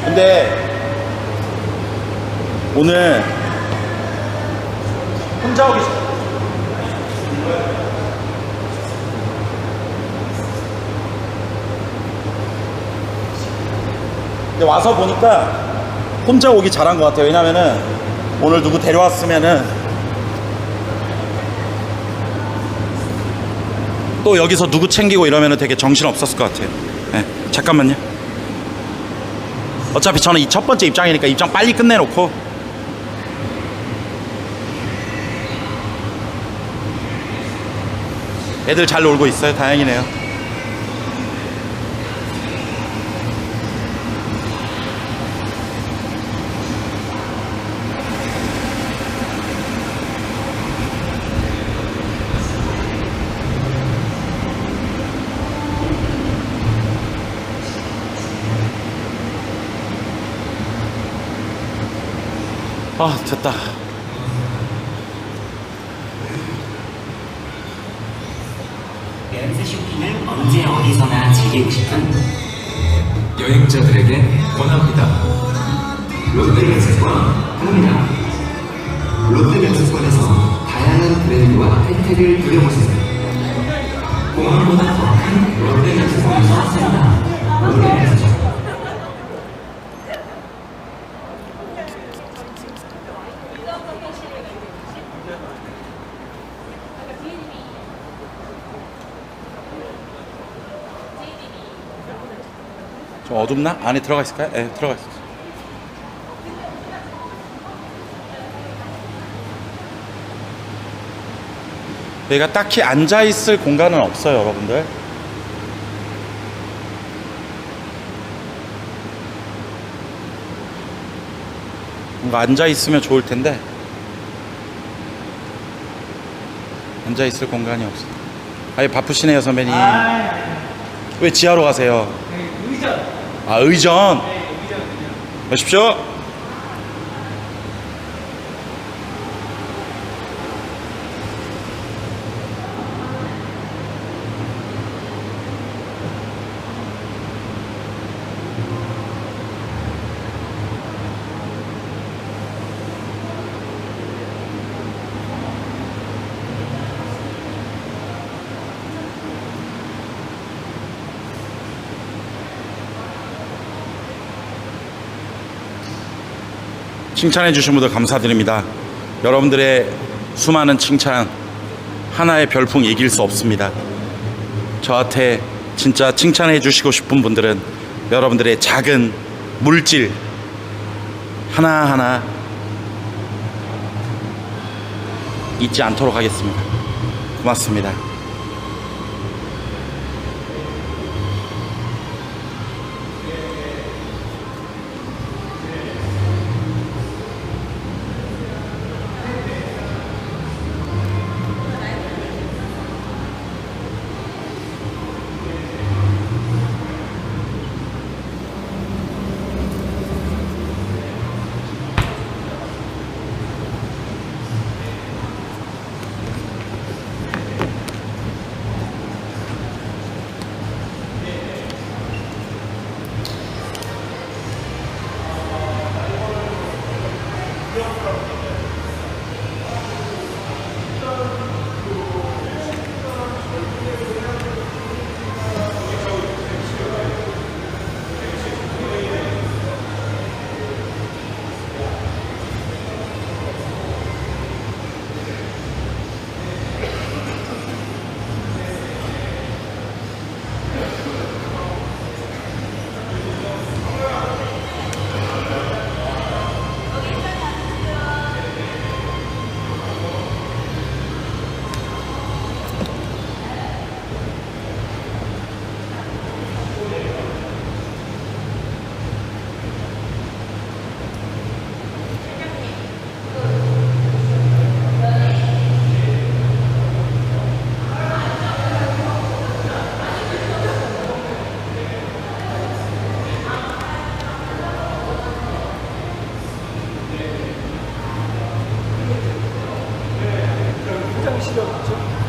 근데 오늘 혼자 오기 싫어. 근데 와서 보니까 혼자 오기 잘한 것 같아요. 왜냐면은 오늘 누구 데려왔으면은 또 여기서 누구 챙기고 이러면은 되게 정신 없었을 것 같아요. 네, 잠깐만요. 어차피 저는 이 첫 번째 입장이니까 입장 빨리 끝내놓고. 애들 잘 놀고 있어요. 다행이네요. 아, 됐다. 연세 쇼핑을 언제 어디서나 즐기고 싶은 여행자들에게 권합니다. 롯데면세권 합니다. 롯데면세권에서 다양한 브랜드와 혜택을 누려보세요. 공항보다 더 큰 롯데면세권에서 산다. 롯데면세권. 좀 어둡나? 안에 들어가 있을까요? 네, 들어가 있어요. 여기가 딱히 앉아있을 공간은 없어요, 여러분들. 뭔가 앉아있으면 좋을 텐데 앉아있을 공간이 없어요. 아예 바쁘시네요, 선배님. 왜 지하로 가세요? 의전. 아, 의전. 오십시오. 칭찬해 주신 분들 감사드립니다. 여러분들의 수많은 칭찬 하나의 별풍 이길 수 없습니다. 저한테 진짜 칭찬해 주시고 싶은 분들은 여러분들의 작은 물질 하나하나 잊지 않도록 하겠습니다. 고맙습니다.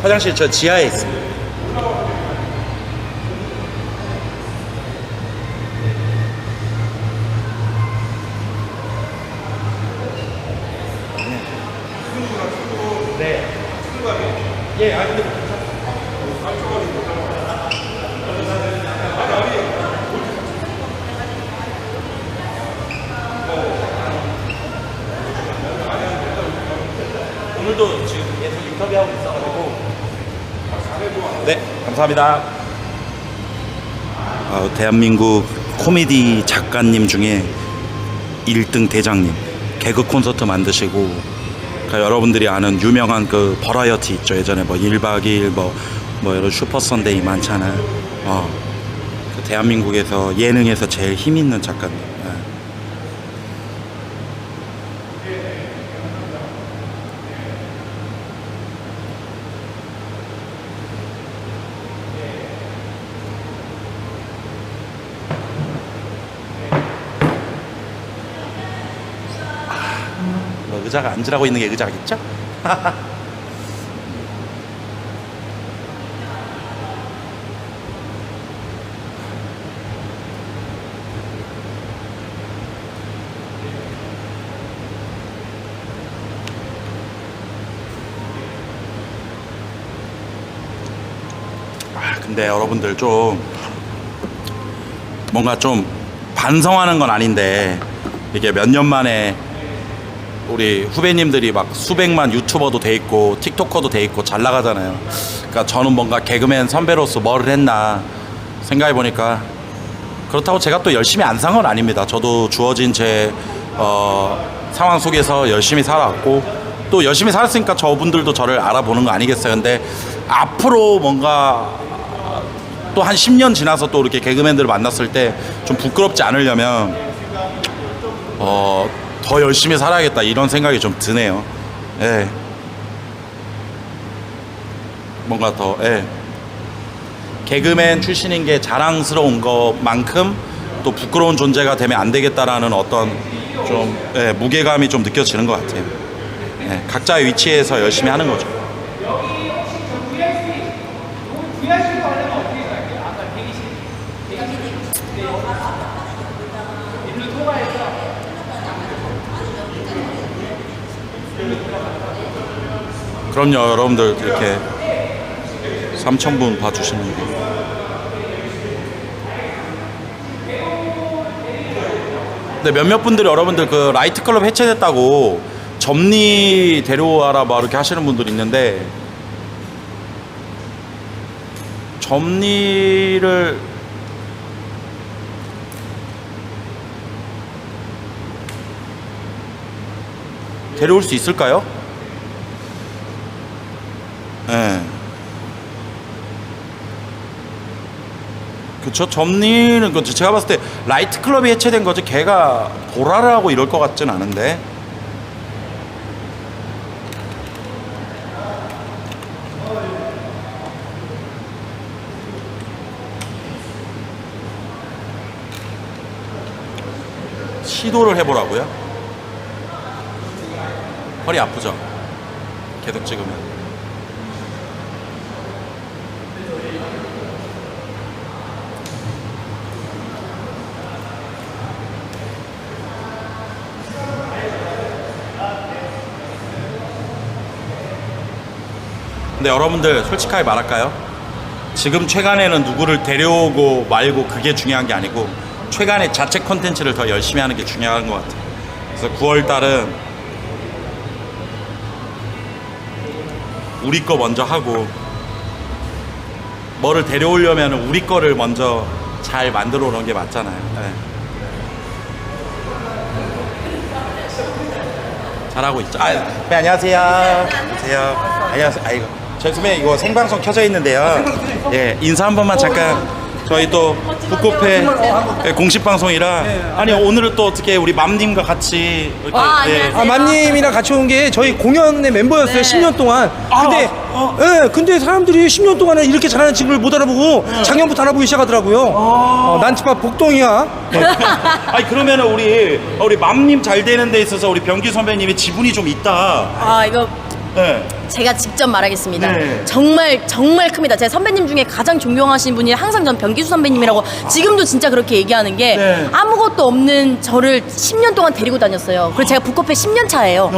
화장실 저 지하에 있습니다. 네. 예, 아 근데 오늘도 지금 계속 인터뷰하고 있어가지고. 네, 감사합니다. 대한민국 코미디 작가님 중에 1등 대장님, 개그 콘서트 만드시고, 그러니까 여러분들이 아는 유명한 그 버라이어티 있죠. 예전에 뭐 1박 2일 뭐 이런 슈퍼 선데이 많잖아요. 그 대한민국에서 예능에서 제일 힘 있는 작가님. 의자가 앉으라고 있는 게 의자겠죠? 근데 여러분들 좀 뭔가 좀 반성하는 건 아닌데, 이게 몇 년 만에 우리 후배님들이 막 수백만 유튜버도 돼 있고 틱토커도 돼 있고 잘 나가잖아요. 그러니까 저는 뭔가 개그맨 선배로서 뭐를 했나 생각해 보니까, 그렇다고 제가 또 열심히 안 산 건 아닙니다. 저도 주어진 제 상황 속에서 열심히 살아왔고, 또 열심히 살았으니까 저분들도 저를 알아보는 거 아니겠어요. 근데 앞으로 뭔가 또 한 10년 지나서 또 이렇게 개그맨들을 만났을 때 좀 부끄럽지 않으려면 더 열심히 살아야겠다 이런 생각이 좀 드네요. 예. 뭔가 더, 예. 개그맨 출신인 게 자랑스러운 것만큼 또 부끄러운 존재가 되면 안 되겠다라는 어떤 좀, 예, 무게감이 좀 느껴지는 것 같아요. 예, 각자의 위치에서 열심히 하는 거죠. 그럼요, 여러분들 이렇게 3,000분 봐주시는 게. 근데 몇몇 분들이 여러분들 그 라이트 클럽 해체됐다고 점리 데려와라 막 이렇게 하시는 분들이 있는데, 점리를 데려올 수 있을까요? 예. 그쵸. 점리는 그 제가 봤을 때 라이트 클럽이 해체된 거지 걔가 보라를 하고 이럴 것 같진 않은데. 시도를 해보라고요? 허리 아프죠? 계속 찍으면. 근데 여러분들 솔직하게 말할까요? 지금 최근에는 누구를 데려오고 말고 그게 중요한 게 아니고 최근에 자체 콘텐츠를 더 열심히 하는 게 중요한 것 같아요. 그래서 9월달은 우리 거 먼저 하고, 뭐를 데려오려면 우리 거를 먼저 잘 만들어 놓은 게 맞잖아요. 네. 잘하고 있죠. 네, 안녕하세요. 안녕하세요. 아이고, 저희 선배님 이거 생방송 켜져 있는데요. 예, 인사 한 번만 잠깐. 저희 또 북코페 공식 방송이라. 아니 오늘은 또 어떻게 우리 맘님과 같이 이렇게. 아, 맘님이랑 같이 온 게 저희 공연의 멤버였어요. 10년 동안. 근데 근데 사람들이 10년 동안에 이렇게 잘하는 친구를 못 알아보고 작년부터 알아보기 시작하더라고요. 난치밥 복동이야. 아니 그러면은 우리 맘님 잘 되는 데 있어서 우리 병규 선배님의 지분이 좀 있다. 이거 네. 제가 직접 말하겠습니다. 네. 정말 큽니다. 제 선배님 중에 가장 존경하시는 분이 항상 전 변기수 선배님이라고 지금도 진짜 그렇게 얘기하는 게 네. 아무것도 없는 저를 10년 동안 데리고 다녔어요. 그리고 제가 북커페 10년 차예요.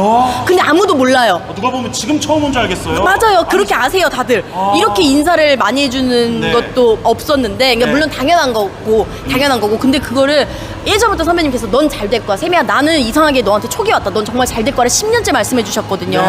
근데 아무도 몰라요. 누가 보면 지금 처음 온 줄 알겠어요. 맞아요. 그렇게 아세요, 다들. 이렇게 인사를 많이 해주는 네. 것도 없었는데, 그러니까 네. 물론 당연한 거고. 근데 그거를 예전부터 선배님께서 넌 잘 될 거야. 세미야, 나는 이상하게 너한테 촉이 왔다. 넌 정말 잘 될 거를 10년째 말씀해 주셨거든요.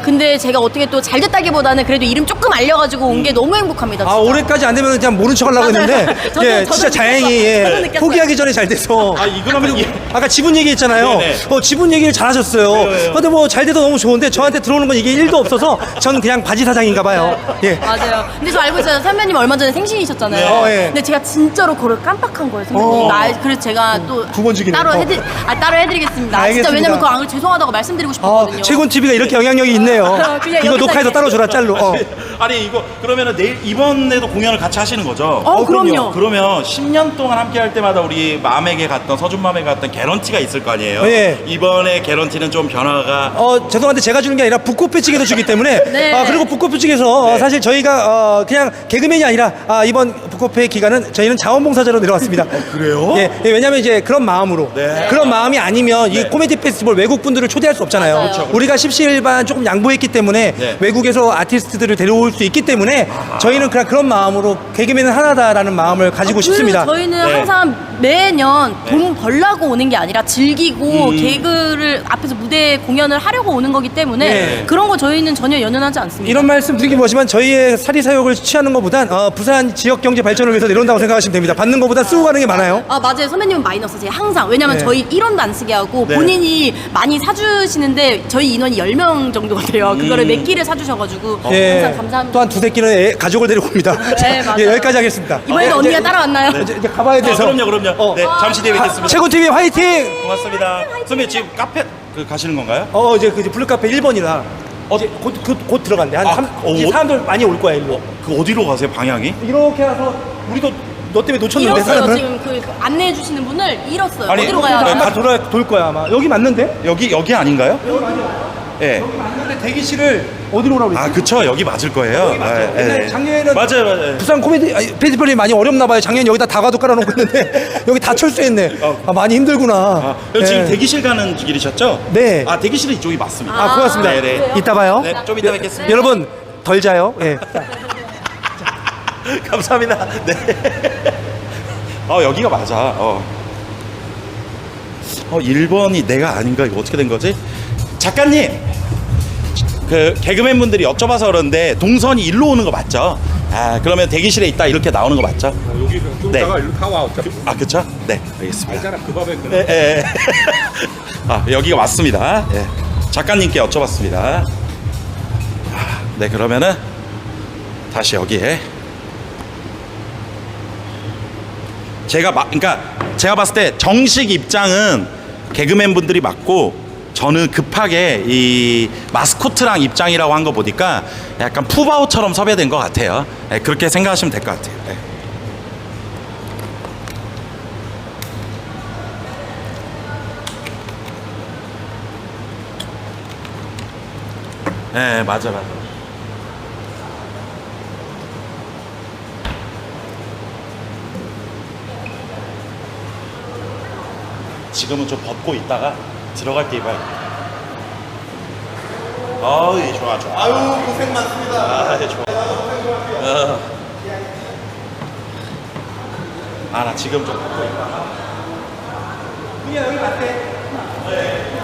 근데 제가 어떻게 또 잘 됐다기보다는 그래도 이름 조금 알려가지고 온 게 너무 행복합니다. 아, 진짜. 올해까지 안 되면 그냥 모른 척 하려고 했는데, 저도 예, 진짜 느꼈어요. 다행히, 저도 예, 느꼈어요. 포기하기 전에 잘 돼서. 그러면 아까 지분 얘기 했잖아요. 네네. 지분 얘기를 잘 하셨어요. 근데 뭐 잘 돼도 너무 좋은데 저한테 들어오는 건 이게 1도 없어서 저는 그냥 바지 사장인가 봐요. 예. 맞아요. 근데 저 알고 있어요. 선배님 얼마 전에 생신이셨잖아요. 네. 예. 근데 제가 진짜로 그걸 깜빡한 거예요, 선배님. 그래서 제가 또 두 번 죽이네. 따로 해드리겠습니다. 알겠습니다. 진짜 왜냐면 그거 안 죄송하다고 말씀드리고 싶었거든요. 최군 TV가 이렇게 영향력이 있네요. 그냥 이거 여기다 녹화해서 이렇게. 따로 줘라, 짤로. 아니 이거 그러면은 내일 이번에도 공연을 같이 하시는 거죠? 그럼요. 그러면 10년 동안 함께 할 때마다 우리 맘에게 갔던 서준맘에게 갔던 개런티가 있을 거 아니에요? 예. 이번에 개런티는 좀 변화가 죄송한데 제가 주는 게 아니라 북코페 측에서 주기 때문에 네. 그리고 북코페 측에서 사실 저희가 그냥 개그맨이 아니라 이번 북코페 기간은 저희는 자원봉사자로 내려왔습니다. 그래요? 예, 왜냐면 이제 그런 마음으로 그런 마음이 아니면 이 코미디 페스티벌 외국 분들을 초대할 수 없잖아요. 맞아요. 그렇죠. 우리가 십시일반 조금 양보했기 때문에 외국에서 아티스트들을 데려올 수 있기 때문에 저희는 그냥 그런 마음으로 개그맨은 하나다라는 마음을 가지고 싶습니다. 저희는 항상 매년 돈 벌라고 오는 게 아니라 즐기고 개그를 앞에서 무대 공연을 하려고 오는 거기 때문에 그런 거 저희는 전혀 연연하지 않습니다. 이런 말씀 드리기 뭐지만 저희의 사리사욕을 취하는 것보단 부산 지역 경제 발전을 위해서 내려온다고 생각하시면 됩니다. 받는 것보다 쓰고 가는 게 많아요. 맞아요. 선배님은 마이너스 제가 항상. 왜냐면 네. 저희 1원도 안 쓰게 하고 본인이 많이 사주시는데 저희 인원이 10명 정도가 돼요. 그거를 몇 끼를 사주셔가지고 항상 감사합니다. 또 한 두세 끼는 가족을 데리고 옵니다. 네, 맞아요. 여기까지 하겠습니다. 이번에도 언니가 따라왔나요? 이제 가봐야 돼서. 그럼요. 네, 잠시 뒤에 뵙겠습니다. 최군 TV 화이팅! 고맙습니다. 선배 지금 카페 가시는 건가요? 이제 그 블루카페 1번이라 이제 곧 들어간대. 이제 사람들 많이 올 거야, 일로. 그 어디로 가세요, 방향이? 이렇게 와서 우리도 너 때문에 놓쳤는데 잃었어요. 사람을. 지금 그 안내해 주시는 분을 잃었어요. 아니, 어디로 가야 아마 돼요? 돌 거야 아마. 여기 맞는데? 여기 아닌가요? 여기 맞아요. 예. 여기 맞는데 대기실을 어디로 오라고 그랬지? 그쵸, 여기 맞을 거예요. 여기 맞죠. 예, 옛날에 예. 작년에는 맞아요. 부산 코미디 페스티벌이 많이 어렵나 봐요. 작년 여기다 다가도 깔아놓고 있는데 여기 다 철수했네. 많이 힘들구나. 지금 예. 대기실 가는 길이셨죠? 네. 대기실은 이쪽이 맞습니다. 고맙습니다. 네. 이따 봐요. 네, 좀 이따 뵙겠습니다. 여러분 덜 자요. 예. 감사합니다. 네. 여기가 맞아. 1번이 내가 아닌가? 이거 어떻게 된 거지? 작가님! 그 개그맨 분들이 여쭤봐서 그러는데 동선이 일로 오는 거 맞죠? 그러면 대기실에 있다 이렇게 나오는 거 맞죠? 여기 좀 네. 이따가 일로 타고 와. 그쵸? 네, 알겠습니다. 알잖아, 그 밥에 그. 네. 여기가 맞습니다. 예. 작가님께 여쭤봤습니다. 네, 그러면은 다시 여기에 그러니까 제가 봤을 때 정식 입장은 개그맨 분들이 맞고 저는 급하게 이 마스코트랑 입장이라고 한 거 보니까 약간 푸바오처럼 섭외된 것 같아요. 예, 그렇게 생각하시면 될 것 같아요. 예, 맞아. 지금은 좀 벗고 있다가 들어갈 때 입어요. 좋아. 아유 고생 많습니다. 좋아. 나 지금 좀 벗고 있다가. 여기 맞대.